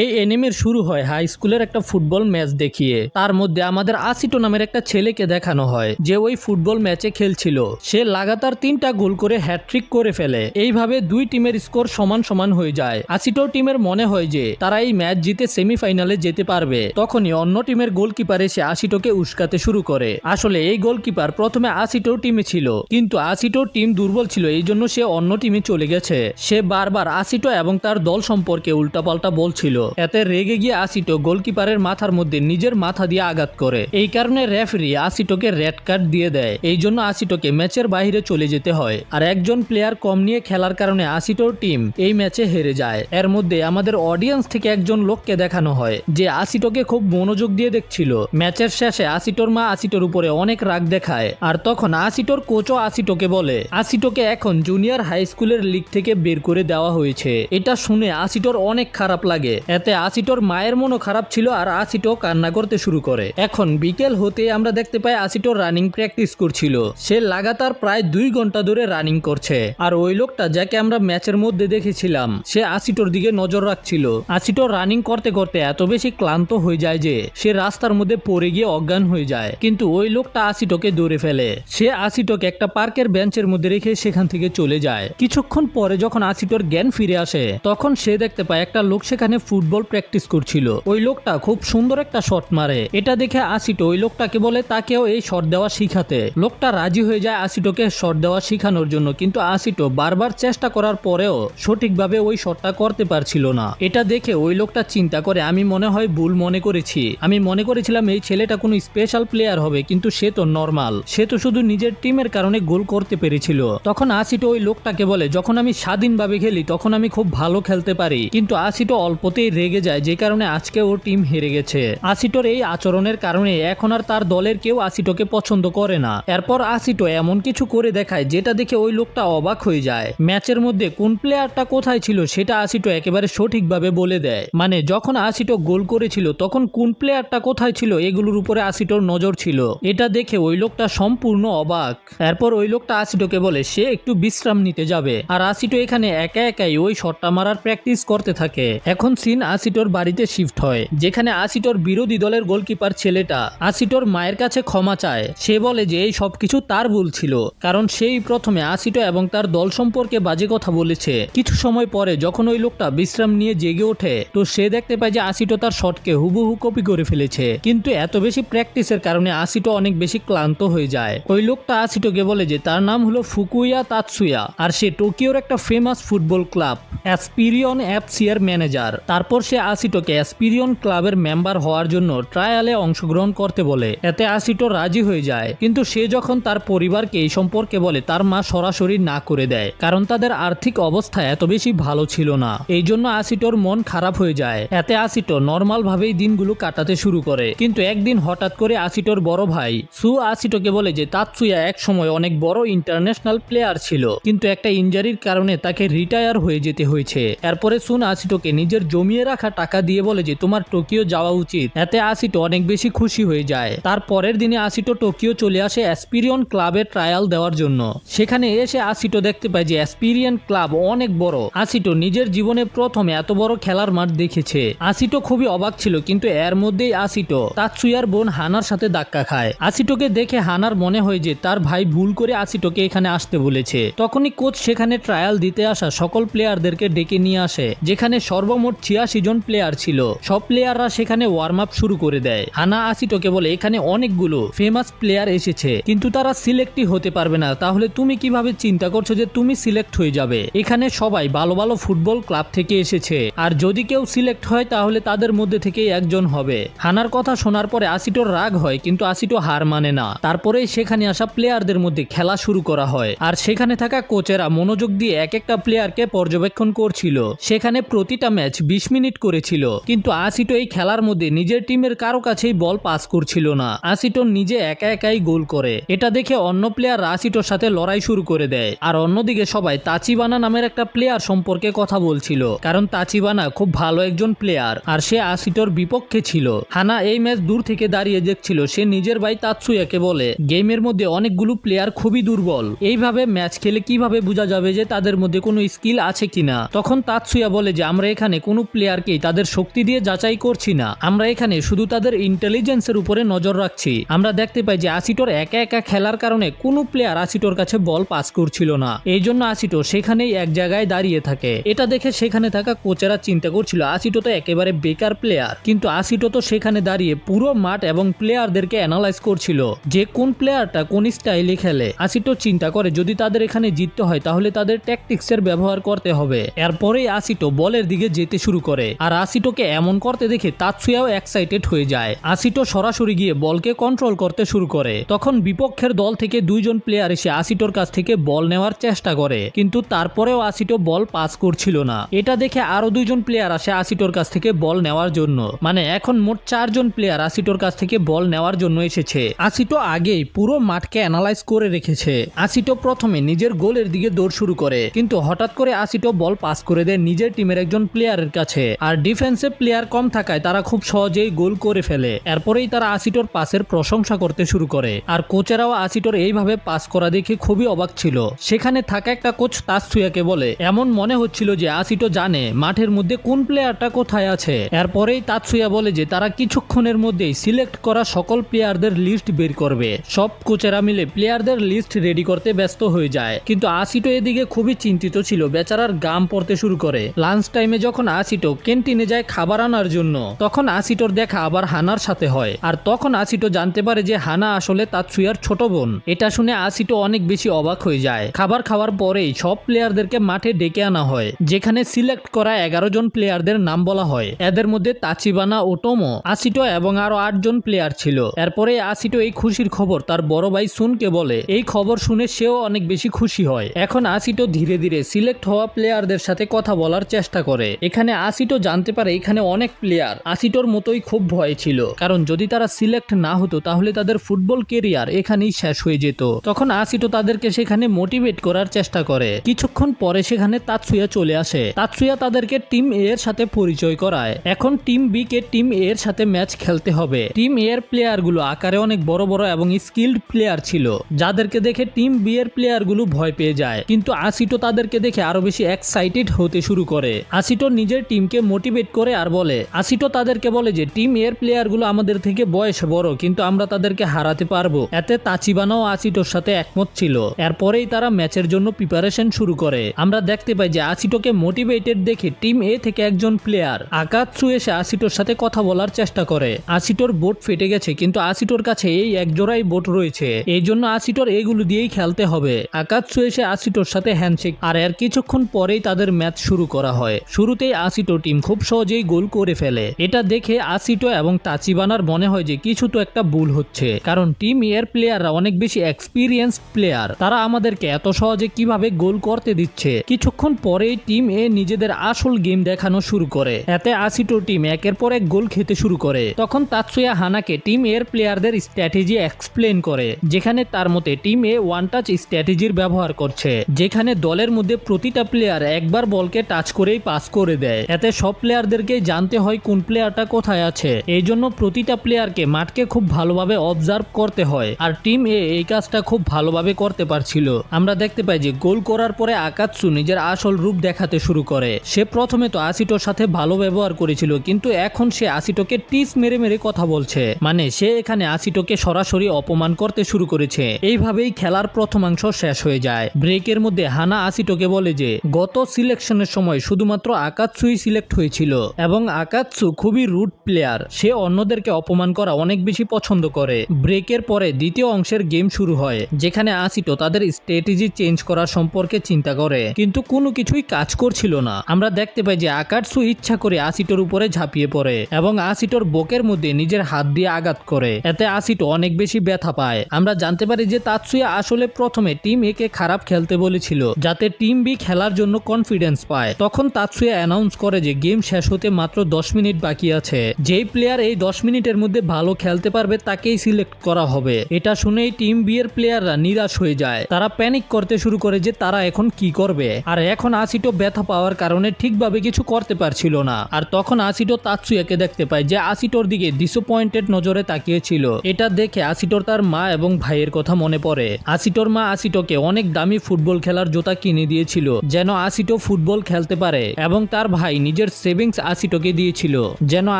এই এনিমের শুরু হয় হাই স্কুলের একটা ফুটবল ম্যাচ দেখিয়ে। তার মধ্যে আমাদের আসিটো নামের একটা ছেলেকে দেখানো হয় যে ওই ফুটবল ম্যাচে খেলছিল। সে লাগাতার 3টা গোল করে হ্যাটট্রিক করে ফেলে। এইভাবে দুই টিমের স্কোর সমান সমান হয়ে যায়। আসিটো টিমের মনে হয় যে তারা এই ম্যাচ জিতে সেমিফাইনালে যেতে পারবে। তখনই অন্য টিমের গোলকিপার এসে আসিটোকে উস্কাতে শুরু করে। আসলে এই গোলকিপার প্রথমে আসিটোর টিমে ছিল, কিন্তু আসিটোর টিম দুর্বল ছিল, এই জন্য সে অন্য টিমে চলে গেছে। সে বারবার আসিটো এবং তার দল সম্পর্কে উল্টাপাল্টা বলছিল। এতে রেগে গিয়ে আসিটো গোলকিপারের মাথার মধ্যে নিজের মাথা দিয়ে আঘাত করে। এই কারণে রেফারি আসিটোকে রেড কার্ড দিয়ে দেয়। এই জন্য আসিটোকে ম্যাচের বাইরে চলে যেতে হয়। আর একজন প্লেয়ার কম নিয়ে খেলার কারণে আসিটোর টিম এই ম্যাচে হেরে যায়। এর মধ্যে আমাদের অডিয়েন্স থেকে একজন লোককে দেখানো হয় যে আসিটোকে খুব মনোযোগ দিয়ে দেখছিল। ম্যাচের শেষে আসিটোর মা আসিটোর উপরে অনেক রাগ দেখায়। আর তখন আসিটোর কোচও আসিটোকে বলে আসিটোকে এখন জুনিয়র হাই স্কুলের লিগ থেকে বের করে দেওয়া হয়েছে। এটা শুনে আসিটোর অনেক খারাপ লাগে। এতে আসিটোর মায়ের মনও খারাপ ছিল আর আসিটো কান্না করতে শুরু করে। এখন বিকেল হতে আমরা দেখতে পাই আসিটো রানিং প্র্যাকটিস করছিল। সে লাগাতার প্রায় 2 ঘন্টা ধরে রানিং করছে। আর ওই লোকটা যাকে আমরা ম্যাচের মধ্যে দেখেছিলাম সে আসিটোর দিকে নজর রাখছিল। আসিটো রানিং করতে করতে এত বেশি ক্লান্ত হয়ে যায় যে সে রাস্তার মধ্যে পড়ে গিয়ে অজ্ঞান হয়ে যায়। কিন্তু ওই লোকটা আসিটোকে ধরে ফেলে। সে আসিটোকে একটা পার্কের বেঞ্চের মধ্যে রেখে সেখান থেকে চলে যায়। কিছুক্ষণ পরে যখন আসিটোর জ্ঞান ফিরে আসে তখন সে দেখতে পায় একটা লোক সেখানে ফুটবল প্র্যাকটিস করছিল। ওই লোকটা খুব সুন্দর একটা শট মারে। এটা দেখে আসিটো ওই লোকটাকে বলে তাকেও এই শট দেওয়া শিখাতে। লোকটা রাজি হয়ে যায় আসিটোকে শট দেওয়া শিখানোর জন্য, কিন্তু আসিটো বারবার চেষ্টা করার পরেও সঠিকভাবে ওই শটটা করতে পারছিল না। এটা দেখে ওই লোকটা চিন্তা করে আমি মনে হয় ভুল মনে করেছি। আমি মনে করেছিলাম এই ছেলেটা কোনো স্পেশাল প্লেয়ার হবে, কিন্তু সে তো নর্মাল। সে তো শুধু নিজের টিমের কারণে গোল করতে পেরেছিল। তখন আসিটো ওই লোকটাকে বলে যখন আমি স্বাধীনভাবে খেলি তখন আমি খুব ভালো খেলতে পারি, কিন্তু আসিটো অল্পতেই রেগে যায় যে কারণে আজকে ওর টিম হেরে গেছে। আসিটোর এই আচরণের কারণে এখন আর তার দলের কেউ আসিটোকে পছন্দ করে না। এরপর আসিটো এমন কিছু করে দেখায় যেটা দেখে ওই লোকটা অবাক হয়ে যায়। ম্যাচের মধ্যে কোন প্লেয়ারটা কোথায় ছিল সেটা আসিটো একেবারে সঠিকভাবে বলে দেয়। মানে যখন আসিটো গোল করেছিল তখন কোন প্লেয়ারটা কোথায় ছিল এগুলোর উপরে আসিটোর নজর ছিল। এটা দেখে ওই লোকটা সম্পূর্ণ অবাক। এরপর ওই লোকটা আসিটোকে বলে সে একটু বিশ্রাম নিতে যাবে। আর আসিটো এখানে একা একাই ওই শটটা মারার প্র্যাকটিস করতে থাকে। এখন সিন আসিটোর বাড়িতে শিফট হয়, যেখানে আসিটোর বিরোধী দলের গোলকিপার ছেলেটা আসিটোর মায়ের কাছে ক্ষমা চায়। সে বলে যে এই সবকিছু তার ভুল ছিল, কারণ সেই প্রথমে আসিটো এবং তার দল সম্পর্কে বাজে কথা বলেছে। কিছু সময় পরে যখন ওই লোকটা বিশ্রাম নিয়ে জেগে ওঠে তো সে দেখতে পায় যে আসিটো তার শটকে হুবহু কপি করে ফেলেছে। কিন্তু এত বেশি প্র্যাকটিসের কারণে আসিটো অনেক বেশি ক্লান্ত হয়ে যায়। ওই লোকটা আসিটোকে বলে যে তার নাম হলো ফুকুয়া তাতসুয়া আর সে টোকিওর একটা ফেমাস ফুটবল ক্লাব অ্যাসপিরিয়ন এফসি এর ম্যানেজার। তারপর সে আসিটোকে অ্যাসপিরিয়ন ক্লাবের মেম্বার হওয়ার জন্য ট্রায়ালে অংশগ্রহণ করতে বলে। এতে আসিটো রাজি হয়ে যায়, কিন্তু সে যখন তার পরিবারকে এই সম্পর্কে বলে তার মা সরাসরি না করে দেয়, কারণ তাদের আর্থিক অবস্থা এত বেশি ভালো ছিল না। এই জন্য আসিটোর মন খারাপ হয়ে যায়। এতে আসিটো নর্মাল ভাবেই দিনগুলো কাটাতে শুরু করে। কিন্তু একদিন হঠাৎ করে আসিটোর বড় ভাই সু আসিটোকে বলে যে তাতসুয়া এক সময় অনেক বড় ইন্টারন্যাশনাল প্লেয়ার ছিল, কিন্তু একটা ইনজারির কারণে তাকে রিটায়ার হয়ে যেতে হয়েছে। এরপরে সুন আসিটোকে নিজের জমিয়ে রাখা টাকা দিয়ে বলে যে তোমার টোকিও যাওয়া উচিত। এতে আসিটো অনেক বেশি খুশি হয়ে যায়। তার পরের দিনে আসিটো টোকিও চলে আসে অ্যাসপিরিয়ন ক্লাবে ট্রায়াল দেওয়ার জন্য। সেখানে এসে আসিটো দেখতে পায় যে অ্যাসপিরিয়ন ক্লাব অনেক বড়। আসিটো নিজের জীবনে প্রথমে এত বড় খেলার মাঠ দেখেছে। আসিটো খুবই অবাক ছিল, কিন্তু এর মধ্যেই আসিটো তাতসুয়ার বোন হানার সাথে ধাক্কা খায়। আসিটোকে দেখে হানার মনে হয় যে তার ভাই ভুল করে আসিটোকে এখানে আসতে বলেছে। তখনই কোচ সেখানে ট্রায়াল দিতে আসা সকল প্লেয়ারদেরকে ডেকে নিয়ে আসে, যেখানে সর্বমোট 86 জন প্লেয়ার ছিল। সব প্লেয়াররা সেখানে ওয়ার্ম আপ শুরু করে দেয়। হানা আসিটোকে বলে এখানে অনেকগুলো ফেমাস প্লেয়ার এসেছে, কিন্তু তারা সিলেক্টই হতে পারবে না। তাহলে তুমি কিভাবে চিন্তা করছো যে তুমি সিলেক্ট হয়ে যাবে? এখানে সবাই ভালো ভালো ফুটবল ক্লাব থেকে এসেছে, আর যদি কেউ সিলেক্ট হয় তাহলে তাদের মধ্যে থেকেই একজন হবে। হানার কথা শোনার পরে আসিটোর রাগ হয়, কিন্তু আসিটো হার মানে না। তারপরেই সেখানে আসা প্লেয়ারদের মধ্যে খেলা শুরু করা হয়। আর সেখানে থাকা কোচেরা মনোযোগ দিয়ে এক একটা প্লেয়ারকে পর্যবেক্ষণ করছিল। সেখানে প্রতিটা ম্যাচ 20 মিনিট করেছিল, কিন্তু আসিটো এই খেলার মধ্যে নিজের টিমের কারো কাছেই বল পাস করছিল না। আসিটো নিজে একা একাই গোল করে। এটা দেখে অন্য প্লেয়ার আসিটোর সাথে লড়াই শুরু করে দেয়। আর অন্যদিকে সবাই তাচিবানা নামের একটা প্লেয়ার সম্পর্কে কথা বলছিল, কারণ তাচিবানা খুব ভালো একজন প্লেয়ার আর সে আসিটোর বিপক্ষে ছিল। হানা এই ম্যাচ দূর থেকে দাঁড়িয়ে দেখছিল। সে নিজের ভাই তাতসুয়াকে বলে গেমের মধ্যে অনেকগুলো প্লেয়ার খুবই দুর্বল, এইভাবে ম্যাচ খেলে কিভাবে বোঝা যাবে যে তাদের মধ্যে কোনো স্কিল আছে কিনা? তখন তাতসুয়া বলে যে আমরা এখানে কোনো প্লেয়ার প্লেয়ারকেই তাদের শক্তি দিয়ে যাচাই করছি না, আমরা এখানে শুধু তাদের ইন্টেলিজেন্সের উপরে নজর রাখছি। আমরা দেখতে পাই যে আসিটোর একা একা খেলার কারণে কোনো প্লেয়ার আসিটোর কাছে বল পাস করছিল না, এই জন্য আসিটো সেখানেই এক জায়গায় দাঁড়িয়ে থাকে। এটা দেখে সেখানে থাকা কোচেরা চিন্তা করছিল আসিটো তো একেবারে বেকার প্লেয়ার, কিন্তু আসিটো তো সেখানে দাঁড়িয়ে পুরো মাঠ এবং প্লেয়ারদেরকে অ্যানালাইজ করছিল যে কোন প্লেয়ারটা কোন স্টাইলে খেলে। আসিটো চিন্তা করে যদি তাদের এখানে জিততে হয় তাহলে তাদের ট্যাকটিক্সের ব্যবহার করতে হবে। এরপরেই আসিটো বলের দিকে যেতে শুরু করে, আর আসিটোকে এমন করতে দেখে তাতসুয়াও এক্সাইটেড হয়ে যায়। আসিটো সরাসরি গিয়ে বলকে কন্ট্রোল করতে শুরু করে। তখন বিপক্ষের দল থেকে দুইজন প্লেয়ার এসে আসিটোর কাছ থেকে বল নেওয়ার চেষ্টা করে, কিন্তু তারপরেও আসিটো বল পাস করছিল না। এটা দেখে আরো দুইজন প্লেয়ার আসে আসিটোর কাছ থেকে বল নেওয়ার জন্য, মানে এখন মোট 4 জন প্লেয়ার আসিটোর কাছ থেকে বল নেওয়ার জন্য এসেছে। আসিটো আগেই পুরো মাঠকে অ্যানালাইজ করে রেখেছে। আসিটো প্রথমে নিজের গোলের দিকে দৌড় শুরু করে, কিন্তু হঠাৎ করে আসিটো বল পাস করে দেয় নিজের টিমের একজন প্লেয়ারের কাছে, আর ডিফেন্সে প্লেয়ার কম থাকায় তারা খুব সহজেই গোল করে ফেলে। এরপরেই তারা আসিটোর পাসের প্রশংসা করতে শুরু করে, আর কোচেরাও আসিটোর এইভাবে পাস করা দেখে খুবই অবাক ছিল। সেখানে থাকা একটা কোচ তাতসুয়াকে বলে, এমন মনে হচ্ছিল যে আসিটো জানে মাঠের মধ্যে কোন প্লেয়ারটা কোথায় আছে। এরপরেই তাতসুয়া বলে যে তারা কিছুক্ষণের মধ্যেই সিলেক্ট করা সকল প্লেয়ারদের লিস্ট বের করবে। সব কোচেরা মিলে প্লেয়ারদের লিস্ট রেডি করতে ব্যস্ত হয়ে যায়, কিন্তু আসিটো এদিকে খুবই চিন্তিত ছিল, বেচারার গাম পড়তে শুরু করে। লাঞ্চ টাইমে যখন আসিটো ক্যান্টিনে যায় খাবার আনার জন্য, তখন আসিটোর দেখা আবার হানার সাথে হয়, আর তখন আসিটো জানতে পারে যে হানা আসলে তাতসুয়ার ছোট বোন। এটা শুনে আসিটো অনেক বেশি অবাক হয়ে যায়। খাবার খাওয়ার পরেই সব প্লেয়ারদেরকে মাঠে ডেকে আনা হয়, যেখানে সিলেক্ট করা 11 জন প্লেয়ারদের নাম বলা হয়। এদের মধ্যে তাচিবানা, ওটোমো, আসিটো এবং আরো 8 জন প্লেয়ার ছিল। এরপরে আসিটো এই খুশির খবর তার বড় ভাই সুনকে বলে। এই খবর শুনে সেও অনেক বেশি খুশি হয়। এখন আসিটো ধীরে ধীরে সিলেক্ট হওয়া প্লেয়ারদের সাথে কথা বলার চেষ্টা করে। এখানে আসিটো জানতে পারে এখানে অনেক প্লেয়ার আসিটোর মতোই খুব ভয় ছিল, কারণ যদি তারা সিলেক্ট না হতো তাহলে তাদের ফুটবল কেরিয়ার এখানেই শেষ হয়ে যেত। তখন আসিটো তাদেরকে সেখানে মোটিভেট করার চেষ্টা করে। কিছুক্ষণ পরে সেখানে তাতসুয়া চলে আসে। তাতসুয়া তাদেরকে টিম এ এর সাথে পরিচয় করায়। এখন টিম বি কে টিম এ এর সাথে ম্যাচ খেলতে হবে। টিম এ এর প্লেয়ার গুলো আকারে অনেক বড় বড় এবং স্কিল্ড প্লেয়ার ছিল, যাদেরকে দেখে টিম বি এর প্লেয়ার গুলো ভয় পেয়ে যায়। কিন্তু আসিটো তাদেরকে দেখে আরো বেশি এক্সাইটেড হতে শুরু করে। আসিটো নিজের টিমকে মোটিভেট করে আর বলে, আসিটো তাদেরকে বলে যে টিম এ এর প্লেয়ার গুলো আমাদের থেকে বয়সে বড়, কিন্তু আমরা তাদেরকে হারাতে পারবো। এতে তাচিবানাও আসিটোর সাথে একমত ছিল। এরপরেই তারা ম্যাচের জন্য প্রিপারেশন শুরু করে। আমরা দেখতে পাই যে আসিটোকে মোটিভেটেড দেখে টিম এ থেকে একজন প্লেয়ার আকাতসু এসে আসিটোর সাথে কথা বলার চেষ্টা করে। আসিটোর বোট ফেটে গেছে, কিন্তু আসিটোর কাছে এই একজোড়াই বোট রয়েছে, এই জন্য আসিটোর এগুলো দিয়েই খেলতে হবে। আকাতসু এসে আসিটোর সাথে হ্যান্ডশেক, আর এর কিছুক্ষণ পরেই তাদের ম্যাচ শুরু করা হয়। শুরুতেই আসিটো টিম খুব সহজেই গোল করে ফেলে। এটা দেখে আসিটো এবং তাচিবানার মনে হয় যে কিছু তো একটা ভুল হচ্ছে, কারণ টিম এর প্লেয়াররা অনেক বেশি এক্সপিরিয়েন্সড প্লেয়ার, তারা আমাদেরকে এত সহজে কিভাবে গোল করতে দিচ্ছে। কিছুক্ষণ পরেই টিম এ নিজেদের আসল গেম দেখানো শুরু করে। এতে আসিটো টিম একের পর এক গোল খেতে শুরু করে। তখন তাতসুয়া হানাকে টিম এর প্লেয়ারদের স্ট্র্যাটেজি এক্সপ্লেন করে, যেখানে তার মতে টিম এ ওয়ান টাচ স্ট্র্যাটেজির ব্যবহার করছে, যেখানে দলের মধ্যে প্রতিটা প্লেয়ার একবার বলকে টাচ করেই পাস করে দেয়। এতে সব প্লেয়ারদেরকে জানতে হয় কোন প্লেয়ারটা কোথায় আছে, এই জন্য প্রতিটা প্লেয়ারকে মাঠকে খুব ভালোভাবে অবজার্ভ করতে হয়, আর টিম এ এই কাজটা খুব ভালোভাবে করতে পারছিল। আমরা দেখতে পাই যে গোল করার পরে আকাতসু নিজের আসল রূপ দেখাতে শুরু করে। সে প্রথমে তো আসিটোর সাথে ভালো ব্যবহার করেছিল, কিন্তু এখন সে আসিটোকে টিস মেরে মেরে কথা বলছে, মানে সে এখানে আসিটোকে সরাসরি অপমান করতে শুরু করেছে। এইভাবেই খেলার প্রথমাংশ শেষ হয়ে যায়। ব্রেকের মধ্যে হানা আসিটোকে বলে যে গত সিলেকশনের সময় শুধুমাত্র আকাতসুই সিলেক্ট হয়েছিল, এবং আকাতসু খুবই রুড প্লেয়ার, সে অন্যদেরকে অপমান করা অনেক বেশি পছন্দ করে। ব্রেকের পরে দ্বিতীয় অংশের গেম শুরু হয়, যেখানে আসিটো তাদের স্ট্র্যাটেজি চেঞ্জ করার সম্পর্কে চিন্তা করে, কিন্তু কোনো কিছুই কাজ করছিল না। আমরা দেখতে পাই যে আকাতসু ইচ্ছা করে আসিটোর উপরে ঝাঁপিয়ে পড়ে এবং আসিটোর বুকের মধ্যে নিজের হাত দিয়ে আঘাত করে। এতে আসিটো অনেক বেশি ব্যথা পায়। আমরা জানতে পারি যে তাতসুয়া আসলে প্রথমে টিম এ কে খারাপ খেলতে বলেছিল, যাতে টিম বি খেলার জন্য কনফিডেন্স পায়। তখন তাতসুয়া অ্যানাউন্স করে যে গেম শেষ হতে মাত্র 10 মিনিট বাকি আছে, যেই প্লেয়ার এই 10 মিনিটের মধ্যে ভালো খেলতে পারবে তাকেই সিলেক্ট করা হবে। এটা শুনেই টিম বি এর প্লেয়াররা নিরাশ হয়ে যায়। তারা প্যানিক করতে শুরু করে যে তারা এখন কি করবে, আর এখন আসিটো ব্যথা পাওয়ার কারণে ঠিকভাবে কিছু করতে পারছিল না। আর তখন আসিটো তাতসুয়াকে দেখতে পায় যে আসিটোর দিকে ডিসঅ্যাপয়েন্টেড নজরে তাকিয়েছিল। এটা দেখে আসিটোর তার মা এবং ভাইয়ের কথা মনে পড়ে। আসিটোর মা আসিটোকে অনেক দামি ফুটবল খেলার জুতা কিনে দিয়েছিল, যেন আসিটো ফুটবল খেলতে পারে, এবং তার ভাই নিজের সেভিংস আসিটোকে দিয়েছিল যেন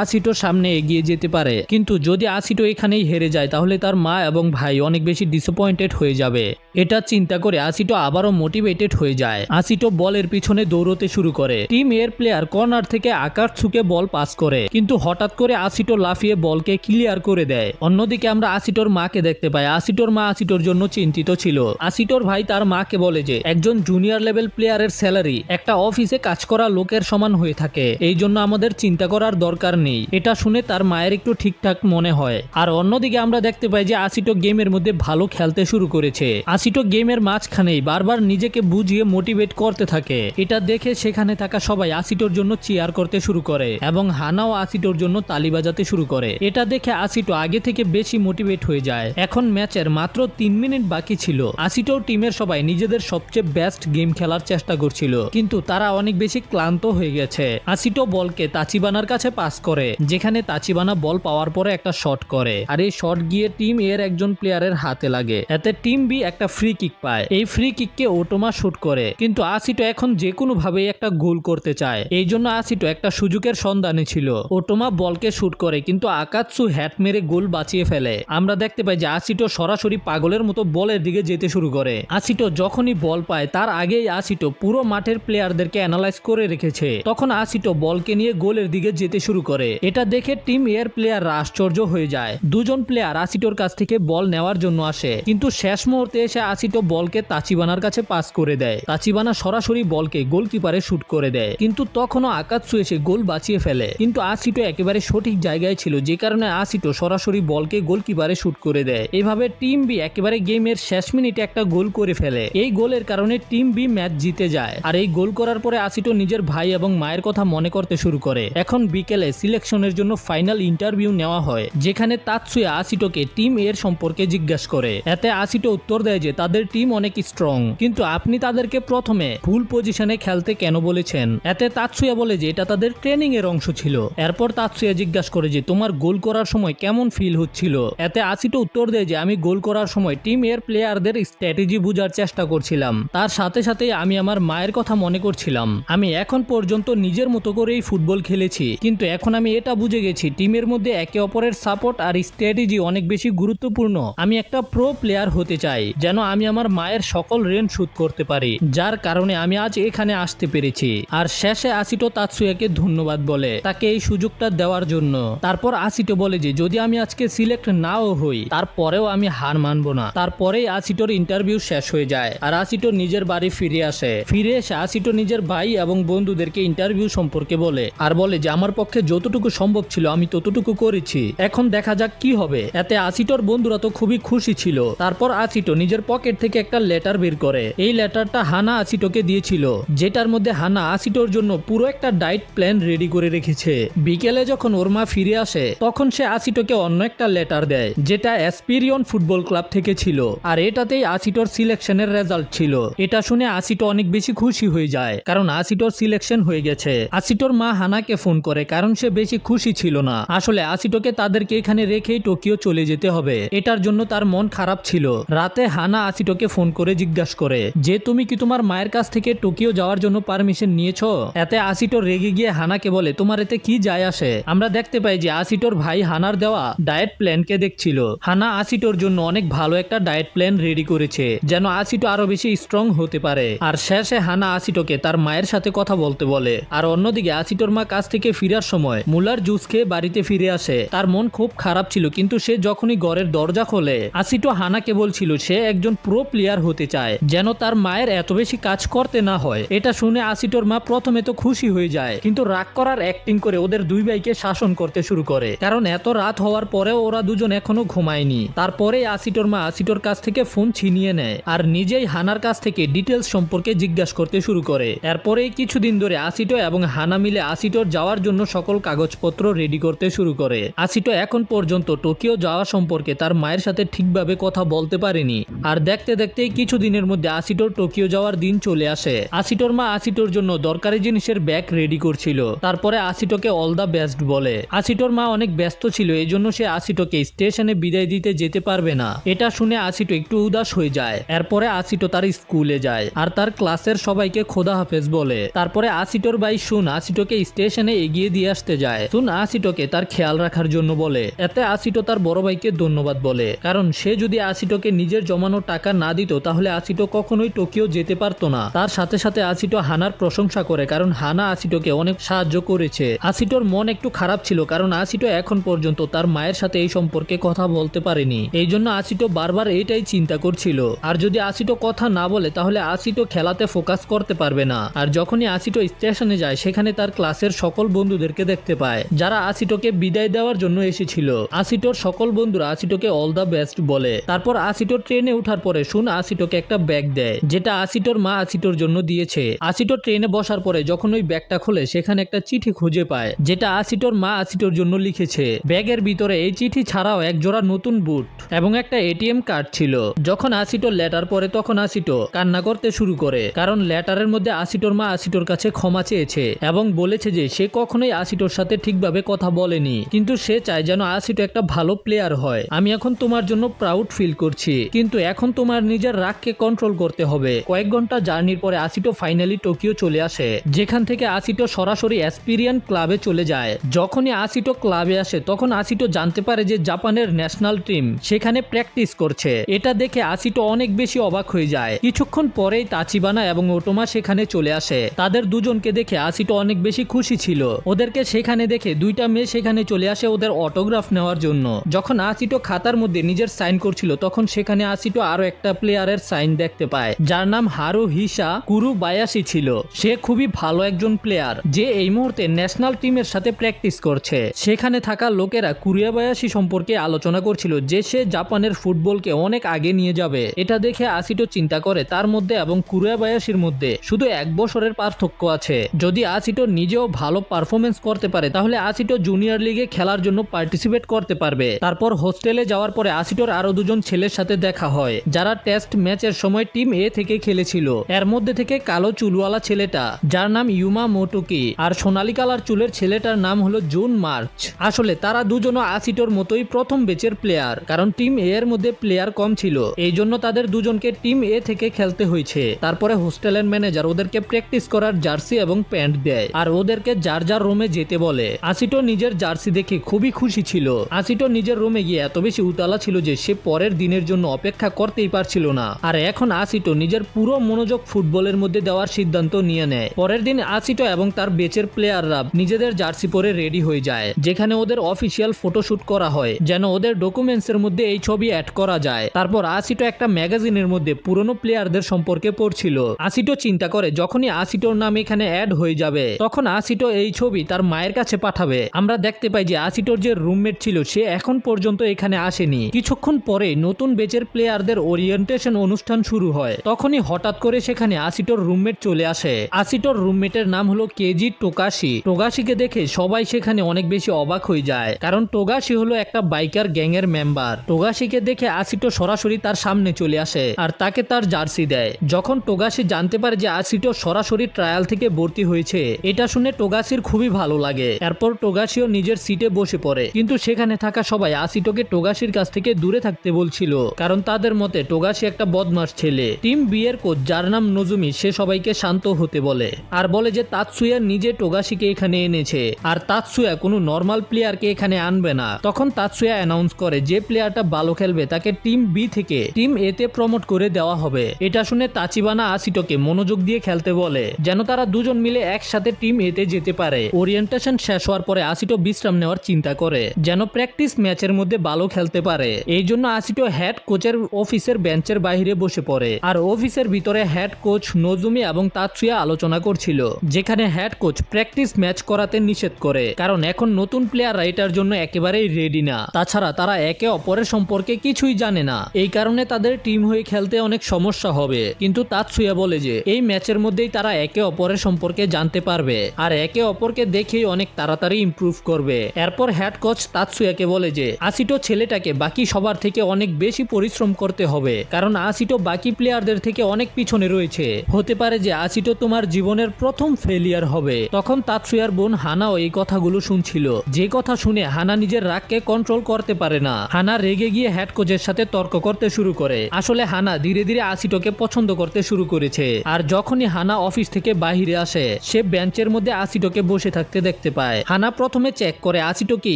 আসিটো সামনে এগিয়ে যেতে পারে, কিন্তু যদি আসিটো এখানেই হেরে যায় তাহলে তার মা এবং ভাই অনেক বেশি ডিসঅ্যাপয়েন্টেড হয়ে যাবে। এটা চিন্তা করে আসিটো আবারও মোটিভেটেড হয়ে যায়। আসিটো বলের পিছনে দৌড়তে শুরু করে। টিম এর প্লেয়ার কর্নার থেকে আকাশছুকে বল পাস করে, কিন্তু হঠাৎ করে আসিটো লাফিয়ে বলকে ক্লিয়ার করে দেয়। অন্যদিকে আমরা আসিটোর মাকে দেখতে পাই। আসিটোর মা আসিটোর জন্য চিন্তিত ছিল। আসিটোর ভাই তার মাকে বলে যে একজন জুনিয়র লেভেল প্লেয়ারের স্যালারি একটা অফিসে কাজ করা লোকের সমান হয়ে থাকে, এই জন্য আমাদের চিন্তা করার দরকার নেই। এটা শুনে তার মায়ের একটু ঠিকঠাক মনে হয়। আর অন্যদিকে আমরা দেখতে পাই যে আসিটো গেমের মধ্যে ভালো খেলতে শুরু করেছে। আসিটো গেমের মাঝখানেই বারবার নিজেকে বুঝিয়ে মোটিভেট করতে থাকে। এটা দেখে সেখানে থাকা সবাই আসিটোর জন্য চিয়ার করতে শুরু করে এবং হানাও আসিটোর জন্য তালি বাজাতে শুরু করে। এটা দেখে আসিটো আগে থেকে বেশি মোটিভেট হয়ে যায়। এখন ম্যাচের মাত্র 3 মিনিট বাকি ছিল। আসিটো টিমের সবাই নিজেদের সবচেয়ে বেস্ট গেম খেলার চেষ্টা করছিল, কিন্তু তারা অনেক বেশি ক্লান্ত হয়ে গেছে। আসিটো বলকে তাচিবানার কাছে পাস করে, যেখানে তাচিবানা বল পাওয়ার পরে একটা শট করে, আর এই শট গিয়ে টিম এর একজন প্লেয়ারের হাতে লাগে। এতে টিম বি একটা ফ্রি কিক পায়। এই ফ্রি কিককে ওটোমা শুট করে, কিন্তু আসিটো এখন যে কোনো ভাবে একটা গোল করতে চায়। এই জন্য আসিটো একটা সুযোগের সন্ধানে ছিল। ওটোমা বলকে শুট করে, কিন্তু আকাৎসু হ্যাট মেরে গোল বাঁচিয়ে ফেলে। আমরা দেখতে পাই যে আসিটো সরাসরি পাগলের মতো বলের দিকে যেতে শুরু করে। আসিটো যখনই বল পায় তার আগেই আসিটো পুরো মাঠের প্লেয়ারদেরকে অ্যানালাইজ করে রেখেছে। তখন আসিটো বলকে নিয়ে গোলের দিকে যেতে শুরু করে। এটা দেখে টিম এর প্লেয়াররা আশ্চর্য হয়ে যায়। দুজন প্লেয়ার আসিটোর কাছ থেকে বল নেওয়ার জন্য আসে, কিন্তু শেষ মুহূর্তে এসে আসিটো বলকে তাচিবানার কাছে পাস করে দেয়। তাচিবানা সরাসরি বলকে গোলকিপারে শুট করে দেয়, কিন্তু তখনও আকাৎসু এসে গোল বাঁচিয়ে ফেলে। কিন্তু আসিটো একেবারে সঠিক জায়গায় ছিল, যে কারণে আসিটো সরাসরি বলকে গোলকিপারে শুট করে দেয়। এভাবে টিম বি একেবারে গেমের শেষ মিনিটে একটা গোল করে ফেলে। এই গোলের কারণে টিম বি ম্যাচ জিতে যায়। আর এই গোল করার পরে আসিটো নিজের ভাই এবং মায়ের কথা মনে করতে শুরু করে। এখন বিকেলে সিলেকশনের জন্য ফাইনাল ইন্টারভিউ নেওয়া হয়, যেখানে তাতসুয়া আসিটোকে টিম এর সম্পর্কে জিজ্ঞাসা করে। এতে আসিটো উত্তর দেয় যে তাদের টিম অনেক স্ট্রং, কিন্তু আপনি তাদেরকে প্রথমে ভুল পজিশনে খেলতে কেন বলেছেন। এতে তাতসুয়া বলে যে এটা তাদের ট্রেনিং এর অংশ ছিল। এরপর তাতসুয়া জিজ্ঞাসা করে যে তোমার গোল করার সময় কেমন ফিল হচ্ছিল। এতে আসিটো উত্তর দেয় যে আমি গোল করার সময় টিম এর প্লেয়ারদের স্ট্র্যাটেজি বোঝার চেষ্টা করছিলাম, তার সাথে সাথে আমি আমার মায়ের কথা মনে করছিলাম। আমি এখন পর্যন্ত নিজের মতো করেই ফুটবল খেলেছি, কিন্তু এখন আমি এটা বুঝে গেছি টিমের মধ্যে একে অপরের সাপোর্ট আর স্ট্র্যাটেজি অনেক বেশি গুরুত্বপূর্ণ। আমি একটা প্রো প্লেয়ার হতে চাই, যেন আমি আমার মায়ের সকল ঋণ শোধ করতে পারি, যার কারণে আমি আজ এখানে আসতে পেরেছি। আর শেষে আসিটো তাতসুয়াকে ধন্যবাদ বলে তাকে এই সুযোগটা দেওয়ার জন্য। তারপর আসিটো বলে যে যদি আমি আজকে সিলেক্ট নাও হই তারপরেও আমি হার মানবো না। তারপরেই আসিটোর ইন্টারভিউ শেষ হয়ে যায় আর আসিটো নিজের বাড়ি ফিরে আসে। ফিরে এসে আসিটো নিজের ভাই এবং বন্ধুদেরকে ইন্টারভিউ সম্পর্কে বলে, আর বলে যে আমার পক্ষে যতটুকু সম্ভব ছিল আমি ততটুকু করেছি, এখন দেখা যাক কি হবে। এতে আসিটোর বন্ধুরা তো খুবই খুশি ছিল। তারপর আসিটো নিজের পকেট থেকে একটা লেটার বের করে। এই লেটারটা হানা আসিটোকে দিয়েছিল, যেটার মধ্যে হানা আসিটোর জন্য পুরো একটা ডায়েট প্ল্যান রেডি করে রেখেছে। বিকেলে যখন ওর মা ফিরে আসে তখন সে আসিটোকে অন্য একটা লেটার দেয়, যেটা এসপিরিয়ন ফুটবল ক্লাব থেকে ছিল, আর এটাতেই আসিটোর সিলেকশনের রেজাল্ট ছিল। এটা শুনে আসিটো অনেক বেশি খুশি হয়ে যায়, কারণ আসিটোর সিলেকশন হয়ে গেছে। আসিটোর মা হানাকে ফোন করে, কারণ সে বেশি খুশি ছিল না। আসলে আসিটোকে তাদেরকে এখানে রেখেই টোকিও চলে যেতে হবে, এটার জন্য তার মন খারাপ ছিল। রাতে হানা আসিটোকে ফোন করে জিজ্ঞাসা করে যে তুমি কি তোমার মায়ের কাছ থেকে টোকিও যাওয়ার জন্য পারমিশন নিয়েছো। এতে আসিটো রেগে গিয়ে হানাকে বলে তোমার এতে কি যায় আসে। আমরা দেখতে পাই যে আসিটোর ভাই হানার দেওয়া ডায়েট প্ল্যানকে দেখছিল। হানা আসিটোর জন্য অনেক ভালো একটা ডায়েট প্ল্যান রেডি করেছে, যেন আসিটো আরো বেশি স্ট্রং হতে পারে। আর শেষে হানা আসিটোকে তার মায়ের সাথে কথা বলতে বলে। আর অন্যদিকে আসিটোর মা কাছ থেকে ফেরার সময় মুলার জুস খেয়ে বাড়িতে ফিরে আসে। তার মন খুব খারাপ ছিল, কিন্তু সে যখনই ঘরের দরজা খোলে আসিটো হানাকে বলছিল সে একজন প্রো প্লেয়ার হতে চায়, যেন তার মায়ের এত বেশি কাজ করতে না হয়। এটা শুনে আসিটোর মা প্রথমে তো খুশি হয়ে যায়, কিন্তু রাগ করার অ্যাক্টিং করে ওদের দুই ভাইকে শাসন করতে শুরু করে, কারণ এত রাত হওয়ার পরেও ওরা দুজন এখনো ঘুমায়নি। তারপরে আসিটোর মা আসিটোর কাছ থেকে ফোন ছিনিয়ে নেয় আর নিজেই হানার কাছ থেকে ডিটেলস সম্পর্কে জিজ্ঞাসা করতে শুরু করে। এরপরেই কিছুদিন ধরে আসিটো এবং হানা মিলে আসিটোর যাওয়ার জন্য সকল কাগজপত্র রেডি করতে শুরু করে। আসিটো এখন পর্যন্ত টোকিও যাওয়া সম্পর্কে তার মায়ের সাথে ঠিকভাবে কথা বলতে পারেনি। আর দেখতে দেখতেই কিছুদিনের মধ্যে আসিটোর টোকিও যাওয়ার দিন চলে আসে। আসিটোর মা আসিটোর জন্য দরকারি জিনিসের ব্যাগ রেডি করছিল। তারপরে আসিটোকে অল দা বেস্ট বলে। আসিটোর মা অনেক ব্যস্ত ছিল, এই জন্য সে আসিটোকে স্টেশনে বিদায় দিতে যেতে পারবে না। এটা শুনে আসিটো একটু উদাস হয়ে যায়। এরপরে আসিটো তার স্কুলে যায় আর তার ক্লাসের সবাইকে খোদা হাফেজ বলে। তারপরে আসিটোর ভাই তাই সুন আসিটোকে স্টেশনে এগিয়ে দিয়ে আসতে যায়। সুন আসিটোকে তার খেয়াল রাখার জন্য বলে। এতে আসিটো তার বড় ভাইকে ধন্যবাদ বলে, কারণ সে যদি আসিটোকে নিজের জমানো টাকা না দিত তাহলে আসিটো কখনোই টোকিও যেতে পারতো না। তার সাথে সাথে আসিটো হানার প্রশংসা করে, কারণ হানা আসিটোকে অনেক সাহায্য করেছে। আসিটোর মন একটু খারাপ ছিল, কারণ আসিটো এখন পর্যন্ত তার মায়ের সাথে এই সম্পর্কে কথা বলতে পারেনি। এই জন্য আসিটো বারবার এইটাই চিন্তা করছিল। আর যদি আসিটো কথা না বলে তাহলে আসিটো খেলাতে ফোকাস করতে পারবে না। আর যখনই আসিটো স্টেশনে যায় সেখানে তার ক্লাসের সকল বন্ধুদেরকে দেখতে পায়, যারা আসিটোকে বিদায় দেওয়ার জন্য এসেছিল। আসিটোর সকল বন্ধুরা আসিটোকে অল দ্য বেস্ট বলে। তারপর আসিটো ট্রেনে ওঠার পরে সুন আসিটোকে একটা ব্যাগ দেয়, যেটা আসিটোর মা আসিটোর জন্য দিয়েছে। আসিটো ট্রেনে বসার পরে যখন ওই ব্যাগটা খোলে সেখানে একটা চিঠি খুঁজে পায়, যেটা আসিটোর মা আসিটোর জন্য লিখেছে। ব্যাগের ভিতরে এই চিঠি ছাড়াও এক জোড়া নতুন বুট এবং একটা এটিএম কার্ড ছিল। যখন আসিটো লেটার পড়ে তখন আসিটো কান্না করতে শুরু করে, কারণ লেটারের মধ্যে আসিটোর মা আসিটোর কাছে ক্ষমা চেয়েছে এবং বলেছে যে সে কখনোই আসিটোর সাথে ঠিকভাবে কথা বলেনি, কিন্তু সে চায় যেন আসিটো একটা ভালো প্লেয়ার হয়। আমি এখন তোমার জন্য প্রাউড ফিল করছি, কিন্তু এখন তোমার নিজের রাগকে কন্ট্রোল করতে হবে। কয়েক ঘন্টা জার্নির পরে আসিটো ফাইনালি টোকিও চলে আসে, যেখান থেকে আসিটো সরাসরি এসপিরিয়ান ক্লাবে চলে যায়। যখনই আসিটো ক্লাবে আসে তখন আসিটো জানতে পারে যে জাপানের ন্যাশনাল টিম সেখানে প্র্যাকটিস করছে। এটা দেখে আসিটো অনেক বেশি অবাক হয়ে যায়। কিছুক্ষণ পরেই তাচিবানা এবং ওটোমা সেখানে চলে আসে। তাদের দুজনকে দেখে আসিটো অনেক বেশি খুশি ছিল। ওদেরকে সেখানে দেখে দুইটা মেয়ে সেখানে চলে আসে ওদের অটোগ্রাফ নেওয়ার জন্য। যখন আসিটো খাতার মধ্যে নিজের সাইন করছিল তখন সেখানে আসিটো আরো একটা প্লেয়ারের সাইন দেখতে পায়, যার নাম হারুহিসা কুরুবায়াশি ছিল। সে খুবই ভালো একজন প্লেয়ার, যে এই মুহূর্তে ন্যাশনাল টিমের সাথে প্র্যাকটিস করছে। সেখানে থাকা লোকেরা কুরুবায়াশি সম্পর্কে আলোচনা করছিল যে সে জাপানের ফুটবলকে অনেক আগে নিয়ে যাবে। এটা দেখে আসিটো চিন্তা করে তার মধ্যে এবং কুরুবায়াশির মধ্যে শুধু 1 বছরের পার্থক্য আছে। যদি আসিটো নিজেও ভালো পারফরমেন্স করতে পারে তাহলে আসিটো জুনিয়র লিগে খেলার জন্য পার্টিসিপেট করতে পারবে। তারপর হোস্টেলে যাওয়ার পরে আসিটোর আরো দুজন ছেলের সাথে দেখা হয়, যারা টেস্ট ম্যাচের সময় টিম এ থেকে খেলেছিল। এর মধ্যে থেকে কালো চুলওয়ালা ছেলেটা, যার নাম ইউমা মোটোকি, আর সোনালী কালার চুলের ছেলেটার নাম হলো জুন মার্চ। আসলে তারা দুজনও আসিটোর মতোই প্রথম বেচের প্লেয়ার, কারণ টিম এ এর মধ্যে প্লেয়ার কম ছিল, এই জন্য তাদের দুজনকে টিম এ থেকে খেলতে হয়েছে। তারপরে হোস্টেলের ম্যানেজার ওদেরকে প্র্যাকটিস করার জার্সি এবং প্যান্ট দেয় আর ওদেরকে যার যার রুমে যেতে বলে। আসিটো নিজের জার্সি দেখে খুবই খুশি ছিল। আসিটো নিজের রুমে গিয়ে এত বেশি উতালা ছিল যে সে পরের দিনের জন্য অপেক্ষা করতেই পারছিল না। আর এখন আসিটো নিজের পুরো মনোযোগ ফুটবলের মধ্যে দেওয়ার সিদ্ধান্ত নিয়ে নেয়। পরের দিন আসিটো এবং তার বেচের প্লেয়াররা নিজেদের জার্সি পরে রেডি হয়ে যায়, যেখানে ওদের অফিসিয়াল ফটোশুট করা হয় যেন ওদের ডকুমেন্টসের মধ্যে এই ছবি অ্যাড করা যায়। তারপর আসিটো একটা ম্যাগাজিনের মধ্যে পুরনো প্লেয়ারদের সম্পর্কে পড়ছিল। আসিটো চিন্তা করে যখনই আসিটোর নাম এখানে অ্যাড হয়ে যাবে তখন আসিটো এই ছবি তার মায়ের কাছে পাঠাবে। আমরা দেখতে পাই যে আসিটোর যে রুমমেট ছিল সে এখন পর্যন্ত এখানে আসেনি। কিছুক্ষণ পরে নতুন বেচের প্লেয়ারদের ওরিয়েন্টেশন অনুষ্ঠান শুরু হয়। তখনই হঠাৎ করে সেখানে আসিটোর রুমমেট চলে আসে। আসিটোর রুমমেটের নাম হলো কেজি টোকাশি। টোগাশিকে দেখে সবাই সেখানে অনেক বেশি অবাক হয়ে যায়, কারণ টোগাশি হলো একটা বাইকার গ্যাং এর মেম্বার। টোগাশিকে দেখে আসিটো সরাসরি তার সামনে চলে আসে আর তাকে তার জার্সি দেয়। যখন টোগাশি জানতে পারে যে আসিটো সরাসরি ট্রায়াল থেকে ভর্তি হয়েছে, এটা শুনে টোগাশির খুবই ভালো লাগে। এরপর টোগাশিও নিজের সিটে বসে পড়ে, কিন্তু সেখানে থাকা সবাই আসিটোকে টোগাশির কাছ থেকে দূরে থাকতে বলছিল, কারণ তাদের মতে টোগাশি একটা বদমাশ ছেলে। টিম বি এর কোচ, যার নাম নজুমি, সে সবাইকে শান্ত হতে বলে আর বলে যে তাতসুয়া নিজে টোগাশিকে এখানে এনেছে আর তাতসুয়া কোনো নর্মাল প্লেয়ারকে এখানে আনবে না। তখন তাতসুয়া অ্যানাউন্স করে যে প্লেয়ারটা ভালো খেলবে তাকে টিম বি থেকে টিম এ তে প্রমোট করে দেওয়া হবে। এটা শুনে তাচিবানা আসিটোকে মনোযোগ দিয়ে খেলতে বলে যেন তারা দুজন মিলে একসাথে টিম এ তে যেতে পারে। ওরিয়েন্টেশন শেষ হওয়ার পরে আসিটো বিশ্রাম নেওয়ার চিন্তা করে যেন প্র্যাকটিস ম্যাচের মধ্যে ভালো খেলতে পারে। এই জন্য আসিটো হেড কোচের অফিসের বেঞ্চের বাইরে বসে পড়ে আর অফিসের ভিতরে হেড কোচ নজুমি এবং তাতসুয়া আলোচনা করছিল, যেখানে হেড কোচ প্র্যাকটিস ম্যাচ করাতে নিষেধ করে, কারণ এখন নতুন প্লেয়াররা এটার জন্য একেবারেই রেডি না। তাছাড়া তারা একে অপরের সম্পর্কে কিছুই জানে না, এই কারণে তাদের টিম হয়ে খেলতে অনেক সমস্যা হবে। কিন্তু তাতসুয়া বলে যে এই ম্যাচের মধ্যেই তারা একে অপরের সম্পর্কে জানতে পারবে আর একে অপরকে দেখেই অনেক তাড়াতাড়ি ইমপ্রুভ করবে। এরপর হেড কোচ তাতসুয়াকে বলে যে আসিটো ছেলেটাকে বাকি সবার থেকে অনেক বেশি পরিশ্রম করতে হবে, কারণ আসিটো বাকি প্লেয়ারদের থেকে অনেক পিছনে রয়েছে। হতে পারে যে আসিটো তোমার জীবনের প্রথম ফেলিয়ার হবে। তখন তাতসুয়ার বোন হানাও এই কথাগুলো শুনছিল, যে কথা শুনে হানা নিজের রাগকে কন্ট্রোল করতে পারে না। হানা রেগে গিয়ে হেড কোচের সাথে তর্ক করতে শুরু করে। আসলে হানা ধীরে ধীরে আসিটোকে পছন্দ করতে শুরু করেছে। আর যখনই হানা অফিস থেকে বাহিরে আসে সে বেঞ্চের মধ্যে আসিটোকে বসে থাকতে দেখতে পায়। হানা প্রথমে চেক করে আসিটো কি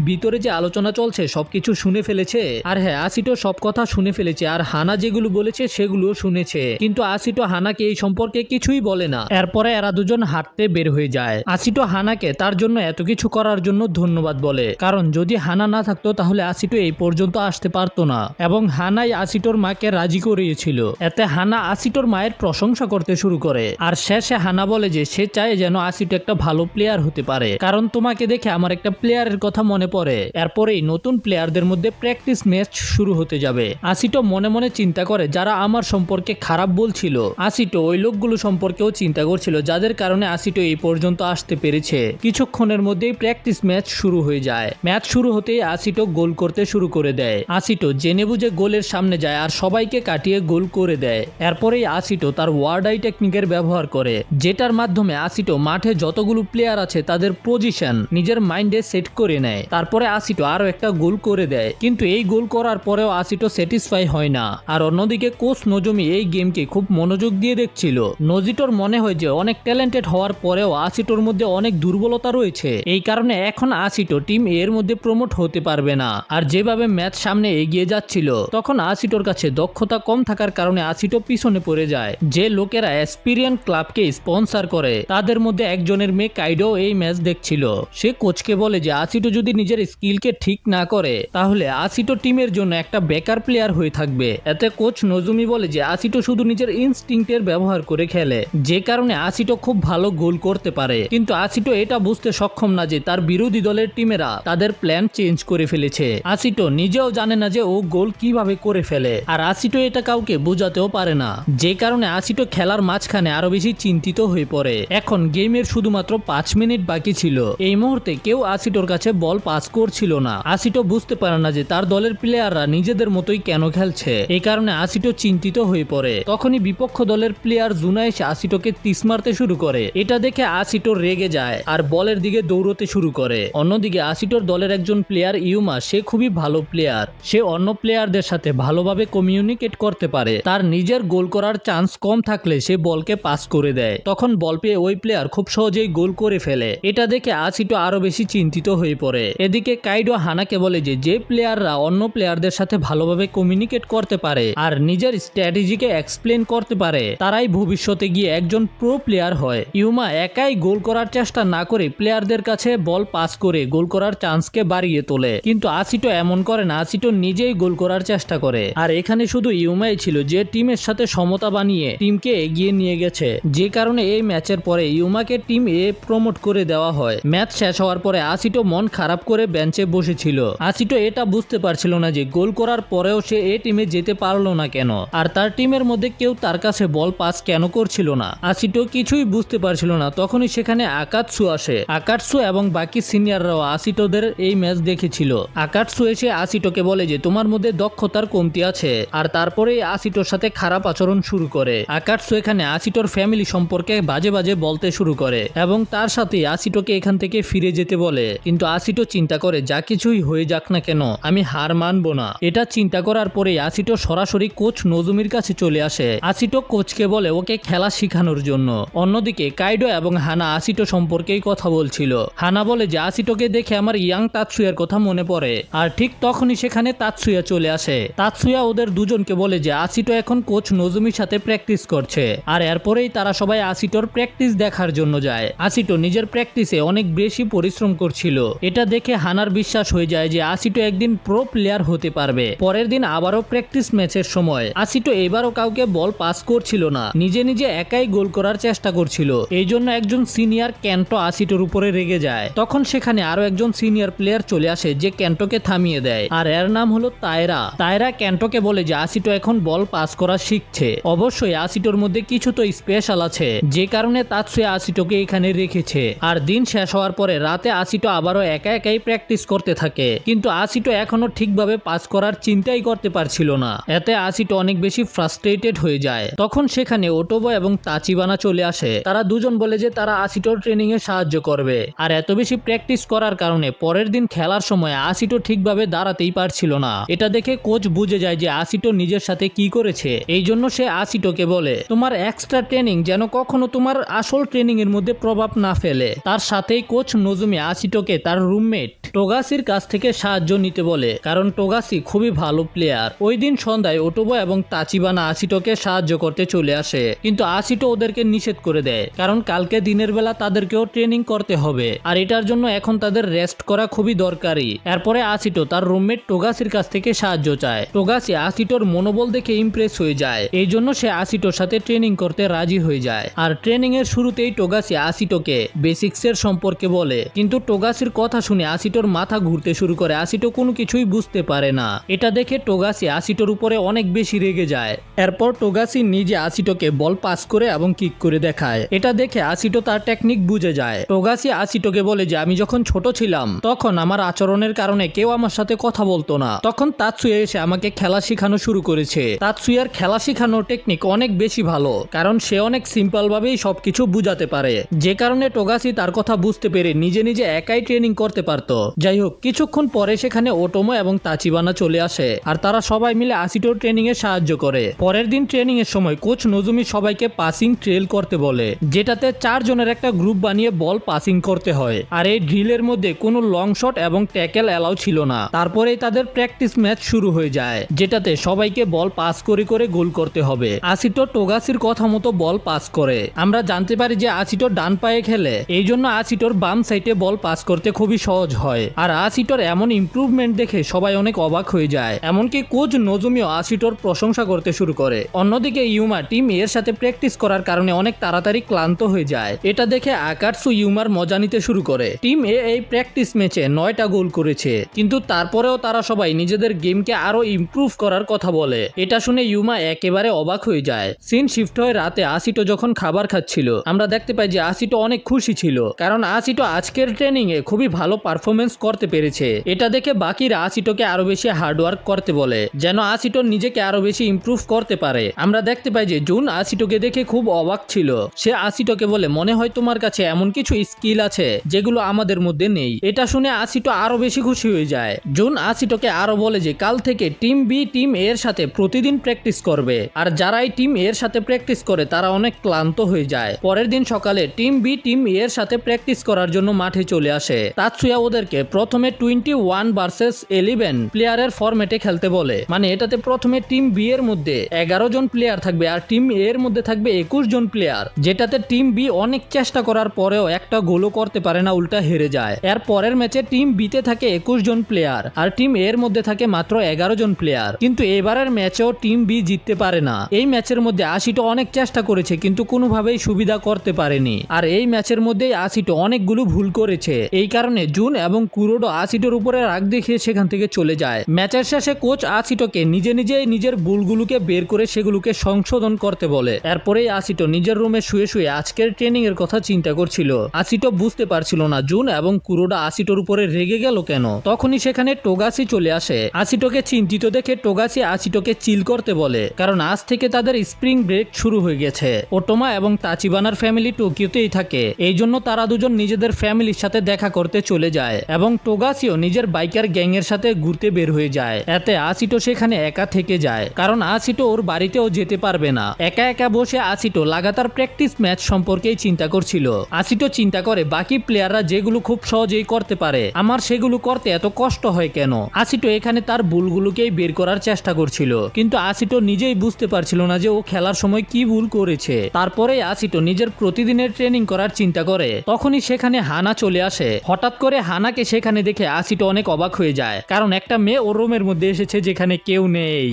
ভিতরে যে আলোচনা চলছে সবকিছু শুনে ফেলেছে। আর হ্যাঁ, আসিটো সব কথা শুনে ফেলেছে আর হানা যেগুলো বলেছে সেগুলো শুনেছে, কিন্তু আসিটো হানাকে এই সম্পর্কে কিছুই বলে না। এরপরে এরা দুজন হাঁটতে বের হয়ে যায়। আসিটো হানাকে তার জন্য এত কিছু করার জন্য ধন্যবাদ বলে, কারণ যদি হানা না থাকতো তাহলে আসিটো এই পর্যন্ত আসতে পারতো না, এবং হানাই আসিটোর মাকে রাজি করিয়েছিল। এতে হানা আসিটোর মায়ের প্রশংসা করতে শুরু করে। আর শেষে হানা বলে যে সে চায় যেন আসিটো একটা ভালো প্লেয়ার হতে পারে, কারণ তোমাকে দেখে আমার একটা প্লেয়ারের কথা মনে পড়ে। এরপরেই নতুন প্লেয়ারদের মধ্যে প্র্যাকটিস ম্যাচ শুরু হতে যাবে। আসিটো মনে মনে চিন্তা করে যারা আমার সম্পর্কে খারাপ বলছিল, আসিটো ওই লোকগুলো সম্পর্কেও চিন্তা করছিল যাদের কারণে আসিটো এই পর্যন্ত আসতে পেরেছে। কিছুক্ষণের মধ্যেই প্র্যাকটিস ম্যাচ শুরু হয়ে যায়। ম্যাচ শুরু হতেই আসিটো গোল করতে শুরু করে দেয়। আসিটো জেনে বুঝে গোলের সামনে যায় আর সবাইকে কাটিয়ে গোল করে দেয়। এরপরেই আসিটো তার ওয়ার্ড আই টেকনিকের ব্যবহার করে, যেটার মাধ্যমে আসিটো মাঠে যতগুলো প্লেয়ার আছে তাদের পজিশন নিজের মাইন্ডে সেট করে নেয়। তারপরে আসিটো আরো একটা গোল করে দেয়, কিন্তু এই গোল করার পরেও আসিটো স্যাটিসফাই হয় না। আর অন্যদিকে কোচ নজমি এই গেমকে খুব মনোযোগ দিয়ে দেখছিল। নজিটোর মনে হয় যে অনেক ট্যালেন্টেড হওয়ার পরেও আসিটোর মধ্যে অনেক দুর্বলতা রয়েছে, এই কারণে এখন আসিটো টিম এর মধ্যে প্রমোট হতে পারবে না। আর যেভাবে ম্যাচ সামনে এগিয়ে যাচ্ছিল তখন আসিটোর কাছে দক্ষতা কম থাকার কারণে আসিটো পিছনে পড়ে যায়। যে লোকেরা এক্সপেরিয়েন্স ক্লাবকে স্পন্সর করে তাদের মধ্যে একজনের মেয়ে কাইডো এই ম্যাচ দেখছিল। সে কোচকে বলে যে আসিটো যদি নিজের স্কিলকে ঠিক না করে তাহলে আসিটো টিমের জন্য একটা বেকার প্লেয়ার হয়ে থাকবে। এতে কোচ নজুমি বলে যে আসিটো শুধু নিজের ইনস্টিংক্টের ব্যবহার করে খেলে, যে কারণে আসিটো খুব ভালো গোল করতে পারে। কিন্তু আসিটো এটা বুঝতে সক্ষম না যে তার বিরোধী দলের টিমেরা তাদের প্ল্যান চেঞ্জ করে ফেলেছে। আসিটো নিজেও জানে না যে ও গোল কিভাবে করে ফেলে, আর আসিটো এটা কাউকে বোঝাতেও পারে না, যে কারণে আসিটো খেলার মাঝখানে আরো বেশি চিন্তিত হয়ে পড়ে। এখন গেমের শুধুমাত্র 5 মিনিট বাকি ছিল। এই মুহূর্তে কেউ আসিটোর কাছে বল পাস করছিল না। আসিটো বুঝতে পারে না যে তার দলের প্লেয়াররা নিজেদের মতোই কেন খেলছে, এই কারণে আসিটো চিন্তিত হয়ে পড়ে। তখনই বিপক্ষ দলের প্লেয়ার জুনা এসে আসিটোকে তিস মারতে শুরু করে। এটা দেখে আসিটো রেগে যায় আর বলের দিকে দৌড়তে শুরু করে। অন্যদিকে আসিটোর দলের একজন প্লেয়ার ইউমা, সে খুবই ভালো প্লেয়ার। সে অন্য প্লেয়ারদের সাথে ভালোভাবে কমিউনিকেট করতে পারে। তার নিজের গোল করার চান্স কম থাকলে সে বলকে পাস করে দেয়, তখন বল পেয়ে ওই প্লেয়ার খুব সহজেই গোল করে ফেলে। এটা দেখে আসিটো আরো বেশি চিন্তিত হয়ে পড়ে। এদিকে কাইডো হানাকে বলে যে প্লেয়াররা অন্য প্লেয়ারদের সাথে ভালোভাবে কমিউনিকেট করতে পারে আর নিজের স্ট্র্যাটেজিকে এক্সপ্লেন করতে পারে তারাই ভবিষ্যতে গিয়ে একজন প্রো প্লেয়ার হয়। ইউমা একাই গোল করার চেষ্টা না করে প্লেয়ারদের কাছে বল পাস করে গোল করার চান্সকে বাড়িয়ে তোলে, কিন্তু আসিটো এমন করে না। আসিটো নিজেই গোল করার চেষ্টা করে। আর এখানে শুধু ইউমাই ছিল যে টিমের সাথে সমতা বানিয়ে টিমকে এগিয়ে নিয়ে গেছে, যে কারণে এই ম্যাচের পরে ইউমাকে টিম এ প্রমোট করে দেওয়া হয়। ম্যাচ শেষ হওয়ার পরে আসিটো মন খারাপ করে বেঞ্চে বসেছিল। আসিটো এটা বুঝতে পারছিল না যে গোল করার পরেও সে এই টিমে যেতে পারলো না কেন, আর তার টিমের মধ্যে কেউ তার কাছে বল পাস কেন করছিল না। আসিটো কিছুই বুঝতে পারছিল না। তখনই সেখানে আকাতসু আসে। আকাতসু এবং বাকি সিনিয়ররাও আসিটোদের এই ম্যাচ দেখেছিল। আকাতসু এসে আসিটোকে বলে যে তোমার মধ্যে দক্ষতার কমতি আছে, আর তারপরেই আসিটোর সাথে খারাপ আচরণ শুরু করে। আকাতসু এখানে আসিটোর ফ্যামিলি সম্পর্কে বাজে বাজে বলতে শুরু করে এবং তার সাথে আসিটোকে এখান থেকে ফিরে যেতে বলে। কিন্তু আসিটো চিন্তা করে যা কিছুই হয়ে যাক না কেন আমি হার মানবো না। এটা চিন্তা করার পরে আসিটো সরাসরি কোচ নজুমির কাছে চলে আসে। আসিটো কোচকে বলে ওকে খেলা শেখানোর জন্য। অন্যদিকে কাইডো এবং হানা আসিটো সম্পর্কেই কথা বলছিল। হানা বলে যে আসিটোকে দেখে আমার ইয়াং তাতসুয়ার কথা মনে পড়ে, আর ঠিক তখনই সেখানে তাতসুয়া চলে আসে। তাতসুয়া ওদের দুজনকে বলে যে আসিটো এখন কোচ নজুমির সাথে প্র্যাকটিস করছে, আর এরপরেই তারা সবাই আসিটোর প্র্যাকটিস দেখার জন্য যায়। আসিটো নিজের প্র্যাকটিসে অনেক বেশি পরিশ্রম করছিল। এটা দেখে হানার বিশ্বাস হয়ে যায় যে আসিটো একদিন প্রো প্লেয়ার হতে পারবে। পরের দিন আবারও প্র্যাকটিস ম্যাচের সময় আসিটো এবারও কাউকে বল পাস করছিল না, নিজে নিজে একাই গোল করার চেষ্টা করছিল। এই জন্য একজন সিনিয়র ক্যান্টো আসিটোর উপরে রেগে যায়। তখন সেখানে আরো একজন সিনিয়র প্লেয়ার চলে আসে যে ক্যান্টোকে থামিয়ে দেয়, আর এর নাম হলো তায়রা। তায়রা ক্যান্টোকে বলে যে আসিটো এখন বল পাস করা শিখছে। অবশ্যই আসিটোর মধ্যে কিছু তো স্পেশাল আছে, যে কারণে তাতসুয়া আসিটোকে এখানে রেখেছে। আর দিন শেষ হওয়ার পরে রাতে আসিটো আবারও একা একাই প্র্যাকটিস করতে থাকে, কিন্তু আসিটো এখনো ঠিকভাবে পাস করার চিন্তাই করতে পারছিল না। এতে আসিটো অনেক বেশি ফ্রাস্ট্রেটেড হয়ে যায়। তখন সেখানে ওটোবো এবং তাচিবানা চলে আসে। তারা দুজন বলে যে তারা আসিটোর ট্রেনিং এ সাহায্য করবে। আর এত বেশি প্র্যাকটিস করার কারণে পরের দিন খেলার সময় আসিটো ঠিকভাবে দাঁড়াতেই পারছিল না। এটা দেখে কোচ বুঝে যায় যে আসিটো নিজের সাথে কি করেছে। এই জন্য সে আসিটোকে বলে তোমার এক্সট্রা ট্রেনিং যেন কখনো তোমার আসল আসল ট্রেনিং এর মধ্যে প্রভাব না ফেলে তার সাথেই কোচ নজুমি আসিটোকে তার রুমমেট টোগাসির কাছ থেকে সাহায্য নিতে বলে, কারণ টোগাসি খুবই ভালো প্লেয়ার। ওই দিন সন্ধ্যায় ওটোবো এবং তাচিবানা আসিটোকে সাহায্য করতে চলে আসে, কিন্তু আসিটো ওদেরকে নিষেধ করে দেয়, কারণ কালকে দিনের বেলা তাদেরকেও ট্রেনিং করতে হবে আর এটার জন্য এখন তাদের রেস্ট করা খুবই দরকারি। এরপরে আসিটো তার রুমমেট টোগাসির কাছ থেকে সাহায্য চায়। টোগাসি আসিটোর মনোবল দেখে ইমপ্রেস হয়ে যায়, এই জন্য সে আসিটোর সাথে ট্রেনিং করতে রাজি হয়ে যায়। আর ট্রেনিং এর শুরুতেই টোগাসি আসিটোকে বেসিক্স এর সম্পর্কে বলে, কিন্তু টোগাসির কথা শুনে আসিটোর মাথা ঘুরতে শুরু করে। আসিটো কোনো কিছুই বুঝতে পারে না। এটা দেখে টোগাসি আসিটোর উপরে অনেক বেশি রেগে যায়। এরপর টোগাসি নিজে আসিটোকে বল পাস করে এবং কিক করে দেখায়। এটা দেখে আসিটো তার টেকনিক বুঝে যায়। টোগাসি আসিটোকে বলে যে আমি যখন ছোট ছিলাম তখন আমার আচরণের কারণে কেউ আমার সাথে কথা বলতো না, তখন তাৎসুয়া এসে আমাকে খেলা শেখানো শুরু করেছে। তাৎসুয়ার খেলা শেখানোর টেকনিক অনেক বেশি ভালো, কারণ সে অনেক সিম্পল ভাবেই সবকিছু বুঝাতে পারে, যে কারণে টোগাসি তার কথা বুঝতে পেরে নিজে নিজে একাই ট্রেনিং করতে পারত। যাই হোক, কিছুক্ষণ পরে সেখানে ওটোমো এবং তাচিবানা চলে আসে আর তারা সবাই মিলে আসিটোর ট্রেনিং এ সাহায্য করে। পরের দিন ট্রেনিং এর সময় কোচ নজুমি সবাইকে পাসিং ট্রেল করতে বলে, যেটাতে 4 জনের একটা গ্রুপ বানিয়ে বল পাসিং করতে হয়। আর এই ড্রিলের মধ্যে কোনো লং শট এবং ট্যাকেল অ্যালাউ ছিল না। তারপরেই তাদের প্র্যাকটিস ম্যাচ শুরু হয়ে যায়, যেটাতে সবাইকে বল পাস করে করে গোল করতে হবে। আসিটো টোগাসির কথা মতো বল পাস করে। আমরা জানতে পারি যে আসিটো ডান পায়ে খেলে, এই জন্য আসিটোর বাম সাইডে বল পাস করতে খুবই সহজ হয়। আর আসিটোর এমন ইমপ্রুভমেন্ট দেখে সবাই অনেক অবাক হয়ে যায়, এমনকি কোচ নজুমিও আসিটোর প্রশংসা করতে শুরু করে। অন্যদিকে ইউমা টিম এর সাথে প্র্যাকটিস করার কারণে অনেক তাড়াতাড়ি ক্লান্ত হয়ে যায়। এটা দেখে আকাটসু ইউমার মজা নিতে শুরু করে। টিম এ এই প্র্যাকটিস ম্যাচে 9টা গোল করেছে, কিন্তু তারপরেও তারা সবাই নিজেদের গেমকে আরো ইমপ্রুভ করার কথা বলে। এটা শুনে ইউমা একেবারে অবাক হয়ে যায়। সিন শিফট হয়ে রাতে আসিটো যখন খাবার খাচ্ছিল, আমরা দেখতে পাই যে আসিটো অনেক খুশি ছিল, কারণ আসিটো আজকের ট্রেনিং এ খুবই ভালো পারফরমেন্স করতে পেরেছে। এটা দেখে বাকিরা আসিটোকে আরো বেশি হার্ডওয়ার্ক করতে বলে, যেন আসিটো নিজেকে আরো বেশি ইমপ্রুভ করতে পারে। আমরা দেখতে পাই যে জুন আসিটোকে দেখে খুব অবাক ছিল। সে আসিটোকে বলে, মনে হয় তোমার কাছে এমন কিছু স্কিল আছে যেগুলো আমাদের মধ্যে নেই। এটা শুনে আসিটো আরো বেশি খুশি হয়ে যায়। জুন আসিটোকে আরো বলে যে কাল থেকে টিম বি টিম এর সাথে প্রতিদিন প্র্যাকটিস করবে, আর যারাই টিম এর সাথে প্র্যাকটিস করে তারা অনেক ক্লান্ত হয়ে যায়। পরের দিন সকালে টিম বি টিম এর সাথে প্র্যাকটিস করার জন্য মাঠে চলে আসে। তাৎসুয়া ওদেরকে প্রথমে 21 ভার্সেস 11 প্লেয়ারের ফরম্যাটে খেলতে বলে, মানে এটাতে প্রথমে টিম বি এর মধ্যে 11 জন প্লেয়ার থাকবে আর টিম এ এর মধ্যে থাকবে 21 জন প্লেয়ার, যেটাতে টিম বি অনেক চেষ্টা করার পরেও একটা গোলও করতে পারে না, উল্টা হেরে যায়। এর পরের ম্যাচে টিম বি তে থাকে 21 জন প্লেয়ার আর টিম এ এর মধ্যে থাকে মাত্র 11 জন প্লেয়ার, কিন্তু এবারের ম্যাচেও টিম বি জিততে পারে না। এই ম্যাচের মধ্যে আসিটো অনেক চেষ্টা করেছে কিন্তু কোনোভাবেই সুবিধা করতে পারেনি, আর এই ম্যাচের মধ্যেই আসিটো অনেকগুলো ভুল করেছে। এই কারণে জুন এবং কুরোডো আসিটোর উপরে রাগ দেখিয়ে সেখান থেকে চলে যায়। ম্যাচের শেষে কোচ আসিটোকে নিজে নিজেই নিজের ভুলগুলোকে বের করে সেগুলোকে সংশোধন করতে বলে। এরপরেই আসিটো নিজের রুমে শুয়ে শুয়ে আজকের ট্রেনিং এর কথা চিন্তা করছিল। আসিটো বুঝতে পারছিল না জুন এবং কুরোডা আসিটোর উপরে রেগে গেল কেন। তখনই সেখানে টোগাসি চলে আসে। আসিটোকে চিন্তিত দেখে টোগাসি আসিটোকে চিল করতে বলে, কারণ আজ থেকে তাদের স্প্রিং ব্রেক শুরু হয়ে গেছে। ওটোমা এবং তাচিবানার ফ্যামিলি টোকিওতেই থাকে, এই জন্য তারা দুজন নিজেদের ফ্যামিলির সাথে দেখা করতে চলে যায় এবং টোগাসিও নিজের বাইকার গ্যাং এর সাথে ঘুরতে বের হয়ে যায়। এতে আসিটো সেখানে একা থেকে যায়, কারণ আসিটো ওর বাড়িতেও যেতে পারবে না। একা একা বসে আসিটো লাগাতার প্র্যাকটিস ম্যাচ সম্পর্কেই চিন্তা করছিল। আসিটো চিন্তা করে বাকি প্লেয়াররা যেগুলো খুব সহজেই করতে পারে আমার সেগুলো করতে এত কষ্ট হয় কেন। আসিটো এখানে তার ভুলগুলোকেই বের করার চেষ্টা করছিল, কিন্তু আসিটো নিজেই বুঝতে পারছিল না যে ও খেলার সময় কি ভুল করেছে। তারপরে আসিটো নিজের প্রতিদিনের ট্রেনিং করার চিন্তা করে। তখনই সেখানে হানা চলে আসে। হঠাৎ করে হানাকে সেখানে দেখে আসিটো অনেক অবাক হয়ে যায়, কারণ একটা মেয়ে ওর রুমের মধ্যে এসেছে যেখানে কেউ নেই।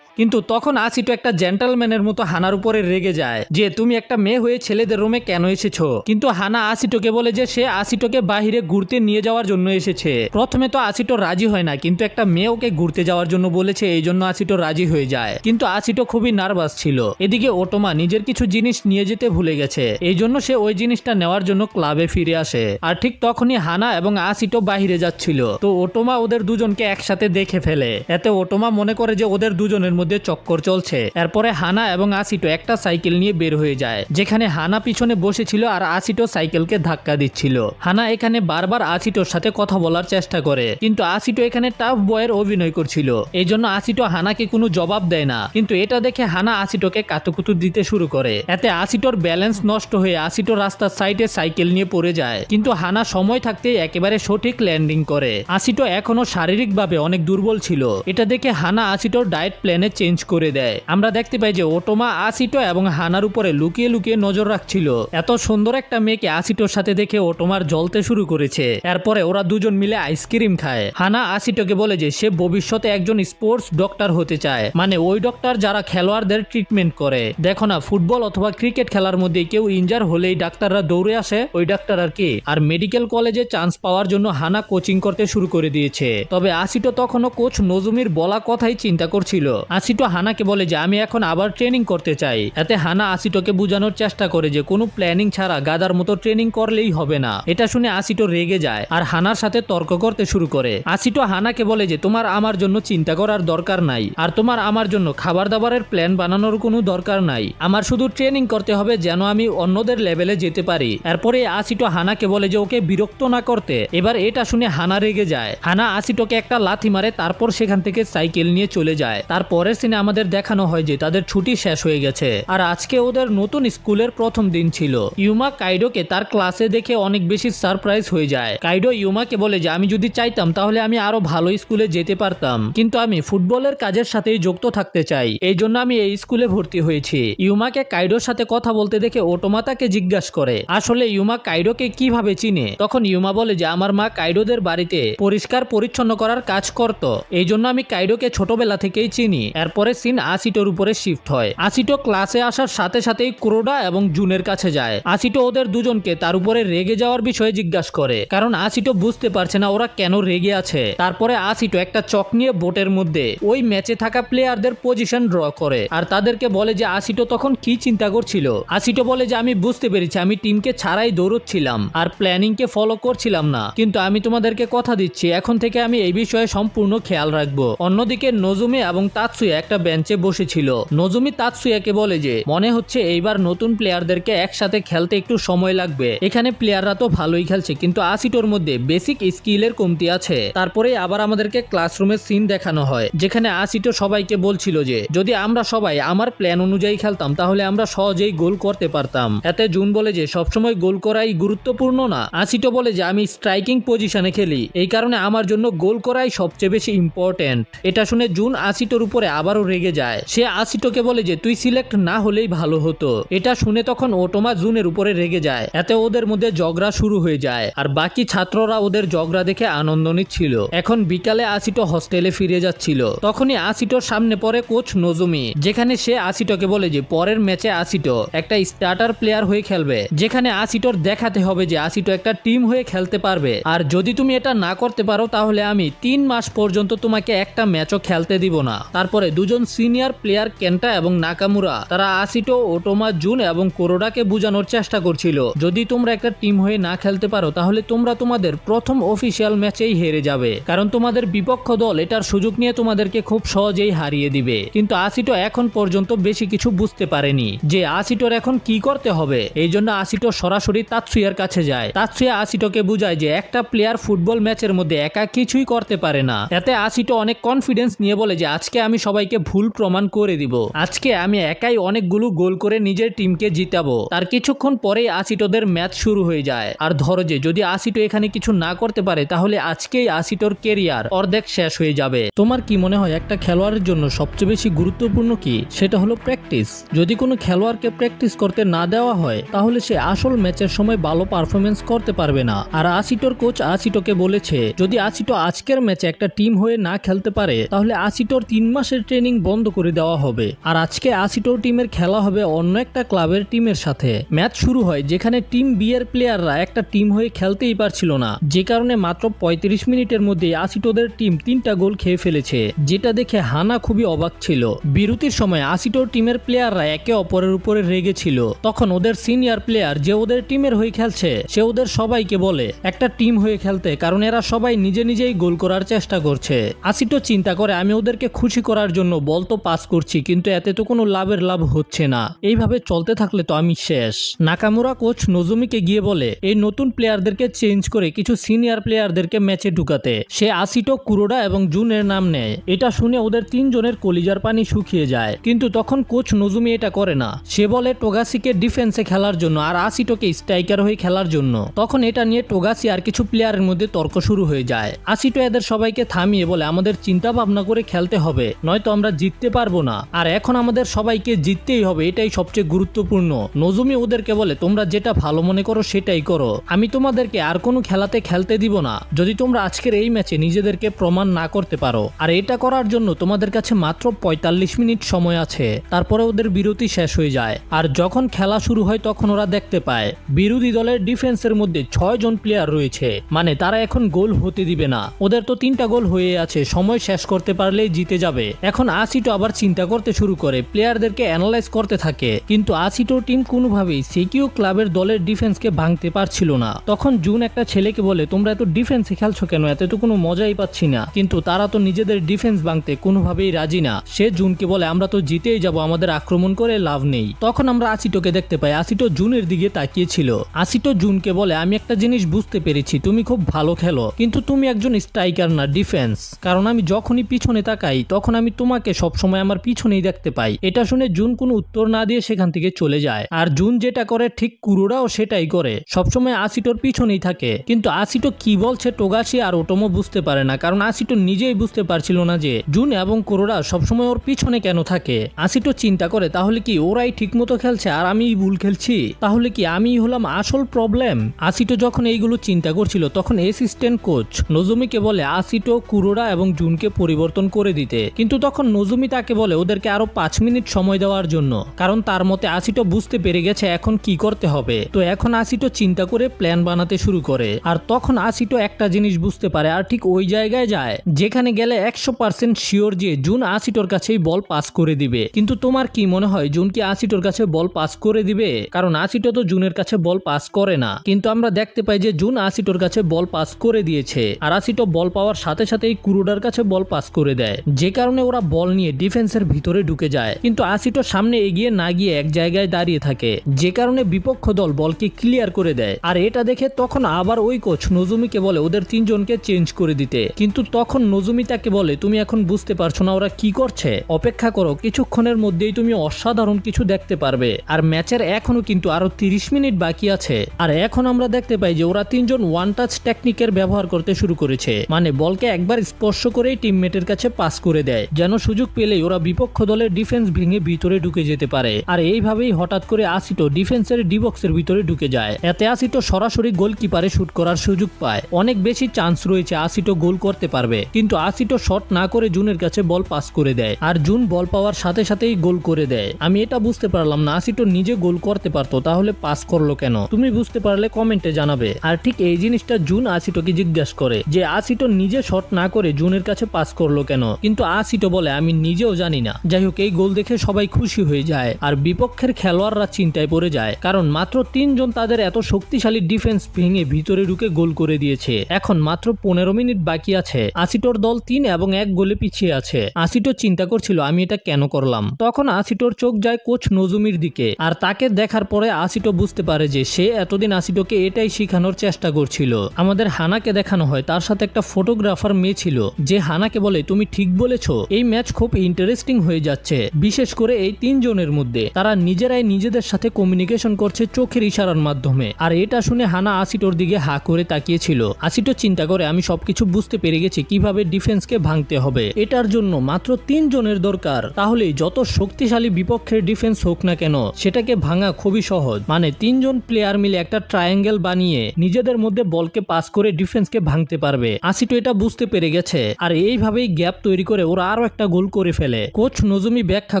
কিন্তু তখন আসিটো একটা জেন্টলম্যানের মতো হানার উপরে রেগে যায় যে তুমি একটা মেয়ে হয়ে ছেলেদের রুমে কেন এসেছো। কিন্তু হানা আসিটোকে বলে যে সে আসিটোকে বাহিরে ঘুরতে নিয়ে যাওয়ার জন্য এসেছে। প্রথমে তো আসিটো রাজি হয় না, কিন্তু একটা মেয়ে ওকে ঘুরতে যাওয়ার জন্য বলেছে, এই জন্য আসিটো রাজি হয়ে যায়। কিন্তু আসিটো খুবই নার্ভাস ছিল। এদিকে ওটোমা নিজের কিছু জিনিস নিয়ে যেতে ভুলে গেছে, এই জন্য সে ওই জিনিসটা নেওয়ার জন্য ক্লাবে ফিরে আসে। আর ঠিক তখনই হানা এবং আসিটো বাহিরে যাচ্ছিল, তো ওটোমা ওদের দুজনকে একসাথে দেখে ফেলে। এতে ওটোমা মনে করে যে ওদের দুজনের মধ্যে চক্কর চলছে। এরপরে হানা এবং আসিটো একটা সাইকেল নিয়ে বের হয়ে যায়, যেখানে হানা পিছনে বসেছিল আর আসিটো সাইকেলকে ধাক্কা দিচ্ছিল। হানা এখানে বারবার আসিটোর সাথে কথা বলার চেষ্টা করে, কিন্তু আসিটো এখানে টাফ বয়ের অভিনয় করছিল, এই জন্য আসিটো হানাকে কোনো জবাব দেয় না। কিন্তু এটা দেখে হানা আসিটোকে কাতুকুতু দিতে শুরু করে। এতে আসিটোর ব্যালেন্স নষ্ট হয়ে আসিটো রাস্তার সাইডে সাইকেল নিয়ে পড়ে যায়, কিন্তু হানা সময় থাকতেই একেবারে সঠিক ল্যান্ডিং করে। আসিটো এখনো শারীরিকভাবে অনেক দুর্বল ছিল। এটা দেখে হানা আসিটোর ডায়েট প্ল্যানে চেঞ্জ করে দেয়। আমরা দেখতে পাই যে ওটোমা আসিটো এবং হানার উপরে লুকিয়ে লুকিয়ে নজর রাখছিল। এত সুন্দর একটা মেয়েকে আসিটোর সাথে দেখে ওটোমার জ্বলতে শুরু করেছে। এরপরে ওরা দুজন মিলে আইসক্রিম খায়। হানা আসিটোকে বলে যে সে ভবিষ্যতে একজন স্পোর্টস ডক্টর হতে চায়, মানে ওই ডক্টর যারা খেলোয়াড়দের ট্রিটমেন্ট করে। দেখো না, ফুটবল অথবা ক্রিকেট খেলার মধ্যে কেউ ইনজার হলেই ডাক্তাররা দৌড়ে আসে, ওই ডাক্তার আর কি। আর মেডিকেল কলেজে চান্স পাওয়ার জন্য হানা কোচিং করতে শুরু করে দিয়েছে। তবে আসিটো তখনও কোচ নজুমির বলা কথাই চিন্তা করছিল। আসিটো হানাকে বলে যে আমি এখন আবার ট্রেনিং করতে চাই। এতে হানা আসিটোকে বোঝানোর চেষ্টা করে যে কোনো প্ল্যানিং ছাড়া গাদার মতো ট্রেনিং করলেই হবে না। এটা শুনে আসিটো রেগে যায় আর হানার সাথে তর্ক করতে শুরু করে। আসিটো হানাকে বলে যে তোমার আমার জন্য চিন্তা করার দরকার নাই, আর তোমার আমার জন্য খাবার দাবারের প্ল্যান বানানোর কোনো দরকার নাই। আমার শুধু ট্রেনিং করতে হবে যেন আমি অন্যদের লেভেলে যেতে পারি। এরপরে আসিটো হানাকে বলে যে ওকে বিরক্ত না করতে। এবার এটা শুনে হানা রেগে যায়। হানা আসিটোকে একটা লাথি মারে, তারপর সেখান থেকে সাইকেল নিয়ে চলে যায়। তারপরের সিনে আমাদের দেখানো হয় যে তাদের ছুটি শেষ হয়ে গেছে আর আজকে ওদের নতুন স্কুলের প্রথম দিন ছিল। ইউমা কাইডোকে তার ক্লাসে দেখে অনেক বেশি সারপ্রাইজ হয়ে যায়। কাইডো ইউমাকে বলে যে আমি যদি চাইতাম তাহলে আমি আরো ভালো স্কুলে যেতে পারতাম, কিন্তু আমি ফুটবলের কাজের সাথেই যুক্ত থাকতে চাই, এই জন্য আমি এই স্কুলে ভর্তি হয়েছি। ইউমাকে কাইডোর সাথে কথা বলতে দেখে ওটোমা তাকে জিজ্ঞাসা করে আসলে ইউমা কাইডোকে কিভাবে চিনে। তখন ইউমা বলে যে আমার মা কাইডোদের বাড়িতে পরিষ্কার পরিচ্ছন্ন করার কাজ করত, এই জন্য আমি কাইডোকে ছোটবেলা থেকেই চিনি। এরপরে সিন আসিটোর উপরে শিফট হয়। আসিটো ক্লাসে আসার সাথে সাথেই কুরোডা এবং জুনের কাছে যায়। আসিটো ওদের দুজনকে তার উপরে রেগে যাওয়ার বিষয়ে জিজ্ঞাসা করে, কারণ আসিটো বুঝতে পারছে না ওরা কেন রেগে আছে। তারপরে আসিটো একটা চক নিয়ে বোর্ডের মধ্যে ওই ম্যাচে থাকা প্লেয়ারদের পজিশন ড্র করে আর তাদেরকে বলে যে আসিটো তখন কি চিন্তা করছিল। আসিটো বলে যে আমি বুঝতে পেরেছি, আমি টিমকে ছাড়াই দৌড়চ্ছিলাম আর প্ল্যানিং কে ফলো করছিলাম না, কিন্তু আমি তোমাদেরকে কথা দিচ্ছি এখন থেকে আমি এই বিষয়ে সম্পূর্ণ খেয়াল রাখবো। অন্যদিকে নজুমি এবং তাতসুয়া একটা বেঞ্চে বসেছিল। নজুমি তাতসুয়াকে বলে যে মনে হচ্ছে এইবার নতুন প্লেয়ারদেরকে একসাথে খেলতে একটু সময় লাগবে, এখানে প্লেয়াররা তো ভালোই খেলছে কিন্তু আসিটোর মধ্যে বেসিক স্কিলের কমতি আছে। তারপরে আবার আমাদেরকে ক্লাসরুমের সিন দেখানো হয়, যেখানে আসিটো সবাইকে বলছিল যে যদি আমরা সবাই আমার প্ল্যান অনুযায়ী খেলতাম তাহলে আমরা সহজেই গোল করতে পারতাম। এতে জুন বলে যে সবসময় গোল করাই গুরুত্বপূর্ণ না। আসিটো বলে যে আমি স্ট্রাইকিং পজিশনে খেলি, এই কারণে আমার জন্য গোল করাই সবচেয়ে বেশি ইম্পর্টেন্ট। এটা শুনে জুন আসিটোর উপরে আবারও রেগে যায়। সে আসিটোকে বলে যে তুই সিলেক্ট না হলেই ভালো হতো। এটা শুনে তখন ওটোমা জুনের উপরে রেগে যায়। এতে ওদের মধ্যে ঝগড়া শুরু হয়ে যায় আর বাকি ছাত্ররা ওদের ঝগড়া দেখে আনন্দ নিচ্ছিল। এখন বিকালে আসিটো হস্টেলে ফিরে যাচ্ছিল, তখনই আসিটোর সামনে পড়ে কোচ নজুমি, যেখানে সে আসিটোকে বলে যে পরের ম্যাচে আসিটো একটা স্টার্টার প্লেয়ার হয়ে খেলবে, যেখানে আসিটোর দেখাতে হবে যে আসিটো একটা টিম হয়ে খেলতে পারবে, আর যদি তুমি এটা না করতে পারো তাহলে আমি 3 মাস পর্যন্ত তোমাকে একটা ম্যাচও খেলতে দিব না। তারপরে দুজন সিনিয়র প্লেয়ার কেন্টা এবং নাকামুরা তারা আসিটো, ওটোমা, জুন এবং কোরোডাকে বোঝানোর চেষ্টা করছিল যদি তোমরা একটা টিম হয়ে না খেলতে পারো তাহলে তোমরা তোমাদের প্রথম অফিসিয়াল ম্যাচেই হেরে যাবে, কারণ তোমাদের বিপক্ষ দল এটার সুযোগ নিয়ে তোমাদেরকে খুব সহজেই হারিয়ে দিবে। কিন্তু আসিটো এখন পর্যন্ত বেশি কিছু বুঝতে পারেনি যে আসিটোর এখন কি করতে হবে। এই জন্য আসিটো সরাসরি তাতসুয়ার কাছে যায়। তাতসুয়া আসিটোকে বুঝায় যে একটা প্লেয়ার ফুটবল ম্যাচের মধ্যে একা কিছুই করতে পারে না। এতে আসিটো অনেক কনফিডেন্স নিয়ে বলে যে আজকে আমি সবাইকে ভুল প্রমাণ করে দিব, আজকে আমি একাই অনেকগুলো গোল করে নিজের টিমকে জিতাবো। তার কিছুক্ষণ পরেই আসিটোদের ম্যাচ শুরু হয়ে যায়। আর ধরো যে যদি আসিটো এখানে কিছু না করতে পারে তাহলে আজকেই আসিটোর কেরিয়ার অর্ধেক শেষ হয়ে যাবে। তোমার কি মনে হয় একটা খেলোয়াড়ের জন্য সবচেয়ে বেশি গুরুত্বপূর্ণ কি? সেটা হলো প্র্যাকটিস। যদি কোনো খেলোয়াড়কে প্র্যাকটিস করতে না দেওয়া হয় তাহলে সে আসল ম্যাচের সময় ভালো পারফরমেন্স করতে পারবে না। আর আসিটোর কোচ আসিটোকে বলেছে যদি আসিটো আজকের ম্যাচে একটা টিম হয়ে না খেলতে পারে তাহলে আসিটোর 3 মাসের ট্রেনিং বন্ধ করে দেওয়া হবে। আর আজকে আসিটোর টিমের খেলা হবে অন্য একটা ক্লাবের টিমের সাথে। ম্যাচ শুরু হয় যেখানে টিম বি এর প্লেয়াররা একটা টিম হয়ে খেলতেই পারছিল না, যে কারণে মাত্র 35 মিনিটের মধ্যে আসিটোদের টিম 3টা গোল খেয়ে ফেলেছে, যেটা দেখে হানা খুবই অবাক ছিল। বিরতির সময় আসিটোর টিমের প্লেয়াররা একে অপরের উপরে রেগে ছিল। তখন ওদের সিনিয়র প্লেয়ার যে ওদের টিমের হয়ে খেলছে সে ওদের সবাইকে বলে একটা টিম হয়ে খেলতে, কারণ এরা সবাই নিজে নিজেই গোল করার চেষ্টা করছে। আসিটো চিন্তা করে আমি ওদেরকে খুশি করার জন্য বল তো পাস করছি, কিন্তু এতে তো কোনো লাভ হচ্ছে না। এইভাবে চলতে থাকলে তো আমি শেষ। নাকামুরা কোচ নোজুমিকে গিয়ে বলে এই নতুন প্লেয়ারদেরকে চেঞ্জ করে কিছু সিনিয়র প্লেয়ারদেরকে ম্যাচে ঢুকাতে। সে আসিটো, কুরোডা এবং জুনের নাম নেয়। এটা শুনে ওদের তিনজনের কলিজার পানি শুকিয়ে যায়, কিন্তু তখন কোচ নোজুমি এটা করে না। সে বলে টোগাসিকে ডিফেন্সে খেলার জন্য আর আসিটোকে স্ট্রাইকার হয়ে খেলার জন্য। তখন এটা নিয়ে টোগাসি আর কিছু প্লেয়ারের মধ্যে তর্ক শুরু হয়ে যায়। আসিটো এদের সবাইকে থামিয়ে বলে আমাদের চিন্তা ভাবনা করে খেলতে হবে, নয়তো আমরা জিততে পারবো না। আর এখন আমাদের সবাইকে জিততেই হবে, এটাই সবচেয়ে গুরুত্বপূর্ণ। নোজুমি ওদেরকে বলে তোমরা যেটা ভালো মনে করো সেটাই করো, আমি তোমাদেরকে আর কোনো খেলাতে খেলতে দিব না যদি তোমরা আজকের এই ম্যাচে নিজেদেরকে প্রমাণ না করতে পারো। আর এটা করার জন্য তোমাদের কাছে মাত্র 45 মিনিট সময় আছে। তারপরে ওদের বিরতি শেষ হয়ে যায়। আর যখন খেলা শুরু হয় তখন ওরা দেখতে পায় বিরোধী দলের ডিফেন্সের মধ্যে 6 জন প্লেয়ার রয়েছে, মানে তারা এখন গোল হতে দিবে না। ওদের তো 3টা গোল হয়ে আছে, সময় শেষ করতে পারলেই জিতে যাবে। এখন আসিটো আবার চিন্তা করতে শুরু করে, প্লেয়ারদেরকে অ্যানালাইজ করতে থাকে, কিন্তু আসিটোর টিম কোনোভাবেই সেকিও ক্লাবের দলের ডিফেন্সকে ভাঙতে পারছিল না। তখন জুন একটা ছেলেকে বলে তোমরা এত ডিফেন্সে খেলছো কেন, এতে তো কোনো মজাই পাচ্ছি না। কিন্তু তারা তো নিজেদের ডিফেন্স ভাঙতে কোনোভাবেই রাজি না। সে জুনকে বলে আমরা তো জিতেই যাব, আমাদের আক্রমণ করে লাভ নেই। তখন আমরা আসিটোকে দেখতে পাই, আসিটো জুনের দিকে তাকিয়েছিল। আসিটো জুনকে বলে আমি একটা জিনিস বুঝতে পেরেছি, তুমি খুব ভালো খেলো, কিন্তু তুমি একজন স্ট্রাইকার না, ডিফেন্স। কারণ আমি যখনই পিছনে তাকাই তখন আমি তোমাকে সবসময় আমার পিছনেই দেখতে পাই। এটা শুনে জুন কোনো উত্তর না দিয়ে সেখান থেকে চলে যায়। আর জুন যেটা করে ঠিক কুরোরাও সেটাই করে, সবসময় আসিটোর পিছনেই থাকে। কিন্তু আসিটো কি বলছে টোগাসি আর ওটোমো বুঝতে পারে না, কারণ আসিটো নিজেই বুঝতে পারছিল না যে জুন এবং কুরোরা সবসময় ওর পিছনে কেন থাকে। আসিটো চিন্তা করে তাহলে কি ওরাই ঠিকমতো খেলছে আর আমি ভুল খেলছি, তাহলে কি আমি হলাম আসল প্রবলেম। আসিটো যখন এইগুলো চিন্তা করছিল তখন অ্যাসিস্ট্যান্ট কোচ নোজুমিকে বলে আসিটো, কুরোরা এবং জুনকে পরিবর্তন করে দিতে। কিন্তু তখন নোজুমি তাকে বলে ওদেরকে আরো 5 মিনিট সময় দেওয়ার জন্য, কারণ তার মতে আসিটো বুঝতে পেরে গেছে এখন কি করতে হবে। তো এখন আসিটো চিন্তা করে প্ল্যান বানাতে শুরু করে। আর তখন আসিটো একটা জিনিস বুঝতে পারে আর ঠিক ওই জায়গায় যায় যেখানে গেলে 100% শিওর যে জুন আসিটোর কাছেই বল পাস করে দিবে। কিন্তু তোমার কি মনে হয় জুন কি আসিটোর কাছে বল পাস করে দিবে? কারণ আসিটো তো জুনের কাছে বল পাস করে না। কিন্তু আমরা দেখতে পাই যে জুন আসিটোর কাছে বল পাস করে দিয়েছে। আর আসিটো বল পাওয়ার সাথে সাথেই কুরোডার কাছে বল পাস করে দেয়, যে কারণে ওরা বল নিয়ে ডিফেন্সের ভিতরে ঢুকে যায়। কিন্তু আসিটো সামনে এগিয়ে না গিয়ে এক জায়গায় দাঁড়িয়ে থাকে, যে কারণে বিপক্ষ দল বলকে ক্লিয়ার করে দেয়। আর এটা দেখে তখন আবার ওই কোচ নোজুমিকে বলে ওদের 3 জনকে চেঞ্জ করে দিতে। কিন্তু তখন নোজুমি তাকে বলে তুমি এখন বুঝতে পারছো না ওরা কি করছে, অপেক্ষা করো, কিছুক্ষণের মধ্যেই তুমি অসাধারণ কিছু দেখতে পারবে। আর ম্যাচের এখনো কিন্তু আরো 30 মিনিট বাকি আছে। আর এখন আমরা দেখতে পাই যে ওরা 3 জন ওয়ান টাচ টেকনিকের ব্যবহার করতে শুরু করেছে, মানে বলকে একবার স্পর্শ করেই টিমমেটের কাছে পাস করে দেয়, যেন সুযোগ পেলেই ওরা বিপক্ষ দলের ডিফেন্স ভেঙে ভিতরে ঢুকে যেতে পারে। আর এইভাবেই হঠাৎ করে আসিটো ডিফেন্সের ডিবক্সের ভিতরে ঢুকে যায়। এতে আসিটো সরাসরি গোলকিপারে শুট করার সুযোগ পায়। অনেক বেশি চান্স রয়েছে আসিটো গোল করতে পারবে, কিন্তু আসিটো শট না করে জুনের কাছে বল পাস করে দেয়। আর জুন বল পাওয়ার সাথে সাথেই গোল করে দেয়। আমি এটা বুঝতে পারলাম না, আসিটো নিজে গোল করতে পারতো, তাহলে পাস করলো কেন? তুমি বুঝতে পারলে কমেন্টে জানাবে। আর ঠিক এই জিনিসটা জুন আসিটোকে জিজ্ঞাসা করে যে আসিটো নিজে শট না করে জুনের কাছে পাস করলো কেন? কিন্তু আসিটো বলে আমি নিজেও জানি না। যাই হোক, এই গোল দেখে সবাই খুশি হয়ে যায় আর বিপক্ষের খেলোয়াড়রা চিন্তায় পড়ে যায়, কারণ মাত্র 3 জন তাদের এত শক্তিশালী ডিফেন্স ভেঙে ভিতরে ঢুকে গোল করে দিয়েছে। এখন মাত্র 15 মিনিট বাকি আছে। আসিটোর দল 3 এবং 1 গোলে পিছিয়ে আছে। আসিটো চিন্তা করছিল আমি এটা কেন করলাম। তখন আসিটোর চোখ যায় কোচ নোজুমির দিকে, আর তাকে দেখার পরে আসিটো বুঝতে পারে যে সে এতদিন আসিটোকে এটাই শেখানোর চেষ্টা করছিল। আমাদের হানাকে দেখানো হয়, তার সাথে একটা ফটোগ্রাফার মেয়ে ছিল, যে হানাকে বলে তুমি ঠিক বলেছো, এই ম্যাচ খুব ইন্টারেস্টিং হয়ে যাচ্ছে, বিশেষ করে এই 3 জনের মধ্যে তারা নিজেরাই নিজেদের সাথে কমিউনিকেশন করছে চোখের ইশারার মাধ্যমে। আর এটা শুনে হানা আসিটোর দিকে হা করে তাকিয়েছিল। আসিটো চিন্তা করে আমি সবকিছু বুঝতে পেরে গেছি কিভাবে ডিফেন্সকে ভাঙতে হবে। এটার জন্য মাত্র 3 জনের দরকার, তাহলে যত শক্তিশালী বিপক্ষের ডিফেন্স হোক না কেন সেটাকে ভাঙা খুবই সহজ। মানে 3 জন প্লেয়ার মিলে একটা ট্রায়াঙ্গেল বানিয়ে নিজেদের মধ্যে বলকে পাস করে ডিফেন্সকে ভাঙতে পারবে। আসিটো এটা বুঝতে পেরে গেছে, আর এইভাবেই গ্যাপ তৈরি করে ওরা আরো একটা গোল করে ফেলে। কোচ নোজুমি ব্যাখ্যা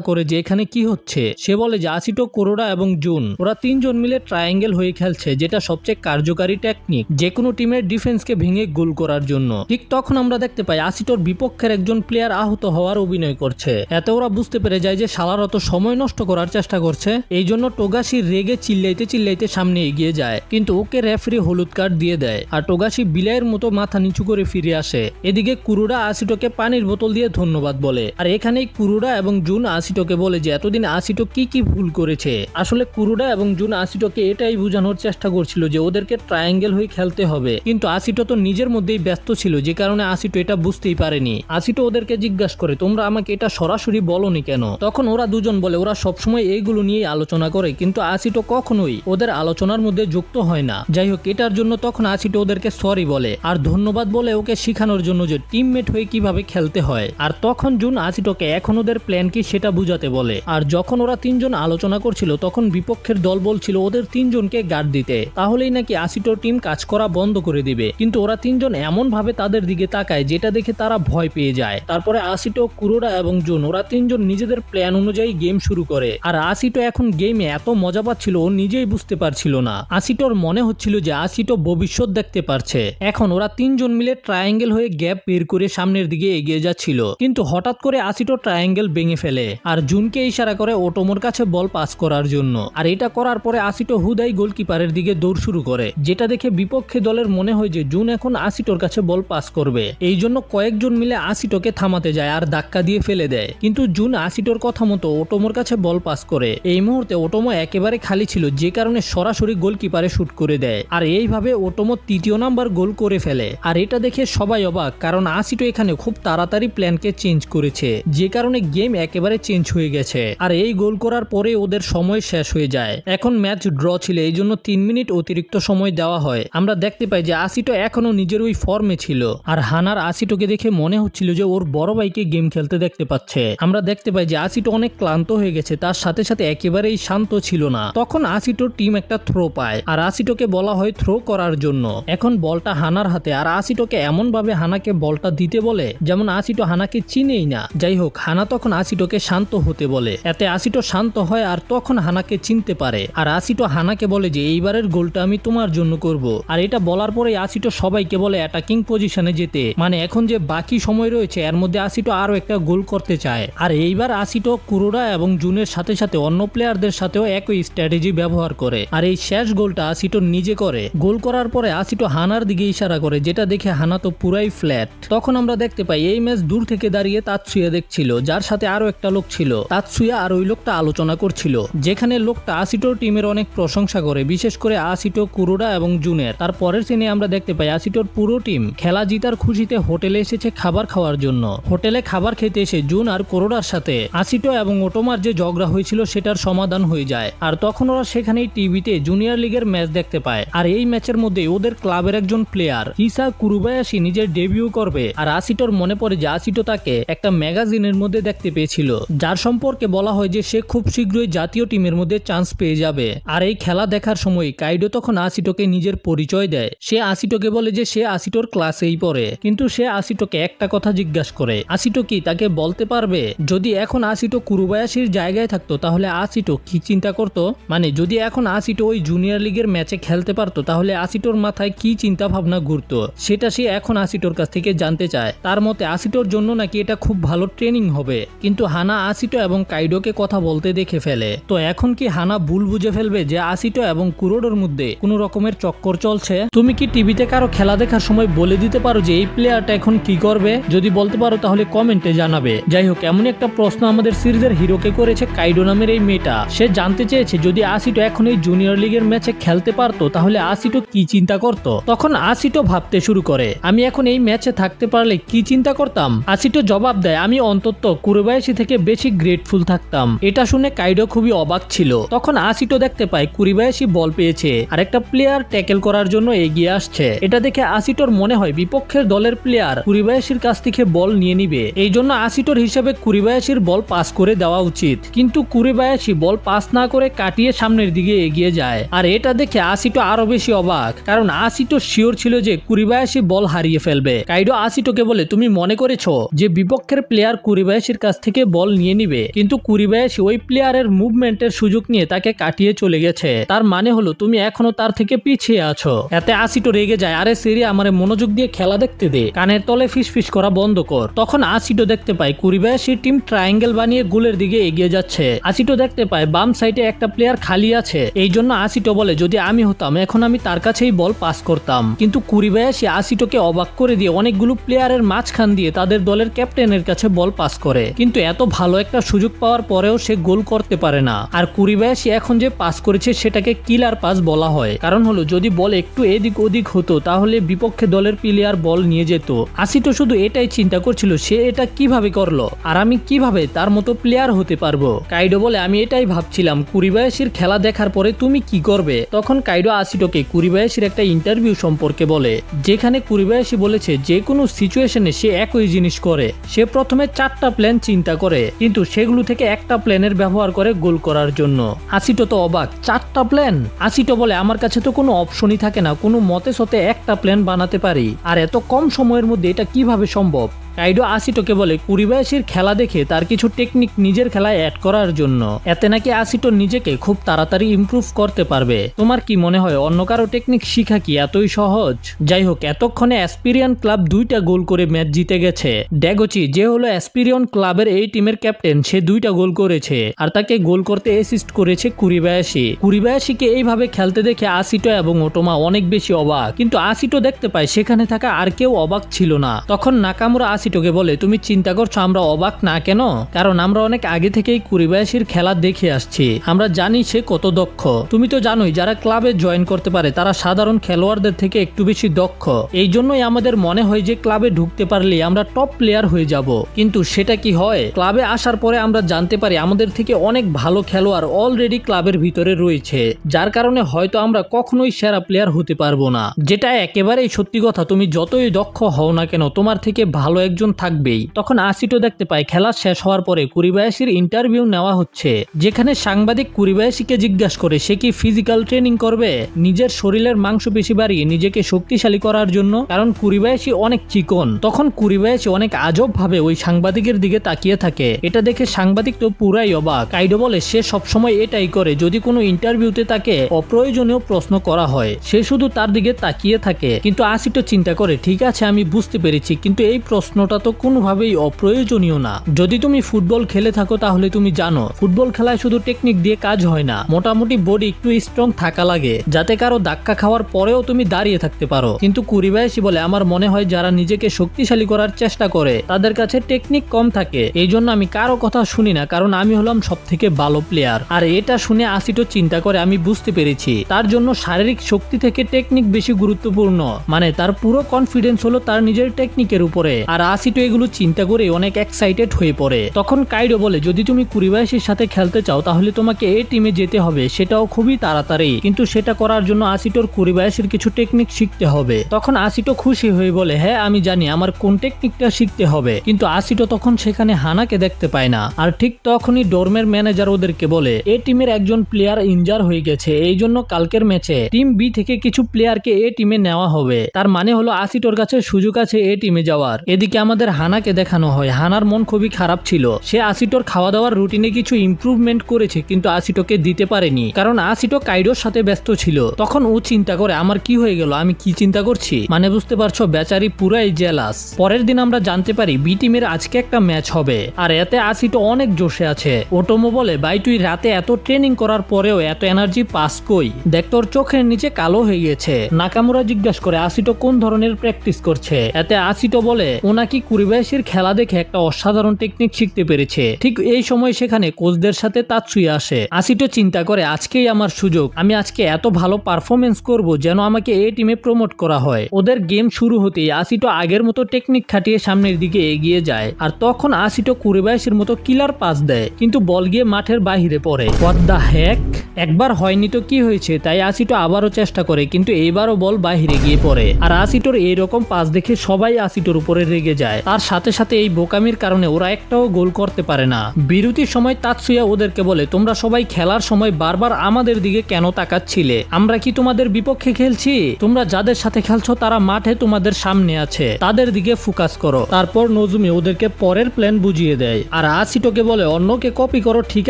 করে যে এখানে কি হচ্ছে। সে বলে যে আসিটো, কুরোডা এবং জুন ওরা 3 জন মিলে ট্রায়াঙ্গেল হয়ে খেলছে, যেটা সবচেয়ে কার্যকারী টেকনিক যে কোনো টিমের ডিফেন্সকে ভেঙে গোল করার জন্য। ঠিক তখন আমরা দেখতে পাই আসিটোর বিপক্ষের একজন প্লেয়ার আহত হওয়ার অভিনয় করছে। এতে ওরা বুঝতে পেরে যায় যে শালার অত সময় নষ্ট করার চেষ্টা করছে। এই জন্য টোগাসি রেগে চিল্লাইতে চিল্লাইতে সামনে এগিয়ে যায়, কিন্তু ওকে রেফারি হলুদ কার্ড দিয়ে দেয়। আর টোগাসি বিলাইয়ের মতো মাথা নিচু করে ফিরে আসে। এদিকে কুরোডা আসিটোকে পানির বোতল দিয়ে ধন্যবাদ বলে। আর এখানেই কুরুডা এবং জুন আসিটোকে বলে যে এতদিন আসিটো কি কি ভুল করেছে। আসলে কুরুডা এবং জুন আসিটোকে এটাই বোঝানোর চেষ্টা করছিল যে ওদেরকে ট্রায়াঙ্গেল হয়ে খেলতে হবে, কিন্তু আসিটো তো নিজের মধ্যেই ব্যস্ত ছিল, যে কারণে আসিটো এটা বুঝতেই পারেনি। আসিটো ওদেরকে জিজ্ঞাসা করে তোমরা আমাকে এটা সরাসরি বলনি কেন? তখন ওরা দুজন বলে ওরা সবসময় এইগুলো নিয়ে আলোচনা করে, কিন্তু আসিটো কখনোই ওদের আলোচনার মধ্যে যুক্ত হয় না। যাই হোক, এটার জন্য তখন আসিটো ওদেরকে সরি বলে আর ধন্যবাদ বলে ওকে শেখানোর জন্য যে টিমমেট হয়ে কিভাবে খেলতে হয়। আর তখন জুন আসিটোকে এখন ওদের প্ল্যান কি সেটা বুঝাতে বলে। আর যখন ওরা তিনজন আলোচনা করছিল তখন বিপক্ষের দল বলছিল ওদের তিনজনকে গার্ড দিতে, তাহলেই নাকি আসিটোর টিম কাজ করা বন্ধ করে দিবে। কিন্তু ওরা তিনজন এমন ভাবে তাদের দিকে তাকায় যেটা দেখে তারা ভয় পেয়ে যায়। তারপরে আসিটো, কুরোডা এবং জুন ওরা তিনজন নিজেদের প্ল্যান অনুযায়ী গেম শুরু করে। আর আসিটো এখন গেমে এত মজা পাচ্ছিল ও নিজেই বুঝতে পারছিল না। আসিটোর মনে হচ্ছিল যে আসিটো ভবিষ্যৎ দেখতে পারছে। এখন ওরা তিনজন মিলে ট্রায়াঙ্গেল হয়ে গ্যাপ বের করে সামনের দিকে এগিয়ে যাচ্ছিল, কিন্তু হঠাৎ করে আসিটো ট্রায়াঙ্গেল ভেঙে ফেলে আর জুনকে ইশারা করে ওটোমোর কাছে বল পাস করার জন্য। আর এটা করার পরে আসিটো হুদাই গোলকিপারের দিকে দৌড় শুরু করে, যেটা দেখে বিপক্ষে দলের মনে হয় যে জুন এখন আসিটোর কাছে বল পাস করবে। এই জন্য কয়েকজন মিলে আসিটোকে থামাতে যায় আর ধাক্কা দিয়ে ফেলে দেয়, কিন্তু জুন আসিটোর কথা মতো ওটোমোর কাছে বল পাস করে। এই মুহূর্তে ওটোমো একেবারে খালি ছিল, যে কারণে সরাসরি গোলকিপারে শুট করে দেয়। আর এইভাবে ওটোমো তৃতীয় নাম্বার গোল করে ফেলে। আর এটা দেখে সবাই অবাক, কারণ আসিটো এখানে খুব তাড়াতাড়ি প্ল্যানকে চেঞ্জ করেছে, যে কারণে গেম একেবারে চেঞ্জ হয়ে গেছে। আর এই গোল করার পরে ওদের সময় শেষ হয়ে যায়। এখন ম্যাচ ড্র ছিল, এই জন্য 3 মিনিট অতিরিক্ত সময় দেওয়া হয়। আমরা দেখতে পাই যে আসিটো এখনো নিজের ওই ফর্মে ছিল। আর হানার আসিটোকে দেখে মনে হচ্ছিল যে ওর বড় ভাইকে গেম খেলতে দেখতে পাচ্ছে। আমরা দেখতে পাই যে আসিটো অনেক ক্লান্ত হয়ে গেছে, তার সাথে সাথে একেবারেই শান্ত ছিল না। তখন আসিটোর টিম একটা থ্রো পায় আর আসিটোকে বলা হয় থ্রো করার জন্য। এখন বলটা হানার হাতে, আর আসিটোকে এমন ভাবে হানাকে বলটা দিতে বলে যেমন আসিটো হানাকে চিনেই না। যাই হোক, হানা তখন আসিটোকে শান্ত হতে বলে, এতে আসিটো শান্ত হয় আর তখন হানাকে চিনতে পারে। আর আসিটো হানাকে বলে যে এইবারের গোলটা আমি তোমার জন্য করব। আর এটা বলার পরে আসিটো সবাইকে বলে অ্যাটাকিং পজিশনে যেতে, মানে এখন যে বাকি সময় রয়েছে এর মধ্যে আসিটো আরো একটা গোল করতে চায়। আর এইবার আসিটো কুরোডা এবং জুনের সাথে সাথে অন্য প্লেয়ারদের সাথেও একই স্ট্র্যাটেজি ব্যবহার করে। আর এই শেষ গোলটা আসিটো নিজে করে। গোল করার পরে আসিটো হানার দিকে ইশারা করে, যেটা দেখে হানা তো পুরাই ফ্ল্যাট। তখন আমরা দেখতে পাই এই ম্যাচ দূর থেকে দাঁড়িয়ে তাতসুয়া দেখছিল, যার সাথে আরো একটা লোক ছিল। তাতসুয়া আর ওই লোকটা আলোচনা করছিল, যেখানে লোকটা আসিটোর টিমের অনেক প্রশংসা করে, বিশেষ করে আসিটো, কুরোডা এবং জুনের। তারপরের সিনে আমরা দেখতে পাই আসিটোর পুরো টিম খেলা জিতার খুশিতে হোটেলে এসেছে খাবার খাওয়ার জন্য। হোটেলে খাবার খেতে এসে জুন আর কুরোডার সাথে আসিটো এবং ওটোমার যে ঝগড়া হয়েছিল সেটার সমাধান হয়ে যায়। আর তখন ওরা সেখানেই টিভিতে জুনিয়র লিগের ম্যাচ দেখতে পায়। আর এই ম্যাচের মধ্যে ওদের ক্লাবের একজন প্লেয়ার হিসা কুরুবায়াশি নিজের ডেবিউ করবে। আর আসিটোর মনে পড়ে যে আসিটো তাকে একটা ম্যাগাজিনের মধ্যে দেখতে পেয়েছিল, যার সম্পর্কে বলা হয় যে সে খুব শীঘ্রই জাতীয় টিমের মধ্যে চান্স পেয়ে যাবে। আর এই খেলা দেখার সময় কাইডো তখন আসিটোকে নিজের পরিচয় দেয়। সে আসিটোকে বলে যে সে আসিটোর ক্লাসেই পড়ে, কিন্তু সে আসিটোকে একটা কথা জিজ্ঞাসা করে, আসিটো কি তাকে বলতে পারবে যদি এখন আসিটো কুরুবায়াশির জায়গায় থাকতো তাহলে আসিটো কি চিন্তা করতো? মানে যদি এখন আসিটো ওই জুনিয়র লিগের ম্যাচে খেলতে পারতো তাহলে আসিটোর মাথায় কি চিন্তা ভাবনা ঘুরতো, সেটা সে এখন আসিটোর কাছ থেকে জানতে চায়। তার মতে আসিটোর জন্য নাকি এটা খুব ভালো ট্রেনিং হবে। কিন্তু হানা আসিটো এবং কাইডোকে কথা বলতে দেখে ফেলে। তো এখন কি হানা ভুল বুঝে ফেলবে যে আসিটো এবং কুরোডোর মধ্যে কোনো রকমের চক্কর চলছে? তুমি কি টিভিতে কারো খেলা দেখার সময় বলে দিতে পারো যে এই প্লেয়ারটা এখন কি করবে? যদি বলতে পারো তাহলে কমেন্টে জানাবে। যাই হোক, এমন একটা প্রশ্ন আমাদের সিরিজের হিরোকে করেছে কাইডো নামের এই মেয়েটা। সে জানতে চেয়েছে যদি আসিটো এখন এই জুনিয়র লিগের ম্যাচে খেলতে পারতো তাহলে আসিটো কি চিন্তা করত। তখন আসিটো ভাবতে শুরু করে, আমি এখন এই ম্যাচে থাকতে পারলে কি চিন্তা করতাম। আসিটো জবাব দেয়, আমি অন্তত কুরুবায়াশি থেকে বেশি গ্রেটফুল থাকতাম। এটা শুনে কাইডো খুবই অবাক ছিল। তখন আসিটো দেখতে পায় কুরুবায়াশি বল পেয়েছে আর একটা প্লেয়ার ট্যাকেল করার জন্য এগিয়ে আসছে। এটা দেখে আসিটোর মনে হয় বিপক্ষের দলের প্লেয়ার কুরুবায়াশির কাছ থেকে বল নিয়ে নিবে, এই জন্য আসিটোর হিসেবে কুরুবায়াশির বল পাস করে দেওয়া উচিত। কিন্তু কুরুবায়াশি বল পাস না করে কাটিয়ে সামনের দিকে এগিয়ে যায়। আর এটা দেখে আসিটো আরো বেশি অবাক, কারণ আসিটো শিওর ছিল যে কুরুবায়াশি বল হারিয়ে ফেলবে। কাইডো আসিটোকে বলে, তুমি মনে করেছো যে বিপক্ষের প্লেয়ার কুরুবায়াশির কাছ থেকে বল নিয়ে নিবে, কিন্তু কুরুবায়াশি ওই প্লেয়ারের মুভমেন্টের সুযোগ নিয়ে তাকে কাটিয়ে চলে গেছে। তার মানে হলো তুমি এখনো তার থেকে পিছিয়ে আছো। এতে আসিটো রেগে যায়, আরে সেরি আমারে মনোযোগ দিয়ে খেলা দেখতে দে, কানের তলে ফিসফিস করা বন্ধ কর। তখন আসিটো দেখতে পায় কুরুবায়াশির টিম ট্রায়াঙ্গেল বানিয়ে গোলের দিকে এগিয়ে যাচ্ছে। আসিটো দেখতে পায় বাম সাইডে একটা প্লেয়ার খালি আছে, এই জন্য আসিটো বলে যদি আমি হতাম এখন আমি তার কাছেই বল পাস করতাম। কিন্তু কুরুবায়াশি আসিটোকে অবাক করে দিয়ে অনেকগুলো প্লেয়ারের মাঝখান দিয়ে তাদের দলের ক্যাপ্টেন প্লেয়ারের কাছে বল পাস করে, কিন্তু এত ভালো একটা সুযোগ পাওয়ার পরেও সে গোল করতে পারে না। আর কুরিবায়াশি এখন যে পাস করেছে সেটাকে কিলার পাস বলা হয়, কারণ হলো যদি বল একটু এদিক ওদিক হতো তাহলে বিপক্ষে দলের প্লেয়ার বল নিয়ে যেত। আসিটো শুধু এটাই চিন্তা করছিল সে এটা কিভাবে করলো আর আমি কিভাবে তার মতো প্লেয়ার হতে পারবো। কাইডো বলে আমি এটাই ভাবছিলাম কুরিবায়াশির খেলা দেখার পরে তুমি কি করবে। তখন কাইডো আসিটোকে কুরিবায়াশির একটা ইন্টারভিউ সম্পর্কে বলে, যেখানে কুরিবায়াশি বলেছে যে কোনো সিচুয়েশনে সে একই জিনিস করে। সে প্রথমে 4টা প্ল্যান চিন্তা করে, কিন্তু সেগুলো থেকে একটা প্ল্যানের ব্যবহার করে গোল করার জন্য। আসিটো তো অবাক, 4টা প্ল্যান? আসিটো বলে আমার কাছে তো কোনো অপশনই থাকে না, কোনো মতে সতে একটা প্ল্যান বানাতে পারি, আর এত কম সময়ের মধ্যে এটা কিভাবে সম্ভব। কাইডো আসিটোকে বলে কুরিবায়াশির খেলা দেখে তার কিছু টেকনিক নিজের খেলায় অ্যাড করার জন্য, এতে নাকি আসিটো নিজেকে খুব তাড়াতাড়ি ইমপ্রুভ করতে পারবে। তোমার কি মনে হয় অন্য কারো টেকনিক শিখা কি এতই সহজ? যাই হোক, এতক্ষণে অ্যাসপিরিয়ন ক্লাব 2টা গোল করে ম্যাচ জিতে গেছে। ড্যাগোচি যে হলো অ্যাসপিরিয়ন ক্লাবের এই টিমের ক্যাপ্টেন, সে 2টা গোল করেছে আর তাকে গোল করতে অ্যাসিস্ট করেছে কুরিবায়াশি। কুরিবায়াশিকে এইভাবে খেলতে দেখে আসিটো এবং ওটোমা অনেক বেশি অবাক, কিন্তু আসিটো দেখতে পায় সেখানে থাকা আর কেউ অবাক ছিল না। তখন নাকামুরা আসিটোকে বলে তুমি চিন্তা করছো আমরা অবাক না কেন? কারণ আমরা অনেক আগে থেকেই কুরিবায়াশির খেলা দেখে আসছি, আমরা জানি সে কত দক্ষ। তুমি তো জানোই যারা ক্লাবে জয়েন করতে পারে তারা সাধারণ খেলোয়াড়দের থেকে একটু বেশি দক্ষ, এই জন্যই আমাদের মনে হয় যে ক্লাবে ঢুকতে পারলে আমরা টপ প্লেয়ার হয়ে যাব। কিন্তু সেটা কি হয়? ক্লাবে আসার পরে আমরা জানতে পারি আমাদের থেকে অনেক ভালো খেলোয়াড় অলরেডি ক্লাবের ভিতরে রয়েছে, যার কারণে হয়তো আমরা কখনোই সেরা প্লেয়ার হতে পারবো না। যেটা একেবারেই সত্যি কথা, তুমি যতই দক্ষ হও না কেন তোমার থেকে ভালো একজন থাকবেই। তখন আসিটো দেখতে পায় খেলা শেষ হওয়ার পরে কুরিবায়াশির ইন্টারভিউ নেওয়া হচ্ছে, যেখানে সাংবাদিক কুরিবায়াশিকে জিজ্ঞাসা করে সে কি ফিজিক্যাল ট্রেনিং করবে নিজের শরীরের মাংসপেশি বাড়িয়ে নিজেকে শক্তিশালী করার জন্য, কারণ কুরিবায়াশি অনেক চিকন। তখন কুরিবায়াশি অনেক আজব ভাবে ওই সাংবাদিকের দিকে তাকিয়ে থাকে, এটা দেখে সাংবাদিক তো পুরাই অবাক। কাইডো বলে সে সবসময় এটাই করে, যদি কোনো ইন্টারভিউতে তাকে অপ্রয়োজনীয় প্রশ্ন করা হয় সে শুধু তার দিকে তাকিয়ে থাকে। কিন্তু আসিটো চিন্তা করে ঠিক আছে আমি বুঝতে পেরেছি, কিন্তু এই প্রশ্নটা তো কোনোভাবেই অপ্রয়োজনীয় না। যদি তুমি ফুটবল খেলে থাকো তাহলে তুমি জানো ফুটবল খেলায় শুধু টেকনিক দিয়ে কাজ হয় না, মোটামুটি বডি একটু স্ট্রং থাকা লাগে যাতে কারো ধাক্কা খাওয়ার পরেও তুমি দাঁড়িয়ে থাকতে পারো। কিন্তু কুরিবায়াশি বলে আমার মনে হয় যারা নিজেকে শক্তিশালী করার চেষ্টা করে তাদের কাছে টেকনিক কম থাকে, এই জন্য আমি কারো কথা শুনি না, কারণ আমি হলাম সব থেকে ভালো প্লেয়ার। আর এটা শুনে আসিটো চিন্তা করে আমি বুঝতে পেরেছি তার জন্য শারীরিক শক্তি থেকে টেকনিক বেশি গুরুত্বপূর্ণ, মানে তার পুরো কনফিডেন্স হলো তার নিজের টেকনিকের উপরে। আর আসিটো এগুলো চিন্তা করে অনেক এক্সাইটেড হয়ে পড়ে। তখন কাইডো বলে যদি তুমি কুরিবায়াশির সাথে খেলতে চাও তাহলে তোমাকে এই টিমে যেতে হবে, সেটাও খুবই তাড়াতাড়ি, কিন্তু সেটা করার জন্য আসিটোর কুরিবায়াশির কিছু টেকনিক শিখতে হবে। তখন আসিটো খুশি হয়ে বলে হ্যাঁ আমি জানি আমার কোন টেকনিকটা শিখতে হবে, কিন্তু আসিটো তখন সেখানে হানাকে দেখতে পায় না। আর ঠিক তখনই ডোর্মের ম্যানেজার ওদেরকে বলে এই টিমের একজন প্লেয়ার ইনজার হয়ে গেছে, এই জন্য কালকের ম্যাচে টিম বি থেকে কিছু প্লেয়ারকে এ টিমে নেওয়া হবে। তার মানে হলো আসিটোর কাছে সুযোগ আছে এ টিমে যাওয়ার। এদিকে আমাদের হানাকে দেখানো হয়, হানার মন খুবই খারাপ ছিল, সে আসিটোর খাওয়া দাওয়ার রুটিনে কিছু ইমপ্রুভমেন্ট করেছে কিন্তু আসিটোকে দিতে পারেনি, কারণ আসিটো কাইডোর সাথে ব্যস্ত ছিল। তখন ও চিন্তা করে আমার কি হয়ে গেল, আমি কি চিন্তা করছি, মানে বুঝতে পারছো বেচারি পুরাই জেলাস। পরের দিন আমরা জানতে পারি বি টিমের আজকে একটা ম্যাচ হবে, আর এতে আসিটো অনেক জোশে আছে। ওটোমো বলে ভাই তুই রাতে এত ট্রেনিং করার পরেও এত এনার্জি পাস কই, দেখ তোর চোখের নিচে কালো হয়ে গেছে। নাকামুরা জিজ্ঞাসা করে আসিটো কোন ধরনের প্র্যাকটিস করছে, এতে আসিটো বলে ও নাকি কুরিবায়াশির খেলা দেখে একটা অসাধারণ টেকনিক শিখতে পেরেছে। ঠিক এই সময় সেখানে কোচদের সাথে তাৎসুয়া আসে। আসিটো চিন্তা করে আজকেই আমার সুযোগ, আমি আজকে এত ভালো পারফরমেন্স করব যেন আমাকে এই টিমে প্রমোট করা হয়। ওদের গেম শুরু হতেই আসিটো আগের মতো টেকনিক খাটিয়ে সামনের দিকে এগিয়ে যায়, আর তখন আসিটো কুরিবায়াশির মতো কিলার পাস দেয়, কিন্তু বল গিয়ে মাঠের বাহিরে পড়ে। হোয়াট দ্য হ্যাক, একবার হয়নি তো কি হয়েছে, তাই আসিটো আবারও চেষ্টা করে, কিন্তু এইবারও বল বাহিরে গিয়ে পড়ে। আর আসিটোর এইরকম পাস দেখে সবাই আসিটোর উপরে রেগে যায়, তার সাথে সাথে এই বোকামির কারণে ওরা একটাও গোল করতে পারে না। বিরতির সময় তাৎসুয়া ওদেরকে বলে তোমরা সবাই খেলার সময় বারবার আমাদের দিকে কেন তাকাচ্ছিলে, আমরা কি তোমাদের বিপক্ষে খেলছি? তোমরা যাদের সাথে খেলছো তারা মাঠে তোমাদের সামনে আছে, তাদের দিকে ফোকাস করো। তারপর নজুমি ওদেরকে পরের প্ল্যান বুঝিয়ে দেয়, আর আসিটোকে বলে অন্যকে কপি করো ঠিক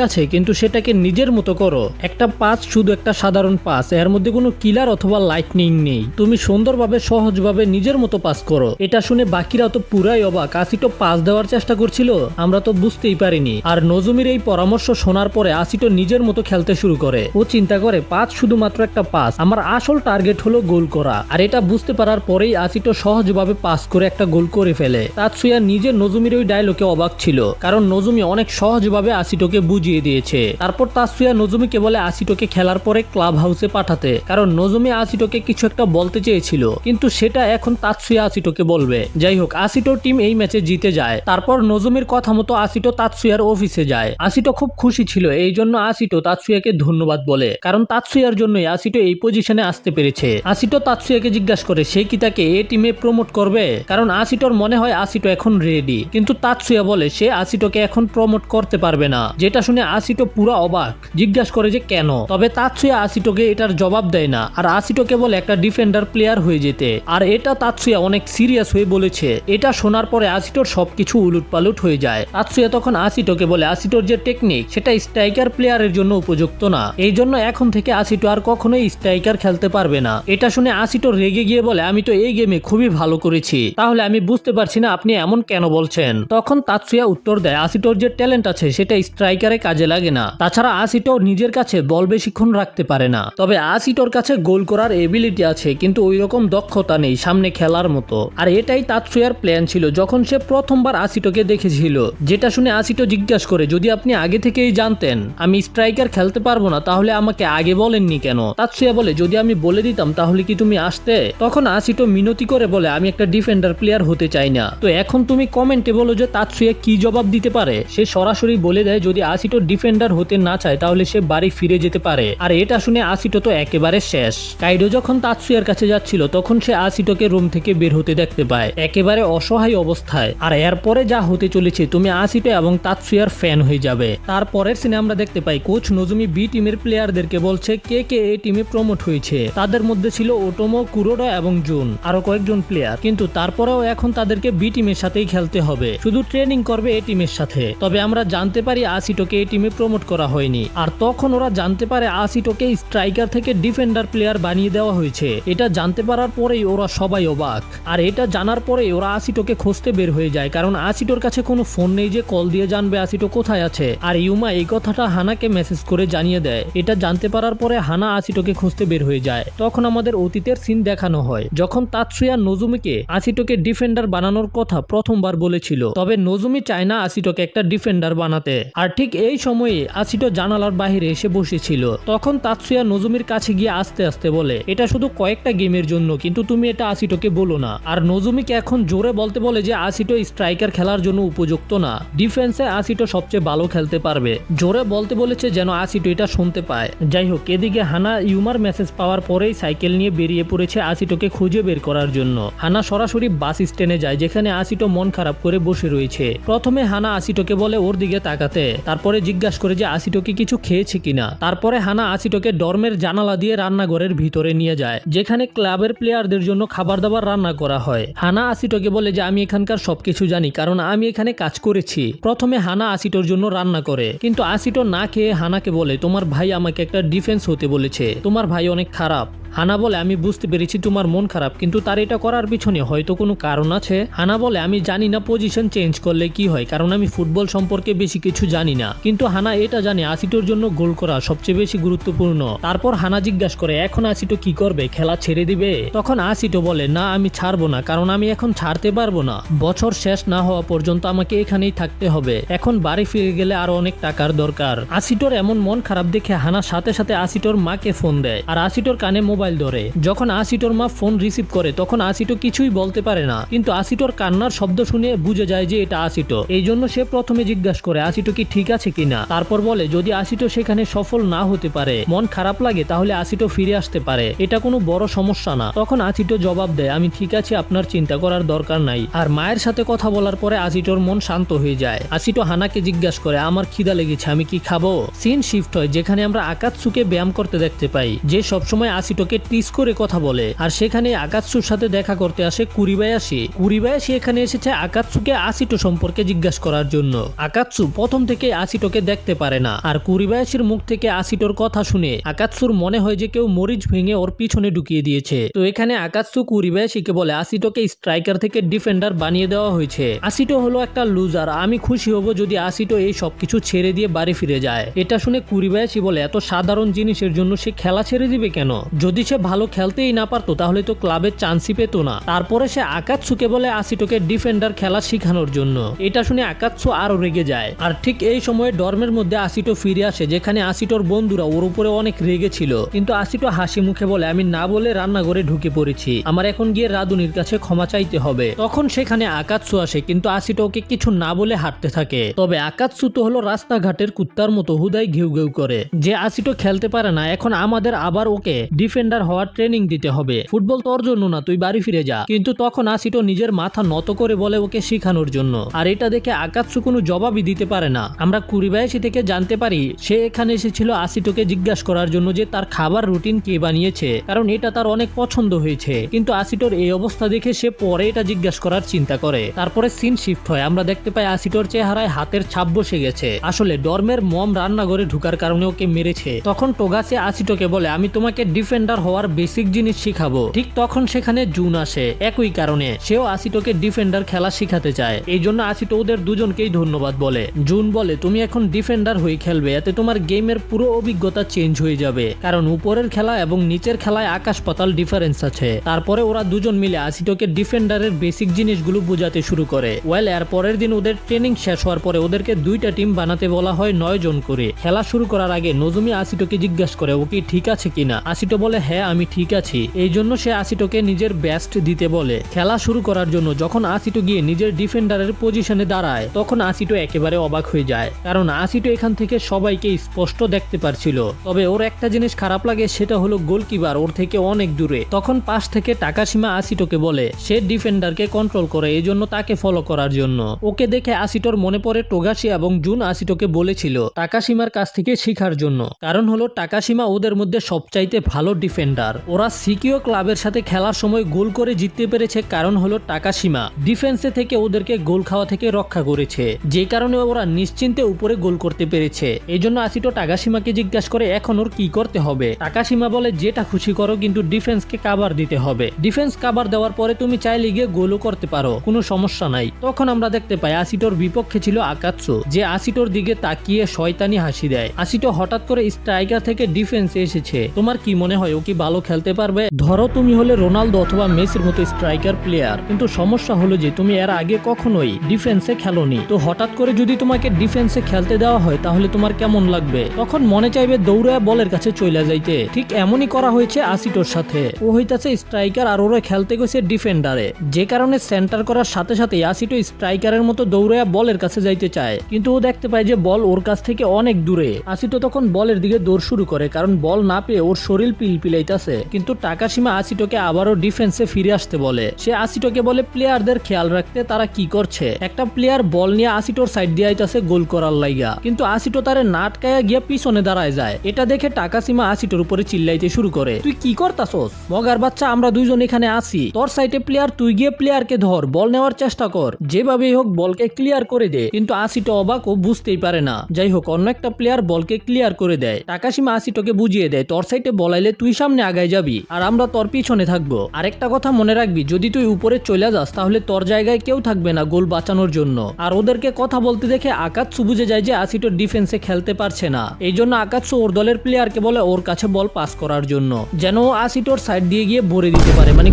আছে, কিন্তু সেটাকে নিজের মতো করো। একটা পাস শুধু একটা সাধারণ পাস, এর মধ্যে কোনো কিলার অথবা লাইটনিং নেই, তুমি সুন্দরভাবে সহজভাবে নিজের মতো পাস করো। এটা শুনে বাকিরা তো পুরাই অবাক, আসিটো পাস দেওয়ার চেষ্টা করছিল, আমরা তো বুঝতেই পারিনি। আর নজুমির এই পরামর্শ শোনার পরে আসিটো নিজের মতো খেলতে শুরু করে। ও চিন্তা করে পাস শুধুমাত্র একটা পাস, আমার আসল টার্গেট হলো গোল করা। আর এটা বুঝতে পারার পরেই আসিটো সহজভাবে পাস করে একটা গোল করে ফেলে। তাতসুয়া নিজের নজুমির ওই ডায়লগে অবাক ছিল, কারণ নজুমি অনেক সহজভাবে আসিটোকে বুঝিয়ে দিয়েছে। তারপর তাতসুয়া নজুমিকে বলে আসিটোকে খেলার পরে ক্লাব হাউসে পাঠাতে, কারণ নজুমি আসিটোকে কিছু একটা বলতে চেয়েছিল, কিন্তু সেটা এখন তাতসুয়া আসিটোকে বলবে। যাই হোক, আসিটোর টিম এই ম্যাচে জিতে যায়। তারপর নজুমির কথা মতো আসিটো তাতসুয়ার অফিসে যায়। আসিটো খুব খুশি ছিল, এই জন্য আসিটো তাতসুয়াকে ধন্যবাদ বলে, কারণ তাতসুয়ার জন্যই আসিটো এই পজিশনে আসতে পেরেছে। আসিটো তাতসুয়াকে জিজ্ঞাসা করে সে কি তাকে এই টিমে প্রমোট করবে, কারণ আসিটোর মনে হয় আসিটো এখন রেডি। কিন্তু তাতসুয়া বলে সে আসিটোকে এখন প্রমোট করতে পারবে না, যেটা শুনে আসিটো পুরো অবাক, জিজ্ঞাসা করে যে কেন। তবে তাতসুয়া আসিটোকে এটার জবাব দেয় না, আর আসিটোকে বলে একটা ডিফেন্ডার প্লেয়ার হয়ে যেতে। আর এটা তাতসুয়া অনেক সিরিয়াস হয়ে বলেছে। এটা শোনার পরে আসিটোর সবকিছু উলুটপালুট হয়ে যায়। তাতসুয়া তখন আসিটোকে বলে আসিটোর যে টেকনিক সেটা স্ট্রাইকার প্লেয়ারের জন্য উপযুক্ত না, এই জন্য এখন থেকে আসিটো আর কখনোই স্ট্রাইকার খেলতে পারবে না। এটা শুনে আসিটো রেগে গিয়ে বলে আমি তো এই গেমে খুবই ভালো করেছি, তাহলে আমি বুঝতে পারছি না আপনি এমন কেন বলছেন। তখন তাতসুয়া উত্তর দেয় আসিটোর যে ট্যালেন্ট আছে সেটা স্ট্রাইকারে কাজে লাগে না, তাছাড়া আসিটো নিজের কাছে বল বেশিক্ষণ রাখতে পারে না। তবে আসিটোর কাছে গোল করার এবিলিটি আছে, কিন্তু ওই রকম দক্ষতা নেই সামনে খেলার মতো। আর এটাই তাতসুয়ার প্ল্যান ছিল যখন সে প্রথমবার আসিটোকে দেখেছিল। যেটা শুনে আসিটো জিজ্ঞাসা করে যদি আপনি আগে থেকেই জানতেন আমি স্ট্রাইকার খেলতে পারবো না তাহলে আমাকে আগে বলেননি কেন। তাতসুয়া বলে যদি আমি বলে দিতাম তাহলে কি তুমি আসতে। তখন আসিটো মিনতি করে বলে আমি একটা ডিফেন্ডার প্লেয়ার হতে চাই না। তো এখন তুমি কমেন্টে বলো যে তাতসুয়া কি জবাব দিতে পারে। সে সরাসরি বলে দেয় যদি আসিটো ডিফেন্ডার হতে না চায় তাহলে সে বাড়ি ফিরে যেতে পারে। আর এটা শুনে আসিটো তো একেবারে শেষ। কাইডো যখন তাতসুয়ার কাছে যাচ্ছিল তখন সে আসিটোকে রুম থেকে বের হতে দেখতে পায় একেবারে অসহায় অবস্থায়। আর এরপরে যা হতে চলেছে তুমি আসিটো এবং তাতসুয়ার ফ্যান হয়ে যাবে। তারপরের সিনে আমরা দেখতে পাই কোচ নজুমি বি টিমের প্লেয়ারদেরকে বলছে কে কে এই টিমে প্রমোট হয়েছে। তাদের মধ্যে ছিল ওটোমো, কুরোডা এবং জুন, আরো কয়েকজন প্লেয়ার। কিন্তু তারপরেও এখন তাদেরকে বি টিমের সাথেই খেলতে হবে, শুধু ট্রেনিং করবে এই টিমের সাথে। তবে আমরা জানতে পারি আসিটোকে এই টিমে প্রমোট করা হয়নি। আর তখন ওরা জানতে পারে আসিটোকে স্ট্রাইকার থেকে ডিফেন্ডার প্লেয়ার বানিয়ে দেওয়া হয়েছে। এটা জানতে পারার পরেই ওরা সবাই অবাক। আর এটা জানার পরেই ওরা আসিটোকে খুঁজতে বের হয়ে যায়, কারণ আসিটোর কাছে কোনো ফোন নেই যে কল দিয়ে জানবে আসিটো কোথায় আছে। আর ইউমা এই কথাটা হানাকে মেসেজ করে জানিয়ে দেয়। এটা জানতে পারার পরে হানা আসিটোকে খুঁজতে বের হয়ে যায়। তখন আমাদের অতীতের সিন দেখানো হয় যখন তাতসুয়া নজুমিকে আসিটোকে ডিফেন্ডার বানানোর কথা প্রথমবার বলেছিল। তবে নজুমি চায় না আসিটোকে একটা ডিফেন্ডার বানাতে। আর ঠিক এই সময়ে আসিটো জানালার বাইরে এসে বসেছিল। তখন তাতসুয়া নজুমির কাছে গিয়ে আস্তে আস্তে বলে এটা শুধু কয়েকটা গেমের জন্য, কিন্তু তুমি এটা আসিটোকে বলো না। আর নজুমিকে এখন জোরে বলতে বলে যে আসিটো স্ট্রাইকার খেলার জন্য উপযুক্ত না, ডিফেন্সে আসিটো সবচেয়ে ভালো খেলতে পারবে। জোরে বলতে বলেছে যেন আসিটো এটা শুনতে পায়। যাই হোক, এদিকে হানা ইউমার মেসেজ পাওয়ার পরেই সাইকেল নিয়ে বেরিয়ে পড়েছে আসিটোকে খুঁজে বের করার জন্য। হানা সরাসরি বাস স্ট্যান্ডে যায় যেখানে আসিটো মন খারাপ করে বসে রয়েছে। প্রথমে হানা আসিটোকে বলে ওর দিকে তাকাতে, তারপরে জিজ্ঞাসা করে যে আসিটোকে কিছু খেয়েছে কিনা। তারপরে হানা আসিটোকে ডর্মের জানালা দিয়ে রান্নাঘরের ভিতরে নিয়ে যায় যেখানে ক্লাবের প্লেয়ারদের জন্য খাবার দাবার রান্না করা হয়। হানা আসিটোকে বলে যে আমি এখানকার সবকিছু জানি, কারণ আমি এখানে কাজ করেছি। প্রথমে হানা আসিটোর জন্য রান্না করে, কিন্তু আসিটো না খেয়ে হানাকে বলে তোমার ভাই আমাকে একটা ডিফেন্স হতে বলেছে, তোমার ভাই অনেক খারাপ। হানা বলে আমি বুঝতে পেরেছি তোমার মন খারাপ, কিন্তু তার এটা করার পিছনে হয়তো কোনো কারণ আছে। হানা বলে আমি জানি না পজিশন চেঞ্জ করলে কি হয়, কারণ আমি ফুটবল সম্পর্কে বেশি কিছু জানি না। কিন্তু হানা এটা জানে আসিটোর জন্য গোল করা সবচেয়ে বেশি গুরুত্বপূর্ণ। তারপর হানা জিজ্ঞাসা করে এখন আসিটো কি করবে, খেলা ছেড়ে দিবে? তখন আসিটো বলে না আমি ছাড়বো না, কারণ আমি এখন ছাড়তে পারবো না। বছর শেষ না হওয়া পর্যন্ত আমাকে এখানেই থাকতে হবে। এখন বাড়ি ফিরে গেলে আরো অনেক টাকার দরকার। আসিটোর এমন মন খারাপ দেখে হানা সাথে সাথে আসিটোর মাকে ফোন দেয় আর আসিটোর কানে মোবাইল ধরে। যখন আসিটোর মা ফোন রিসিভ করে তখন আসিটো কিছুই বলতে পারে না, কিন্তু আসিটোর কান্নার শব্দ শুনে বুঝে যায় যে এটা আসিটো। এই জন্য সে প্রথমে জিজ্ঞাসা করে আসিটো কি ঠিক আছে কিনা। তারপর বলে যদি আসিটো সেখানে সফল না হতে পারে, মন খারাপ লাগে, তাহলে আসিটো ফিরে আসতে পারে, এটা কোনো বড় সমস্যা না। তখন আসিটো জবাব দেয় আমি ঠিক আছে, আপনার চিন্তা করার দরকার নাই। আর মায়ের সাথে কথা বলার পরে আসিটোর মন শান্ত হয়ে যায়। আসিটো হানাকে জিজ্ঞাসা করে আমার খিদা লেগেছে, আমি কি খাবো। সিন শিফট হয় যেখানে আমরা আকাতসুকে ব্যায়াম করতে দেখতে পাই, যে সবসময় আসিটোকে আসিটোকে টিস করে কথা বলে। আর সেখানে আকাতসুর সাথে দেখা করতে আসে কুরিবায়াশি। কুরিবায়াশি এখানে এসেছে আকাতসুকে আসিটো সম্পর্কে জিজ্ঞাসা করার জন্য। আকাতসু প্রথম থেকে আসিটোকে দেখতে পারে না, আর কুরিবায়াশির মুখ থেকে আসিটোর কথা শুনে আকাতসুর মনে হয় যে কেউ মরিচ ভেঙে ওর পিছনে ঢুকিয়ে দিয়েছে। তো এখানে আকাতসু কুরিবায়াশিকে বলে আসিটোকে স্ট্রাইকার থেকে ডিফেন্ডার বানিয়ে দেওয়া হয়েছে। আসিটো হলো একটা লুজার, আমি খুশি হব যদি আসিটো এই সবকিছু ছেড়ে দিয়ে বাড়ি ফিরে যায়। এটা শুনে কুরিবায়াশি বলে এত সাধারণ জিনিসের জন্য সে খেলা ছেড়ে দিবে কেন? যদি সে ভালো খেলতেই না পারতো তাহলে তো ক্লাবের চান্সই পেতো না। তারপরে সে আকাতসুকে বলে আসিটোকে ডিফেন্ডার খেলা শেখানোর জন্য। এটা শুনে আকাতসু আরো রেগে যায়। আর ঠিক এই সময় ডর্মের মধ্যে আসিটো ফিরে আসে, যেখানে আসিটোর বন্ধুরা ওর উপরে অনেক রেগে ছিল। কিন্তু আসিটো হাসি মুখে বলে আমি না বলে রান্নাঘরে ঢুকে পড়েছি, আমার এখন গিয়ে রাধুনির কাছে ক্ষমা চাইতে হবে। তখন সেখানে আকাতসু আসে, কিন্তু আসিটো ওকে কিছু না বলে হাঁটতে থাকে। তবে আকাতসু তো হলো রাস্তাঘাটের কুত্তার মতো হুদাই ঘেউ ঘেউ করে যে আসিটো খেলতে পারে না, এখন আমাদের আবার ওকে ডিফেন্ডার হওয়ার ট্রেনিং দিতে হবে। ফুটবল তোর জন্য না, তুই বাড়ি ফিরে যা। কিন্তু তখন আসিটো নিজের মাথা নত করে বলে ওকে শেখানোর জন্য। আর এটা দেখে আকাতসু কোনো জবাবই দিতে পারে না। আমরা কুরিবায়াশি থেকে জানতে পারি সে এখানে এসেছিল আসিটোকে জিজ্ঞাসা করার জন্য যে তার খাবার রুটিন কে বানিয়েছে, কারণ এটা তার অনেক পছন্দ হয়েছে। কিন্তু আসিটোর এই অবস্থা দেখে সে পরে এটা জিজ্ঞাসা করার চিন্তা করে। তারপরে সিন শিফট হয়, আমরা দেখতে পাই আসিটোর চেহারায় হাতের ছাপ বসে গেছে। আসলে ডর্মের মম রান্নাঘরে ঢুকার কারণে ওকে মেরেছে। তখন টোগাসে আসিটোকে বলে আমি তোমাকে ডিফেন্ডার হওয়ার বেসিক জিনিস শিখাবো। ঠিক তখন সেখানে জুন আসে, একই কারণে সেও আসিটোকে ডিফেন্ডার খেলা শিখাতে চায়। এই জন্য আসিটো ওদের দুজনকেই ধন্যবাদ বলে। জুন বলে তুমি এখন ডিফেন্ডার হয়ে খেলবে, এতে তোমার গেমের পুরো অভিজ্ঞতা চেঞ্জ হয়ে যাবে, কারণ উপরের খেলা এবং নিচের খেলায় আকাশ পাতাল ডিফারেন্স আছে। তারপরে ওরা দুজন মিলে আসিটোকে ডিফেন্ডারের বেসিক জিনিসগুলো বোঝাতে শুরু করে। ওয়েল এর পরের দিন ওদের ট্রেনিং শেষ হওয়ার পরে ওদেরকে দুইটা টিম বানাতে বলা হয় 9 জন করে। খেলা শুরু করার আগে নজুমি আসিটোকে জিজ্ঞাসা করে ও কি ঠিক আছে কিনা। আসিটো বলে হ্যাঁ আমি ঠিক আছি। এই জন্য সে আসিটোকে নিজের বেস্ট দিতে বলে। খেলা শুরু করার জন্য যখন আসিটো গিয়ে নিজের ডিফেন্ডারের পজিশনে দাঁড়ায় তখন আসিটো একেবারে অবাক হয়ে যায়, কারণ আসিটো এখান থেকে সবাইকে স্পষ্ট দেখতে পারছিল। তবে ওর একটা জিনিস খারাপ লাগে, সেটা হলো গোলকিপার ওর থেকে অনেক দূরে। তখন পাশ থেকে টাকাশিমা আসিটোকে বলে সে ডিফেন্ডারকে কন্ট্রোল করে, এই জন্য তাকে ফলো করার জন্য। ওকে দেখে আসিটোর মনে পড়ে টোগাশি এবং জুন আসিটোকে বলেছিল টাকাশিমার কাছ থেকে শেখার জন্য। কারণ হলো টাকাশিমা ওদের মধ্যে সবচাইতে ভালো ডিফেন্ডার। ওরা সিকিও ক্লাবের সাথে খেলার সময় গোল করে জিততে পেরেছে, কারণ হলো টাকাশিমা ডিফেন্সে থেকে ওদেরকে গোল খাওয়া থেকে রক্ষা করেছে, যে কারণে ওরা নিশ্চিন্তে উপরে গোল করতে পেরেছে। এই জন্য আসিটো টাকাশিমাকে জিজ্ঞাসা করে এখন ওর কি করতে হবে। টাকাশিমা বলে যেটা খুশি করো, কিন্তু ডিফেন্সকে কাভার দিতে হবে। ডিফেন্স কাভার দেওয়ার পরে তুমি চাইলে গিয়ে গোলও করতে পারো, কোনো সমস্যা নাই। তখন আমরা দেখতে পাই আসিটোর বিপক্ষে ছিল আকাতসু, যে আসিটোর দিকে তাকিয়ে শয়তানি হাসি দেয়। আসিটো হঠাৎ করে স্ট্রাইকার থেকে ডিফেন্সে এসেছে, তোমার কি মনে হয় ও কি ভালো খেলতে পারবে? ধরো তুমি হলে রোনালদো অথবা মেসির মতো স্ট্রাইকার প্লেয়ার, কিন্তু সমস্যা হলো যে তুমি এর আগে কখনোই ডিফেন্সে খেলোনি। তো হঠাৎ করে যদি তোমাকে ডিফেন্সে খেলতে দেওয়া হয় তাহলে তোমার কেমন লাগবে? তখন মনে চাইবে দৌড়ে বলের কাছে চলে যাইতে। ঠিক এমনই করা হয়েছে আসিটোর সাথে। ও হইতাছে স্ট্রাইকার আর ওরা খেলতে গেছে ডিফেন্ডারে, যে কারণে সেন্টার করার সাথে সাথে আসিটো স্ট্রাইকারের মতো দৌড়ে বলের কাছে যাইতে চায়, কিন্তু ও দেখতে পায় যে বল ওর কাছ থেকে অনেক দূরে। আসিটো তখন বলের দিকে দৌড় শুরু করে, কারণ বল না পেয়ে ওর শরীর পিলপিলাইতাছে। কিন্তু টাকাশিমা আসিটোকে আবারও ডিফেন্সে ফিরে আসতে বলে। সে আসিটোকে বলে প্লেয়ারদের খেয়াল রাখতে তারা কি করছে। একটা প্লেয়ার বল নিয়ে আসিটোর সাইড দিয়ে আইতাছে গোল করার লাইগা, কিন্তু আসিটো তারে নাটকায়া গিয়া পিছনে দাঁড়ায় যায়। এটা দেখে টাকাশিমা আসিটোর উপরে চিল্লাইতে শুরু করে, তুই কি করতাছস মগার বাচ্চা, আমরা দুইজন এখানে আসি, তোর সাইডে প্লেয়ার, তুই গিয়ে প্লেয়ারকে ধর, বল নেওয়ার চেষ্টা কর, যেভাবেই হোক বলকে ক্লিয়ার করে দে। কিন্তু আসিটো অবাক ও বুঝতেই পারে না। যাই হোক অন্য একটা প্লেয়ার বলকে ক্লিয়ার করে দেয়। টাকাশিমা আসিটোকে বুঝিয়ে দেয় তোর সাইডে বলাইলে তুই সামনে আগায় যাবি আর আমরা তোর পিছনে থাকবো। আরেকটা কথা মনে রাখবি, যদি তুই উপরে চলে যাস তাহলে তোর জায়গায় কেউ থাকবে না গোল বাঁচানোর জন্য। আর ওদেরকে কথা বলতে দেখে আকাতসু বুঝে যায় যে আসিটো ডিফেন্সে খেলতে পারছে না। এই জন্য আকাতসু ওর দলের প্লেয়ারকে বলে ওর কাছে বল পাস করার জন্য, যেন ও আসিটোর সাইড দিয়ে গিয়ে ভরে দিতে পারে, মানে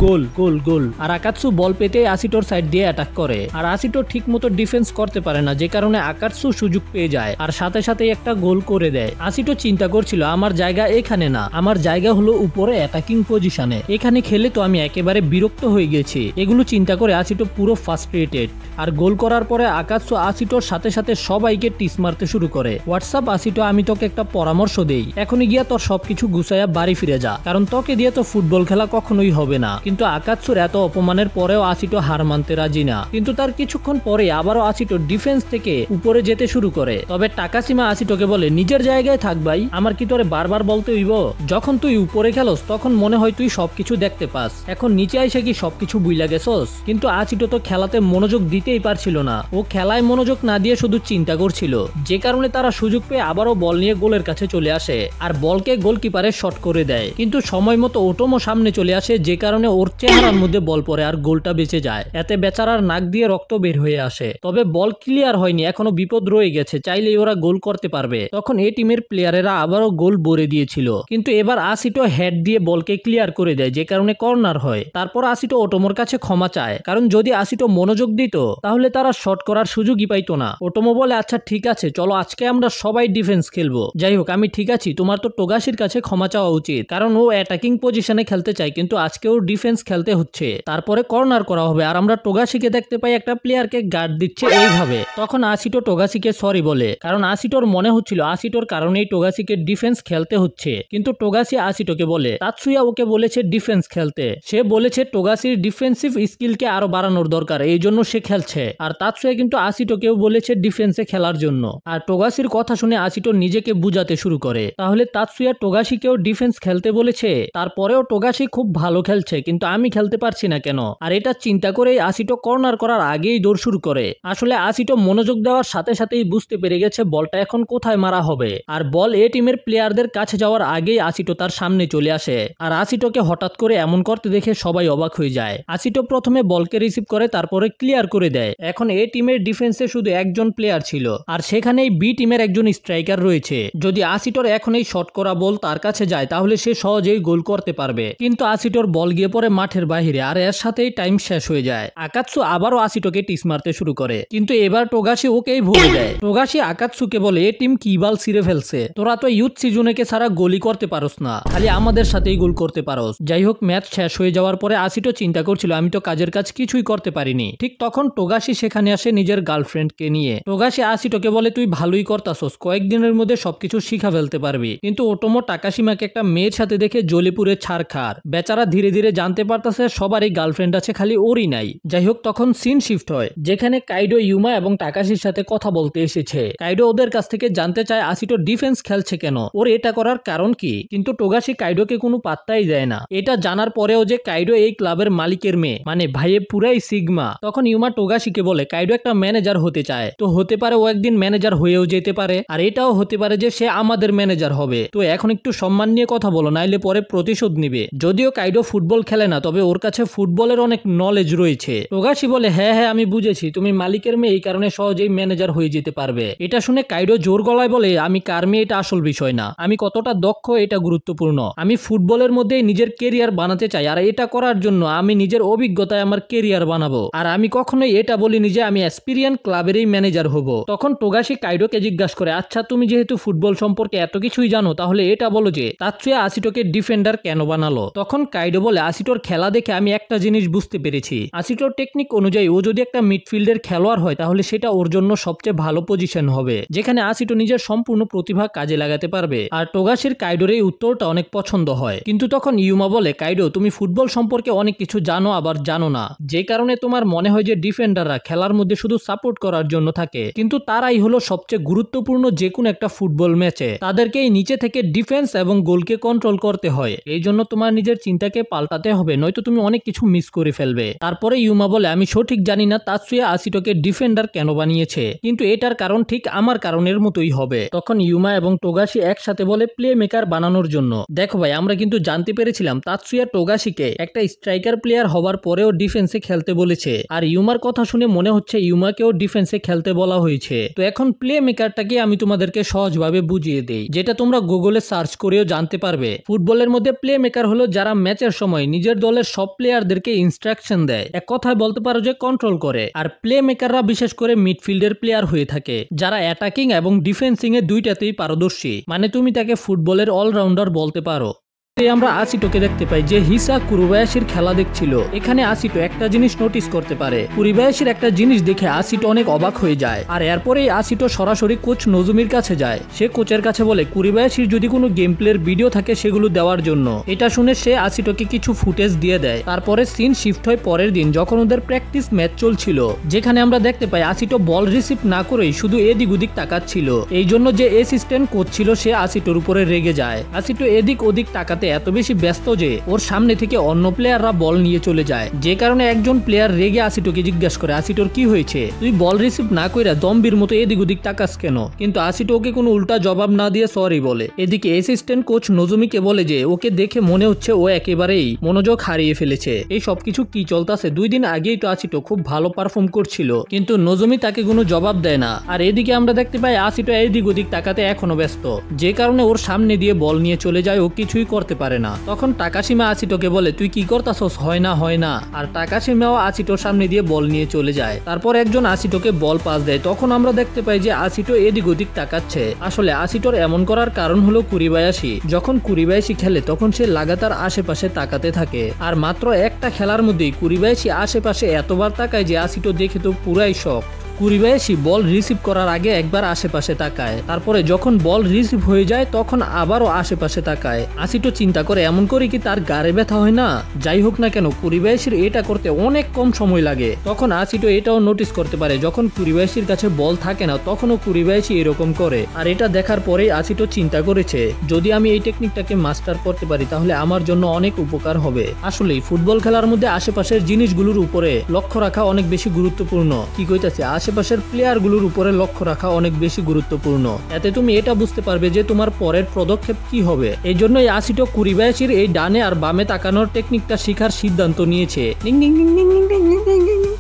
গোল গোল গোল। আর আকাতসু বল পেতে আসিটোর সাইড দিয়ে অ্যাটাক করে, আর আসিটো ঠিক মতো ডিফেন্স করতে পারে না, যে কারণে আকাতসু সুযোগ পেয়ে যায় আর সাথে সাথে একটা গোল করে দেয়। আসিটো চিন্তা করছিল আমার জায়গা এখানে না, আমার জায়গা হলো উপরে অ্যাটাকিং পজিশনে, এখানে খেলে তো আমি একেবারে বিরক্ত হয়ে গেছি। এগুলো চিন্তা করে আসিটো পুরো ফ্রাস্ট্রেটেড। আর গোল করার পরে আকাতসু আসিটোর সাথে সাথে সবাইকে টিস মারতে শুরু করে। হোয়াটসঅ্যাপ আসিটো, আমি তোকে একটা পরামর্শ দেই, এখনই গিয়া তোর সবকিছু গুছাইয়া বাড়ি ফিরে যা, কারণ তোকে দিয়ে তো ফুটবল খেলা কখনোই হবে না। কিন্তু আকাতসুর এত অপমানের পরেও আসিটো হার মানতে রাজি না। কিন্তু তার কিছুক্ষণ পরে আবারও আসিটো ডিফেন্স থেকে উপরে যেতে শুরু করে। তবে টাকাশিমা আসিটোকে বলে নিজের জায়গায় থাক ভাই, আমার কি তোরে বারবার বলতে হইব? যখন তুই উপরে খেলোস তখন মনে হয় তুই সবকিছু দেখতে পাস, এখন নিচে আইসা কি সবকিছু বুইলা গেছস? কিন্তু আচিটো তো খেলাতে মনোযোগ দিতেই পারছিল না, ও খেলায় মনোযোগ না দিয়ে শুধু চিন্তা করছিল, যে কারণে তারা সুযোগ পেয়ে আবারও বল নিয়ে গোলের কাছে চলে আসে আর বলকে গোলকিপারে শট করে দেয়। কিন্তু সময় মতো ওটোমো সামনে চলে আসে, যে কারণে ওর চেহারার মধ্যে বল পড়ে আর গোলটা বেঁচে যায়। এতে বেচারার নাক দিয়ে রক্ত বের হয়ে আসে। তবে বল ক্লিয়ার হয়নি, এখনো বিপদ রয়ে গেছে, চাইলেই ওরা গোল করতে পারবে। তখন এই টিমের প্লেয়ারেরা আবারও গোল ভরে দিয়েছিল, কিন্তু এবার আচিটো হেড দিয়ে বলকে ক্লিয়ার করে দেয়, যে কারণে কর্নার হয়। তারপর আচিটো ওটোমোর কাছে ক্ষমা চায়, কারণ যদি আচিটো মনোযোগ দিত তাহলে তারা শট করার সুযোগই পাইতো না। ওটোমো বলে আচ্ছা ঠিক আছে, চলো আজকে আমরা সবাই ডিফেন্স খেলবো। যাই হোক, আমি ঠিক আছি, তোমার তো টোগাশির কাছে ক্ষমা চাওয়া উচিত, কারণ ও অ্যাটাকিং পজিশনে খেলতে চায়, কিন্তু আজকে ওর ডিফেন্স খেলতে হচ্ছে। তারপরে কর্নার করা হবে আর আমরা টোগাশিকে দেখতে পাই একটা প্লেয়ারকে গার্ড দিচ্ছে এইভাবে। তখন আচিটো টোগাশিকে সরি বলে, কারণ আচিটোর মনে হচ্ছিল আচিটোর কারণেই টোগাশিকে ডিফেন্স খেলতে হচ্ছে। কিন্তু টোগাশি আচিটোকে বলে তাতসুয়া ওকে বলেছে ডিফেন্স খেলতে, সে বলেছে টোগাশির ডিফেন্সিভ স্কিলকে আরো বাড়ানোর দরকার, এই জন্য সে খেলছে। আর তাতসুয়া কিন্তু আচিটোকেও বলেছে ডিফেন্সে খেলার জন্য। আর টোগাশির কথা শুনে আচিটো নিজেকে বুঝাতে শুরু করে, তাহলে তাতসুয়া টোগাশিকেও ডিফেন্স খেলতে বলেছে, তারপরেও টোগাশি খুব ভালো খেলছে, কিন্তু আমি খেলতে পারছি না কেন? আর এটা চিন্তা করেই আচিটো কর্নার করার আগেই দৌড় শুরু করে। আসলে আচিটো মনোযোগ দেওয়ার সাথে সাথেই বুঝতে পেরে গেছে বলটা এখন কোথায় মারা হবে, আর বল এ টিমের প্লেয়ারদের কাছে যাওয়ার আগেই আচিটো তার সামনে চলে আসে। আর আচিটোকে হঠাৎ করে এমন করতে দেখে সবাই অবাক হয়ে যায়। আচিটো প্রথমে বলকে রিসিভ করে, তারপরে ক্লিয়ার করে দেয়। এখন এ টিমের ডিফেন্সে শুধু একজন প্লেয়ার ছিল, আর সেখানেই বি টিমের একজন স্ট্রাইকার রয়েছে। যদি আচিটোর এখন এই শট করা বল তার কাছে যায় তাহলে সে সহজেই গোল করতে পারবে, কিন্তু আচিটোর বল গিয়ে পড়ে মাঠের বাহিরে, আর এর সাথেই টাইম শেষ হয়ে যায়। আকাৎসু আবারও আচিটোকে টিস মারতে শুরু করে, কিন্তু এবার টোগাশি ওকেই ভুলে দেয়। টোগাশি আকাৎসুকে বলে এ টিম কি বাল ছিঁড়ে ফেলছে, তোরা তো ইউথ সিজনেকে ছাড়া গোলই করতে পারোস না, খালি আমাদের সাথেই গোল করতে পারোস। যাই হোক, ম্যাচ শেষ হয়ে যাওয়ার পরে আচিটো চিন্তা করছিল আমি তো কাজের কাজ কিছুই করতে পারিনি। ঠিক তখন টোগাশি সেখানে আসে নিজের গার্লফ্রেন্ডকে নিয়ে। টোগাশি আচিটোকে বলে তুই ভালোই করতাছস, কয়েকদিনের মধ্যে সবকিছু শিখা ফেলতে পারবি। কিন্তু ওটোমো টাকাশিমাকে একটা মেয়ের সাথে দেখে জলিপুরে ছাড়খার। বেচারা ধীরে ধীরে জানতে পারতাছে সবারই গার্লফ্রেন্ড আছে, খালি ওরই নাই। যাই হোক, তখন সিন শিফট হয়, যেখানে কাইডো ইউমা এবং টাকাশির সাথে কথা বলতে এসেছে। কাইডো ওদের কাছ থেকে জানতে চায় আচিটো ডিফেন্স খেলছে কেন, ওর এটা করার কারণ কি। কিন্তু টোগাশি কাইডোকে কোনো পাত্তাই দেয় না। এটা জানার পরেও যে কাইডো এই ক্লাবের মালিকের মেয়ে, মানে ভাইয়ে পুরাই সিগমা। তখন ইউমা টোগাশিকে বলে কাইডো একটা ম্যানেজার হতে চায়, তো হতে পারে ও একদিন ম্যানেজার হয়েও যেতে পারে, আর এটাও হতে পারে যে সে আমাদের ম্যানেজার হবে। তো এখন একটু সম্মান নিয়ে কথা বলো, নাইলে পরে প্রতিশোধ নিবে। যদিও কাইডো ফুটবল খেলে না, তবে ওর কাছে ফুটবলের অনেক নলেজ রয়েছে। টোগাশি বলে হ্যাঁ হ্যাঁ আমি বুঝেছি, তুমি মালিকের মেয়ে, এই কারণে সহজেই ম্যানেজার হয়ে যেতে পারবে। এটা শুনে কাইডো জোর গলায় বলে আমি কার মেয়ে এটা আসল বিষয় না, আমি কতটা দক্ষ এটা গুরুত্বপূর্ণ। আমি ফুটবলের মধ্যেই নিজের কেরিয়ার বানাতে চাই, আর এটা করার জন্য আমি নিজের অভিজ্ঞতায় আমার কেরিয়ার বানাবো। আর আমি কখনোই এটা বলিনি যে আমি এক্সপেরিয়েন্স ক্লাবেরই ম্যানেজার হব। তখন টোগাশি কাইডোকে জিজ্ঞাসা করে আচ্ছা তুমি যেহেতু ফুটবল সম্পর্কে এত কিছুই জানো, তাহলে এটা বলো যে তাতসুয়া আচিটোকে ডিফেন্ডার কেন বানালো। তখন কাইডো বলে আচিটোর খেলা দেখে আমি একটা জিনিস বুঝতে পেরেছি, আচিটোর টেকনিক অনুযায়ী ও যদি একটা মিডফিল্ডের খেলোয়াড় হয় তাহলে সেটা ওর জন্য সবচেয়ে ভালো পজিশন হবে, যেখানে আচিটো নিজের সম্পূর্ণ প্রতিভা কাজে লাগাতে পারবে। আর টোগাশির কাইডোর এই উত্তরটা অনেক পছন্দ হয়। কিন্তু তখন ইউমা বলে কাইডো তুমি ফুটবল সম্পর্কে অনেক কিছু জানো আবার জানো না, যে কারণে তোমার মনে হয় যে ডিফেন্ডাররা খেলার মধ্যে শুধু সাপোর্ট করার জন্য থাকে, কিন্তু তারাই হলো সবচেয়ে গুরুত্বপূর্ণ যে কোনো একটা ফুটবল ম্যাচে। তাদেরকেই নিচে থেকে ডিফেন্স এবং গোলকে কন্ট্রোল করতে হয়, এই জন্য তোমার নিজের চিন্তাকে পাল্টাতে হবে, নয়তো তুমি অনেক কিছু মিস করে ফেলবে। তারপরে ইউমা বলে আমি সঠিক জানি না তাতসুয়া আচিটোকে ডিফেন্ডার কেন বানিয়েছে, কিন্তু এটার কারণ ঠিক আমার কারণের মতোই হবে। তখন ইউমা এবং টোগাশি একসাথে বলে প্লে মেকার বানানোর জন্য। দেখো ভাই, আমরা কিন্তু জানতে পেরেছিলাম তাতসুয়া টোগাশিকে একটা স্ট্রাইকার প্লেয়ার হবার পরেও ডিফেন্সে খেলতে বলেছে, আর ইউমার কথা শুনে মনে হচ্ছে ইউমাকেও ডিফেন্সে খেলতে বলা হয়েছে। তো এখন প্লে মেকারটাকে আমি তোমাদেরকে সহজভাবে বুঝিয়ে দেই, যেটা তোমরা গুগলে সার্চ করেও জানতে পারবে। ফুটবলের মধ্যে প্লে মেকার হলো যারা ম্যাচের সময় নিজের দলের সব প্লেয়ারদেরকে ইনস্ট্রাকশন দেয়, এক কথায় বলতে পারো যে কন্ট্রোল করে। আর প্লে মেকাররা বিশেষ করে মিডফিল্ডের প্লেয়ার হয়ে থাকে, যারা অ্যাটাকিং এবং ডিফেন্সিং এ দুইটাতেই পারদর্শী, মানে তুমি তাকে ফুটবলের অলরাউন্ডার বলতে পারো। আমরা আচিটোকে দেখতে পাই যে হিসা কুরুবায়াশির খেলা দেখছিল। এখানে আচিটো একটা জিনিস নোটিস করতে পারে, কুরুবায়াশির একটা জিনিস দেখে আচিটো অনেক অবাক হয়ে যায়। আর এরপরেই আচিটো সরাসরি কোচ নজুমির কাছে যায়। সে কোচের কাছে বলে কুরুবায়াশির যদি কোনো গেম প্লের ভিডিও থাকে সেগুলো দেওয়ার জন্য। এটা শুনে সে আচিটোকে কিছু ফুটেজ দিয়ে দেয়। তারপরে সিন শিফট হয় পরের দিন, যখন ওদের প্র্যাকটিস ম্যাচ চলছিল, যেখানে আমরা দেখতে পাই আচিটো বল রিসিভ না করেই শুধু এদিক ওদিক তাকাচ্ছিল। এই জন্য যে অ্যাসিস্ট্যান্ট কোচ ছিল সে আচিটোর উপরে রেগে যায়। আচিটো এদিক ওদিক তাকাতে তাকাতে এত বেশি ব্যস্ত যে ওর সামনে থেকে অন্য প্লেয়াররা বল নিয়ে চলে যায়, যে কারণে একজন প্লেয়ার রেগে আসিটোকে জিজ্ঞাসা করে, আসিটোর কি হয়েছে, তুই বল রিসিভ না কইরা দম্বির মতো এদিক ওদিক তাকাস কেন? কিন্তু আসিটো ওকে কোনো উল্টা জবাব না দিয়ে সরি বলে। এদিকে অ্যাসিস্ট্যান্ট কোচ নজুমিকে বলে যে ওকে দেখে মনে হচ্ছে ও একেবারেই মনোযোগ হারিয়ে ফেলেছে। এই সবকিছু কি চলতেছে? 2 দিন আগেই তো আসিটো খুব ভালো পারফর্ম করছিল, কিন্তু নজুমি তাকে কোনো জবাব দেয় না। আর এদিকে আমরা দেখতে পাই আসিটো এদিক ওদিক তাকাতে এখনো ব্যস্ত, যে কারণে ওর সামনে দিয়ে বল নিয়ে চলে যায়, ও কিছুই করতে পারে না। তখন তাকাশিমা আসিটোকে বলে, তুই কি করতাছস, হয় না। আর তাকাশিমাও আসিটোর সামনে দিয়ে বল নিয়ে চলে যায়। তারপর একজন আসিটোকে বল পাস দেয়। তখন আমরা দেখতে পাই যে আসিটো এদিক ওদিক তাকাচ্ছে। আসলে আসিটোর এমন করার কারণ হলো কুরিবায়াশি। যখন কুরিবায়াশি খেলে তখন সে লাগাতার আশেপাশে তাকাতে থাকে, আর মাত্র একটা খেলার মধ্যেই কুরিবায়াশি আশেপাশে এতবার তাকায় যে আসিটো দেখে তো পুরাই শক। কুরিবায়াশি বল রিসিভ করার আগে একবার আশেপাশে তাকায়, তারপরে যখন বল রিসিভ হয়ে যায় তখন আবারও আশেপাশে তাকায়। আসিটো চিন্তা করে, এমন করে কি তার গাড়ে ব্যথা হয় না? যাই হোক না কেন, কুরিবায়াশির এটা করতে অনেক কম সময় লাগে। তখন আসিটো এটাও নোটিস করতে পারে, যখন কুরিবায়াশির কাছে বল থাকে না তখনও কুরিবায়াশি এরকম করে। আর এটা দেখার পরেই আসিটো চিন্তা করেছে, যদি আমি এই টেকনিকটাকে মাস্টার করতে পারি তাহলে আমার জন্য অনেক উপকার হবে। আসলেই ফুটবল খেলার মধ্যে আশেপাশের জিনিসগুলোর উপরে লক্ষ্য রাখা অনেক বেশি গুরুত্বপূর্ণ। কি কইতাছে, আশেপাশের প্লেয়ারগুলোর উপরে লক্ষ্য রাখা অনেক বেশি গুরুত্বপূর্ণ। এতে তুমি এটা বুঝতে পারবে যে তোমার পরের পদক্ষেপ কি হবে। এই জন্যই আসিটো কুরিবায়াশির এই ডানে আর বামে তাকানোর টেকনিকটা শেখার সিদ্ধান্ত নিয়েছে।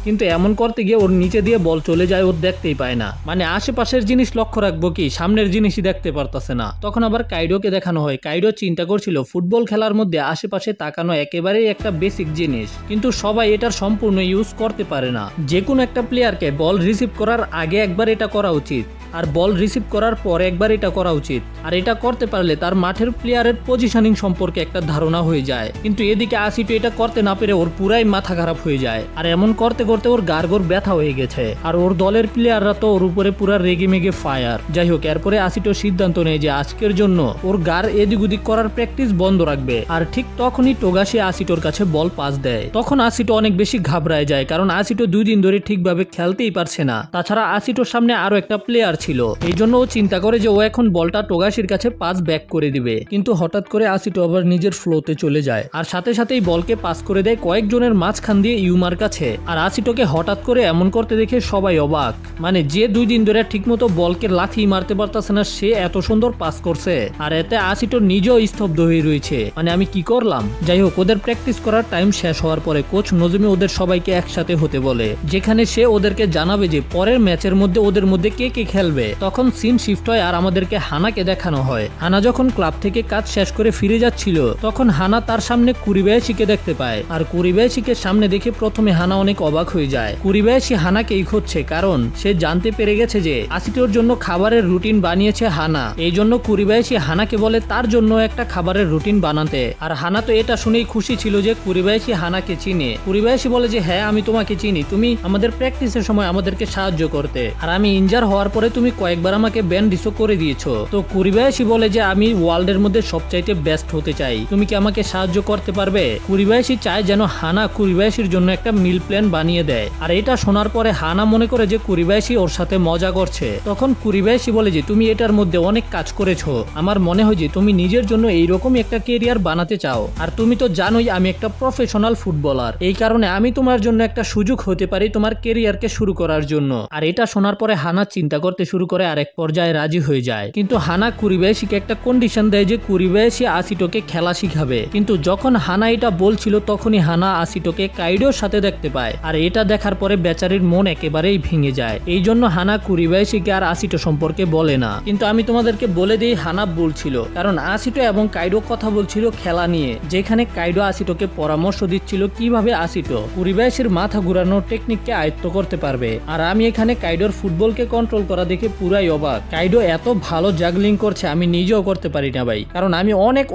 কিন্তু এমন করতে গিয়ে ওর নিচে দিয়ে বল চলে যায়, ওর দেখতেই পায় না। মানে আশেপাশের জিনিস লক্ষ্য রাখবো কি, সামনের জিনিসই দেখতে পারতাছে না। তখন আবার কাইডোকে দেখানো হয়। কাইডো চিন্তা করছিল ফুটবল খেলার মধ্যে আশেপাশে তাকানো একেবারেই একটা বেসিক জিনিস, কিন্তু সবাই এটার সম্পূর্ণ ইউজ করতে পারে না। যে কোনো একটা প্লেয়ারকে বল রিসিভ করার আগে একবার এটা করা উচিত, আর বল রিসিভ করার পর একবার এটা করা উচিত। আর এটা করতে পারলে তার মাঠের প্লেয়ারের পজিশনিং সম্পর্কে একটা ধারণা হয়ে যায়। কিন্তু এদিকে আসিটো এটা করতে না পেরে ওর পুরাই মাথা খারাপ হয়ে যায়, আর এমন করতে করতে ওর গার্গোর ব্যথা হয়ে গেছে। আর ওর দলের প্লেয়াররা তো ওর উপরে পুরা রেগে মেগে ফায়ার। যাই হোক, এরপরে আসিটো সিদ্ধান্ত নেয় যে আজকের জন্য ওর গার এদিক ওদিক করার প্র্যাকটিস বন্ধ রাখবে। আর ঠিক তখনই টোগাশি আসিটোর কাছে বল পাস দেয়। তখন আসিটো অনেক বেশি ঘাবড়ায় যায়, কারণ আসিটো 2 দিন ধরে ঠিকভাবে খেলতেই পারছে না। তাছাড়া আসিটোর সামনে আরো একটা প্লেয়ার ছিল, এই জন্য ও চিন্তা করে যে ও এখন বলটা টোগাশির কাছে পাস ব্যাক করে দিবে। কিন্তু হঠাৎ করে আসিটো আবার নিজের ফ্লোতে চলে যায়, আর সাথে সাথেই বলকে পাস করে দেয় কয়েকজনের মাঝখান দিয়ে ইউমার কাছে। আর আসিটোকে হঠাৎ করে এমন করতে দেখে সবাই অবাক। মানে যে 2 দিন ধরে ঠিকমতো বলকে লাথি মারতে পারতাছে না, সে এত সুন্দর পাস করছে। আর এতে আসিটো নিজেও স্তব্ধ হয়ে রয়েছে, মানে আমি কি করলাম। যাই হোক, ওদের প্র্যাকটিস করার টাইম শেষ হওয়ার পরে কোচ নজুমি ওদের সবাইকে একসাথে হতে বলে, যেখানে সে ওদেরকে জানাবে যে পরের ম্যাচের মধ্যে ওদের মধ্যে কে কে খেলবে। তখন সিন শিফট হয় আর আমাদেরকে হানাকে দেখানো হয়। হানা যখন ক্লাব থেকে কাজ শেষ করে ফিরে যাচ্ছিল তখন হানা তার সামনে কুরিবায়াশিকে দেখতে পায়। আর কুরিবায়াশিকে সামনে দেখে প্রথমে হানা অনেক অবাক হয়ে যায়। কুরিবায়াশি হানাকেই খুঁজছে, কারণ সে জানতে পেরে গেছে যে আসিটোর জন্য খাবারের রুটিন বানিয়েছে হানা। এই জন্য কুরিবায়াশি হানাকে বলে তার জন্য একটা খাবারের রুটিন বানাতে। আর হানা তো এটা শুনেই খুশি ছিল যে কুরিবায়াশি হানাকে চিনে। কুরিবায়াশি বলে যে হ্যাঁ, আমি তোমাকে চিনি, তুমি আমাদের প্র্যাকটিসের সময় আমাদেরকে সাহায্য করতে, আর আমি ইনজার হওয়ার পরে তুমি কয়েকবার আমাকে ব্যান্ডিসও করে দিয়েছো। তো কুরিবায়াশি বলে যে আমি ওয়ার্ল্ডের মধ্যে সবচাইতে বেস্ট হতে চাই, তুমি কি আমাকে সাহায্য করতে পারবে? কুরিবায়াশি চায় যেন হানা কুরিবায়াশির জন্য একটা মিল প্ল্যান বানিয়ে দেয়। আর এটা শোনার পরে হানা মনে করে যে কুরিবায়াশি ওর সাথে মজা করছে। তখন কুরিবায়াশি বলে যে তুমি এটার মধ্যে অনেক কাজ করেছো, আমার মনে হয় যে তুমি নিজের জন্য এইরকমই একটা কেরিয়ার বানাতে চাও। আর তুমি তো জানোই আমি একটা প্রফেশনাল ফুটবলার, এই কারণে আমি তোমার জন্য একটা সুযোগ হতে পারি তোমার কেরিয়ারকে শুরু করার জন্য। আর এটা শোনার পরে হানা চিন্তা করতে শুরু করে, আর এক পর্যায়ে রাজি হয়ে যায়। কিন্তু হানা কুরিবায়াশিকে একটা কন্ডিশন দেয় যে কুরিবায়াশি আসিটোকে খেলা শিখাবে। কিন্তু যখন হানা এটা বলছিল তখনই হানা আসিটোকে কাইডোর সাথে দেখতে পায়। আর এটা দেখার পরে বেচারির মন একেবারেই ভেঙে যায়। এই জন্য হানা কুরিবায়াশিকে আর আসিটো সম্পর্কে বলে না। কিন্তু আমি তোমাদেরকে বলে দিই, হানা বলছিল, কারণ আসিটো এবং কাইডো কথা বলছিল খেলা নিয়ে, যেখানে কাইডো আসিটোকে পরামর্শ দিচ্ছিল কিভাবে আসিটো কুরিবায়াশির মাথা ঘুরানোর টেকনিককে আয়ত্ত করতে পারবে। আর আমি এখানে কাইডোর ফুটবলকে কন্ট্রোল করা দেখে পুরাই অবাক। কাইডো এত ভালো জাগলিং করছে আমি নিজেও করতে পারি না ভাই, কারণ আমি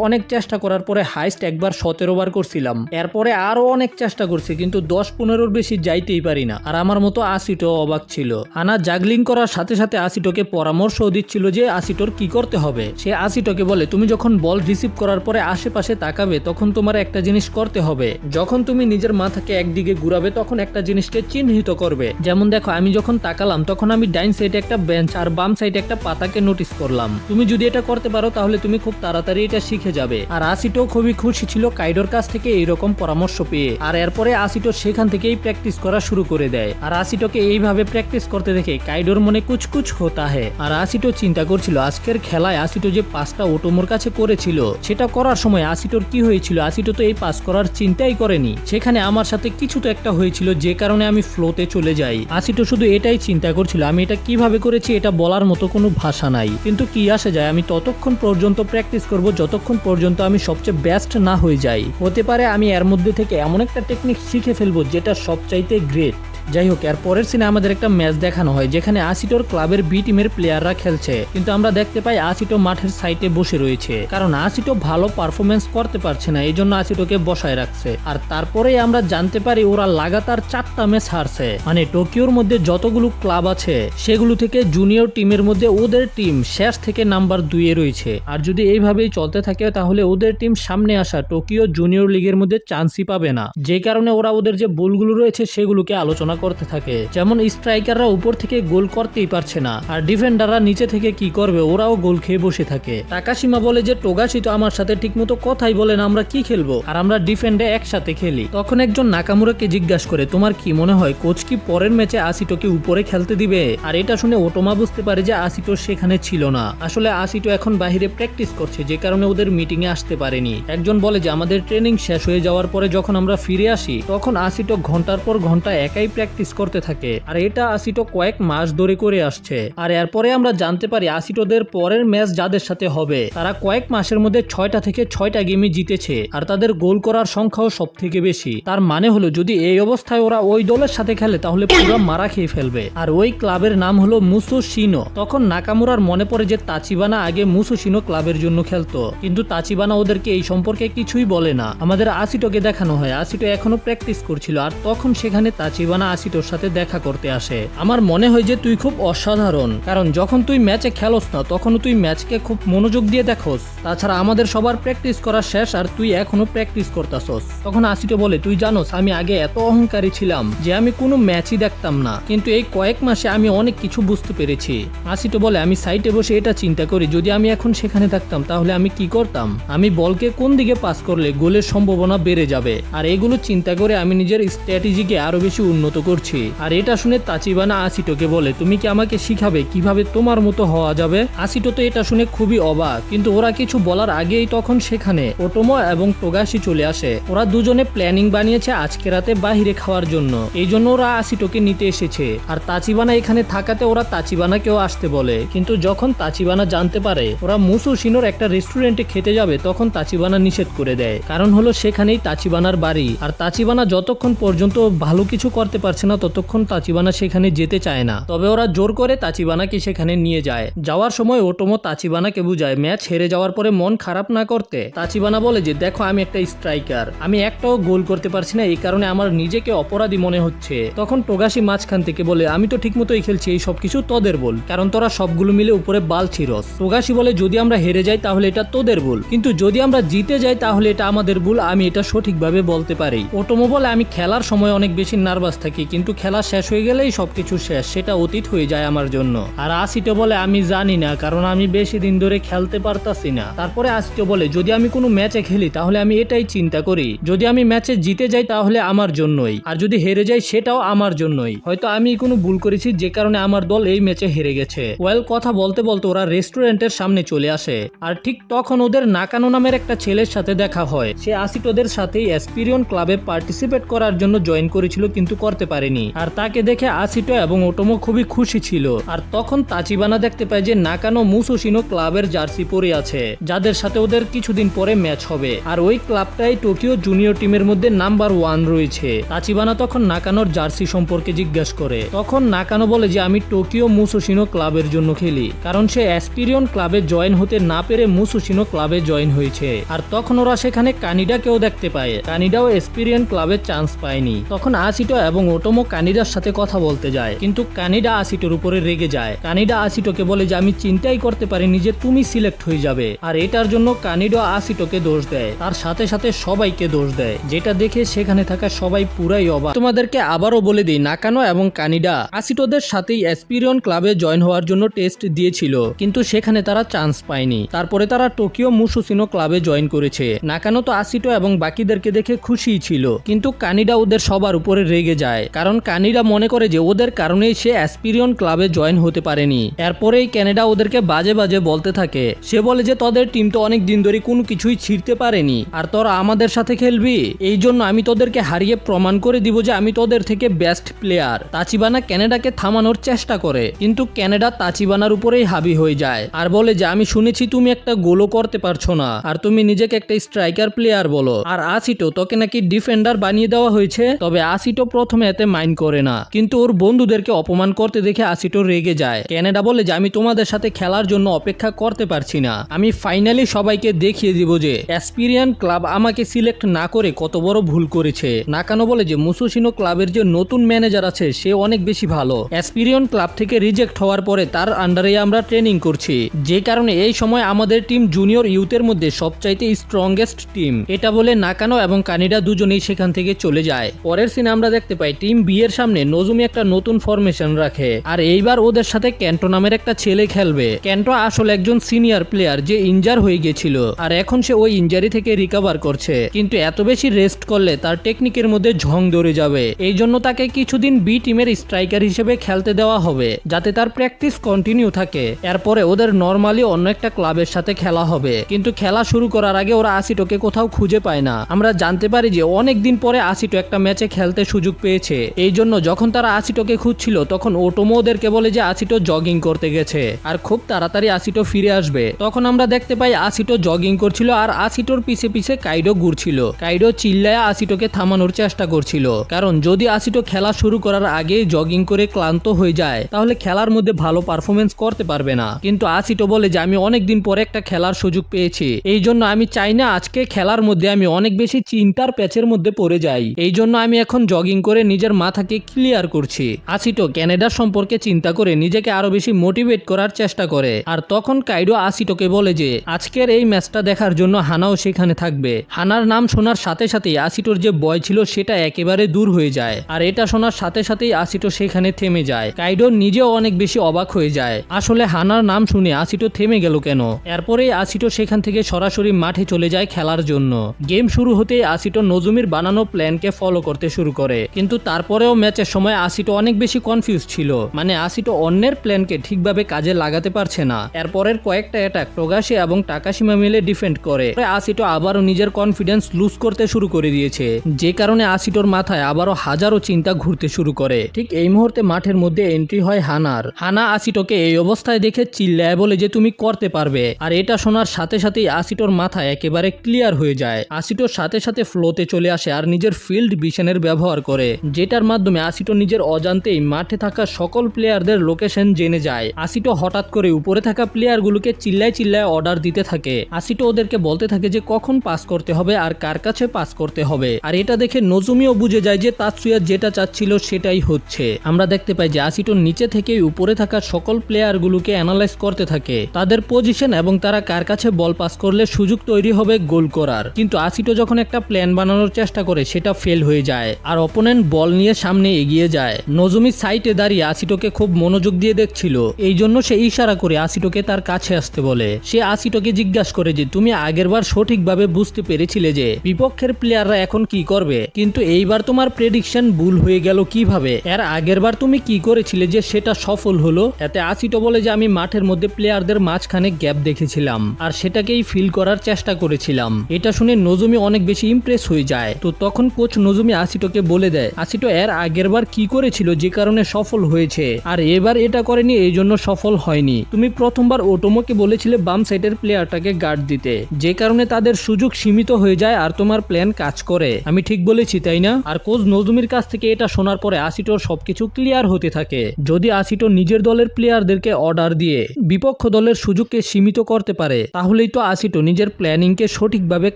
অনেক চেষ্টা করার পরে হাইস্ট একবার 17 বার করছিলাম, এরপরে আরো অনেক চেষ্টা করছি কিন্তু 10-15-র বেশি যাইতেই পারি না। আর আমার মতো আসিটো অবাক ছিল। হানা জাগলিং করার সাথে সাথে আসিটোকে পরামর্শও দিচ্ছিল যে আসিটোর কি করতে হবে। সে আসিটোকে বলে তুমি যখন বল রিসিভ করার পরে আশেপাশে তাকাবে তখন তোমার একটা জিনিস করতে হবে, যখন তুমি নিজের মাথাকে একদিকে ঘুরাবে তখন একটা জিনিসকে চিহ্নিত করবে। যেমন দেখো, আমি যখন তাকালাম তখন আমি ডাইন সাইডে একটা বেঞ্চ আর বাম সাইডে একটা পাতাকে নোটিস করলাম। তুমি যদি এটা করতে পারো তাহলে তুমি খুব তাড়াতাড়ি এটা শিখে যাবে। আর আসিটো খুবই খুশি ছিল কাইডোর কাছ থেকে এইরকম পরামর্শ পেয়ে। আর এরপরে আসিটো সেখান থেকেই প্র্যাকটিস করা শুরু করে দেয়। আর আসিটোকে এইভাবে প্র্যাকটিস করতে দেখে কাইডোর মনে কুচকুচ হতা হে। আর আসিটো চিন্তা করছিল আজকের খেলায় আসিটো যে পাসটা ওটোমোর কাছে করেছিল সেটা করার সময় আসিটোর কি হয়েছিল। আসিটো তো এই পাস করার চিন্তাই করেনি, সেখানে আমার সাথে কিছু তো একটা হয়েছিল যে কারণে আমি ফ্লোতে চলে যাই। আসিটো শুধু এটাই চিন্তা করছিল আমি এটা কিভাবে করেছি এটা বলার মতো কোনো ভাষা নাই, কিন্তু কি আসে যায়, আমি ততক্ষণ পর্যন্ত প্র্যাকটিস করব যতক্ষণ পর্যন্ত আমি সবচেয়ে বেস্ট না হয়ে যাই। হতে পারে আমি এর মধ্যে থেকে এমন একটা টেকনিক শিখে ফেলবো যেটা সবচাইতে গ্রেট। যাই হোক, এর পরের সিনে আমাদের একটা ম্যাচ দেখানো হয় যেখানে আসিটোর ক্লাবের বি টিমের প্লেয়াররা খেলছে, কিন্তু আমরা দেখতে পাই আসিটো মাঠের সাইডে বসে রয়েছে কারণ আসিটো ভালো পারফরমেন্স করতে পারছে না, এই জন্য আসিটোকে বসায় রাখছে। আর তারপরে আমরা জানতে পারি ওরা লাগাতার 4টা ম্যাচ হারছে, মানে টোকিওর মধ্যে যতগুলো ক্লাব আছে সেগুলো থেকে জুনিয়র টিমের মধ্যে ওদের টিম শেষ থেকে নাম্বার 2-এ রয়েছে। আর যদি এইভাবেই চলতে থাকে তাহলে ওদের টিম সামনে আসা টোকিও জুনিয়র লিগের মধ্যে চান্সই পাবে না, যে কারণে ওরা ওদের যে ভুলগুলো রয়েছে সেগুলোকে আলোচনা করতে থাকে। যেমন স্ট্রাইকাররা উপর থেকে গোল করতেই পারছে না আর ডিফেন্ডাররা নিচে থেকে কি করবে, ওরাও গোল খেয়ে বসে থাকে। তাকাশিমা বলে যে টোগাশি তো আমার সাথে ঠিকমতো কথাই বলে না, আমরা কি খেলবো, আর আমরা ডিফেন্ডে একসাথে খেলি। তখন একজন নাকামুরাকে জিজ্ঞাসা করে তোমার কি মনে হয় কোচ কি পরের ম্যাচে আসিটোকে উপরে খেলতে দিবে। আর এটা শুনে ওটোমা বুঝতে পারে যে আসিটো সেখানে ছিল না, আসলে আসিটো এখন বাহিরে প্র্যাকটিস করছে যে কারণে ওদের মিটিং এ আসতে পারেনি। একজন বলে যে আমাদের ট্রেনিং শেষ হয়ে যাওয়ার পরে যখন আমরা ফিরে আসি তখন আসিটো ঘন্টার পর ঘন্টা একাই প্র্যাকটিস করতে থাকে, আর এটা আসিটো কয়েক মাস ধরে করে আসছে। আর এরপরে আমরা জানতে পারি আসিটোদের পরের ম্যাচ যাদের সাথে হবে তারা কয়েক মাসের মধ্যে 6টা থেকে 6টা গেমে জিতেছে আর তাদের গোল করার সংখ্যাও সব থেকে বেশি। তার মানে হলো যদি এই অবস্থায় ওরা ওই দলের সাথে খেলে তাহলে পুরো মারা খেয়ে ফেলবে। আর ওই ক্লাবের নাম হলো মুসোশিনো। তখন নাকামুরার মনে পড়ে যে তাচিবানা আগে মুসোশিনো ক্লাবের জন্য খেলতো, কিন্তু তাচিবানা ওদেরকে এই সম্পর্কে কিছুই বলে না। আমাদের আসিটোকে দেখানো হয় আসিটো এখনো প্র্যাকটিস করছিল আর তখন সেখানে তাচিবানা আসিটোর সাথে দেখা করতে আসে। আমার মনে হয় যে তুই খুব অসাধারণ, কারণ যখন তুই ম্যাচে খেলোস না তখন তুই ম্যাচকে খুব মনোযোগ দিয়ে দেখোস, তাছাড়া আমাদের সবার প্র্যাকটিস করা শেষ আর তুই এখনো প্র্যাকটিস করতাছস। তখন আসিটো বলে তুই জানোস আমি আগে এত অহংকারী ছিলাম যে আমি কোনো ম্যাচই দেখতাম না, কিন্তু এই কয়েক মাসে আমি অনেক কিছু বুঝতে পেরেছি। আসিটো বলে আমি সাইটে বসে এটা চিন্তা করি যদি আমি এখন সেখানে থাকতাম তাহলে আমি কি করতাম, আমি বলকে কোন দিকে পাস করলে গোলের সম্ভাবনা বেড়ে যাবে, আর এগুলো চিন্তা করে আমি নিজের স্ট্র্যাটেজিকে আরো বেশি উন্নত করছি। আর এটা শুনে তাচিবানা আসিটোকে বলে তুমি কি আমাকে শিখাবে কিভাবে তোমার মতো হওয়া যাবে। আসিটো তো এটা শুনে খুবই অবাক, কিন্তু ওরা কিছু বলার আগেই তখন সেখানে ওটোমো এবং টোগাশি চলে আসে। ওরা দুজনে প্ল্যানিং বানিয়েছে আজকে রাতে বাহিরে খাওয়ার জন্য, এই জন্য ওরা আসিটোকে নিতে এসেছে। আর তাচিবানা এখানে থাকাতে ওরা তাচিবানাকেও আসতে বলে, কিন্তু যখন তাচিবানা জানতে পারে ওরা মুসোশিনোর একটা রেস্টুরেন্টে খেতে যাবে তখন তাচিবানা নিষেধ করে দেয়, কারণ হলো সেখানেই তাচিবানার বাড়ি। আর তাচিবানা যতক্ষণ পর্যন্ত ভালো কিছু করতে পারছে না ততক্ষণ তাচিবানা সেখানে যেতে চায় না, তবে ওরা জোর করে তাচিবানাকে সেখানে নিয়ে যায়। যাওয়ার সময় ওটোমো তাচিবানাকে বুঝায় ম্যাচ হেরে যাওয়ার পরে মন খারাপ না করতে। তাচিবানা বলে যে দেখো আমি একটা স্ট্রাইকার, আমি একটাও গোল করতে পারছি না, এই কারণে আমার নিজেকে অপরাধী মনে হচ্ছে। তখন টোগাশি মাঝখান থেকে বলে আমি তো ঠিক মতোই খেলছি, এই সবকিছু তোদের ভুল, কারণ তোরা সবগুলো মিলে উপরে বাল ছিরস। টোগাশি বলে যদি আমরা হেরে যাই তাহলে এটা তোদের ভুল, কিন্তু যদি আমরা জিতে যাই তাহলে এটা আমাদের ভুল, আমি এটা সঠিকভাবে বলতে পারি। ওটোমো বলে আমি খেলার সময় অনেক বেশি নার্ভাস থাকি, কিন্তু খেলা শেষ হয়ে গেলেই সবকিছু শেষ, সেটা অতীত হয়ে যায় আমার জন্য। আর আসিটো বলে আমি জানি না, কারণ আমি বেশি দিন ধরে খেলতে পারতাছি না। তারপরে আসিটো বলে যদি আমি কোনো ম্যাচে খেলি তাহলে আমি এটাই চিন্তা করি, যদি আমি ম্যাচে জিতে যাই তাহলে আমার জন্যই, আর যদি হেরে যাই সেটাও আমার জন্যই, হয়তো আমি কোনো ভুল করেছি যে কারণে আমার দল এই ম্যাচে হেরে গেছে। ওয়েল কথা বলতে বলতে ওরা রেস্টুরেন্টের সামনে চলে আসে, আর ঠিক তখন ওদের নাকানো নামের একটা ছেলের সাথে দেখা হয়। সে আসিটোদের সাথেই এসপিরিয়ন ক্লাবে পার্টিসিপেট করার জন্য জয়েন করেছিল কিন্তু করতে পারেনি, আর তাকে দেখে আসিটো এবং ওটোমো খুবই খুশি ছিল। আর তখন তাচিবানা দেখতে পায় যে নাকানো মুসোশিনো ক্লাবের জার্সি পরে আছে, যাদের সাথে ওদের কিছুদিন পরে ম্যাচ হবে, আর ওই ক্লাবটাই টোকিও জুনিয়র টিমের মধ্যে নাম্বার 1 রয়েছে। তাচিবানা তখন নাকানোর জার্সি সম্পর্কে জিজ্ঞাসা করে, তখন নাকানো বলে যে আমি টোকিও মুসোশিনো ক্লাবের জন্য খেলি, কারণ সে এসপিরিয়ন ক্লাবে জয়েন হতে না পেরে মুসোশিনো ক্লাবে জয়েন হয়েছে। আর তখন ওরা সেখানে কানিডাকেও দেখতে পায়, কানিডাও এসপিরিয়ন ক্লাবে চান্স পায়নি। তখন আসিটো এবং ওটোমো কানিডার সাথে কথা বলতে যায়, কিন্তু কানিডা আসিটোর উপরে রেগে যায়। কানিডা আসিটোকে বলে যে আমি চিন্তাই করতে পারিনি যে তুমি সিলেক্ট হয়ে যাবে, আর এটার জন্য কানিডা আসিটোকে দোষ দেয়, তার সাথে সাথে সবাইকে দোষ দেয়, যেটা দেখে সেখানে থাকা সবাই পুরাই অবাক। তোমাদেরকে আবারও বলে দিই, নাকানো এবং কানিডা আসিটোদের সাথেই এসপিরিয়ন ক্লাবে জয়েন হওয়ার জন্য টেস্ট দিয়েছিল, কিন্তু সেখানে তারা চান্স পায়নি। তারপরে তারা টোকিও মুসুসিনো ক্লাবে জয়েন করেছে। নাকানো তো আসিটো এবং বাকিদেরকে দেখে খুশিই ছিল, কিন্তু কানিডা ওদের সবার উপরে রেগে যায়, কারণ কানিডা মনে করে যে ওদের কারণেই সে এসপিরিয়ন ক্লাবে জয়েন হতে পারেনি। এরপরেই ক্যানাডা ওদেরকে বাজে বাজে বলতে থাকে। সে বলে যে তোদের টিম তো অনেক দিন ধরে কোনো কিছুই ছিঁড়তে পারেনি, আর তোরা আমাদের সাথে খেলবি, এই জন্য আমি তোদেরকে হারিয়ে প্রমাণ করে দিব যে আমি তোদের থেকে বেস্ট প্লেয়ার। তাচিবানা ক্যানাডাকে থামানোর চেষ্টা করে, কিন্তু ক্যানাডা তাচিবানার উপরেই হাবি হয়ে যায়, আর বলে যে আমি শুনেছি তুমি একটা গোলও করতে পারছো না, আর তুমি নিজেকে একটা স্ট্রাইকার প্লেয়ার বলো, আর আসিটো তোকে নাকি ডিফেন্ডার বানিয়ে দেওয়া হয়েছে। তবে আসিটো প্রথমে এতে মাইন্ড করে না, কিন্তু ওর বন্ধুদেরকে অপমান করতে দেখে আসিটো রেগে যায়। ক্যানাডা বলে যে আমি তোমাদের সাথে খেলার জন্য অপেক্ষা করতে পারছি না, আমি ফাইনালি সবাইকে দেখিয়ে দিব যে এসপিরিয়ন ক্লাব আমাকে সিলেক্ট না করে কত বড় ভুল করেছে। নাকানো বলে যে মুসুসিনো ক্লাবের যে নতুন ম্যানেজার আছে সে অনেক বেশি ভালো, এসপিরিয়ন ক্লাব থেকে রিজেক্ট হওয়ার পরে তার আন্ডারে আমরা ট্রেনিং করছি, যে কারণে এই সময় আমাদের টিম জুনিয়র ইউথের মধ্যে সবচাইতে স্ট্রংগেস্ট টিম। এটা বলে নাকানো এবং কানিডা দুজনেই সেখান থেকে চলে যায়। পরের সিনে আমরা দেখতে পাই টিম বি এর সামনে নজুমি একটা নতুন ফরমেশন রাখে, আর এইবার ওদের সাথে ক্যান্টো নামের একটা ছেলে খেলবে। ক্যান্টো আসলে একজন সিনিয়র প্লেয়ার যে ইনজার হয়ে গেছিল, আর এখন সে ওই ইনজারি থেকে রিকভার করছে, কিন্তু এত বেশি রেস্ট করলে তার টেকনিকের মধ্যে ঝং ধরে যাবে। এই জন্য তাকে কিছুদিন বি টিমের স্ট্রাইকার হিসেবে খেলতে দেওয়া হবে, যাতে তার প্র্যাকটিস কন্টিনিউ থাকে। এরপরে ওদের নর্মালি অন্য একটা ক্লাবের সাথে খেলা হবে, কিন্তু খেলা শুরু করার আগে ওরা আসিটোকে কোথাও খুঁজে পায় না। আমরা জানতে পারি যে অনেক দিন পরে আসিটো একটা ম্যাচে খেলতে সুযোগ পেয়েছে, এই জন্য যখন তারা আসিটোকে খুঁজছিল তখন ওটোমো ওদেরকে বলে যে আসিটো জগিং করতে গেছে, আর খুব তাড়াতাড়ি আসিটো ফিরে আসবে। তখন আমরা দেখতে পাই আসিটো জগিং করছিল, আর আসিটোর পিছে পিছে কাইডো ঘুরছিল। কাইডো চিল্লায়া আসিটোকে থামানোর চেষ্টা করছিল, কারণ যদি আসিটো খেলা শুরু করার আগে জগিং করে ক্লান্ত হয়ে যায় তাহলে খেলার মধ্যে ভালো পারফরমেন্স করতে পারবে না। কিন্তু আসিটো বলে যে আমি অনেক দিন পরে একটা খেলার সুযোগ পেয়েছি, এই জন্য আমি চাই না আজকে খেলার মধ্যে আমি অনেক বেশি চিন্তার প্যাচের মধ্যে পড়ে যাই, এই জন্য আমি এখন জগিং করে নিজের মাথাকে ক্লিয়ার করছি। আসিটো ক্যানাডার সম্পর্কে চিন্তা করে নিজেকে আরো বেশি মোটিভেট করার চেষ্টা করে, আর তখন কাইডো আসিটোকে বলে যে আজকের এই ম্যাচটা দেখার জন্য হানাও সেখানে থাকবে। হানার নাম শোনার সাথে সাথেই আসিটোর যে ভয় ছিল সেটা একেবারে দূর হয়ে যায়, আর এটা শোনার সাথে সাথেই আসিটো সেখানে থেমে যায়। কাইডো নিজেও অনেক বেশি অবাক হয়ে যায়, আসলে হানার নাম শুনে আসিটো থেমে গেল কেন। এরপরেই আসিটো সেখান থেকে সরাসরি মাঠে চলে যায় খেলার জন্য। গেম শুরু হতেই আসিটো নজুমির বানানো প্ল্যানকে ফলো করতে শুরু করে, কিন্তু তারপরেও ম্যাচের সময় আসিটো অনেক বেশি কনফিউজ ছিল, মানে আসিটো অন্যের প্ল্যানকে ঠিকভাবে কাজে লাগাতে পারছে না। এরপরের কয়েকটা অ্যাটাক টোগাশি এবং টাকাশিমা মিলে ডিফেন্ড করে। আসিটো আবারও নিজের কনফিডেন্স লুজ করতে শুরু করে দিয়েছে, যে কারণে আসিটোর মাথায় আবারও হাজারো চিন্তা ঘুরতে শুরু করে। ঠিক এই মুহূর্তে মাঠের মধ্যে এন্ট্রি হয় হানার। হানা আসিটোকে এই অবস্থায় দেখে চিল্লায় বলে যে তুমি করতে পারবে, আর এটা শোনার সাথে সাথেই আসিটোর মাথা একেবারে ক্লিয়ার হয়ে যায়। আসিটোর সাথে সাথে ফ্লোতে চলে আসে আর নিজের ফিল্ড ভিশনের ব্যবহার করে, যেটার মাধ্যমে আসিটো নিজের অজান্তেই মাঠে থাকা সকল প্লেয়ারদের লোকেশন জেনে যায়। আসিটো হঠাৎ করে উপরে থাকা প্লেয়ারগুলোকে চিল্লায় চিল্লায় অর্ডার দিতে থাকে। আসিটো ওদেরকে বলতে থাকে যে কখন পাস করতে হবে আর কার কাছে পাস করতে হবে, আর এটা দেখে নজুমিও বুঝে যায় যে তাৎসুয়া যেটা চাচ্ছিল সেটাই হচ্ছে। আমরা দেখতে পাই যে আসিটো নিচে থেকে উপরে থাকা সকল প্লেয়ারগুলোকে অ্যানালাইজ করতে থাকে, তাদের পজিশন এবং তারা কার কাছে বল পাস করলে সুযোগ তৈরি হবে গোল করার। কিন্তু আসিটো যখন একটা প্ল্যান বানানোর চেষ্টা করে সেটা ফেল হয়ে যায়, আর অপোনেন্ট বল নিয়ে সামনে এগিয়ে যায়। নজুমি সাইটে দাঁড়িয়ে আসিটোকে খুব মনোযোগ দিয়ে দেখছিল, এই জন্য সে ইশারা করে আসিটোকে তার কাছে আসতে বলে। সে আসিটোকে জিজ্ঞাসা করে যে তুমি আগেরবার সঠিকভাবে বুঝতে পেরেছিলে যে বিপক্ষের প্লেয়াররা এখন কি করবে, কিন্তু এইবার তোমার প্রেডিকশন ভুল হয়ে গেল কিভাবে? এর আগেরবার তুমি কি করেছিলে যে সেটা সফল হলো? এতে আসিটো বলে যে আমি মাঠের মধ্যে প্লেয়ারদের মাঝখানে গ্যাপ দেখেছিলাম আর সেটাকেই ফিল করার চেষ্টা করেছিলাম। এটা শুনে নজুমি অনেক বেশি ইমপ্রেস হয়ে যায়। তো তখন কোচ নজুমি আসিটোকে বলে দেয় আসিটো এর আগেরবার কি করেছিল যে কারণে সফল হয়েছে, আর এবার এটা করেনি এই জন্য সফল হয়নি। তুমি প্রথমবার ওটোমোকে বলেছিলে বাম সাইডের প্লেয়ারটাকে গার্ড দিতে, যে কারণে তাদের সুযোগ সীমিত হয়ে যায় আর তোমার প্ল্যান কাজ করে। আমি ঠিক বলেছি তাই না? আর কোচ নজুমির কাছ থেকে এটা শোনার পরে আসিটোর সবকিছু ক্লিয়ার হতে থাকে। যদি আসিটো নিজের দলের প্লেয়ারদেরকে অর্ডার দিয়ে বিপক্ষ দলের সুযোগকে সীমিত করতে পারে তাহলেই তো আসিটো নিজের প্ল্যানিংকে সঠিকভাবে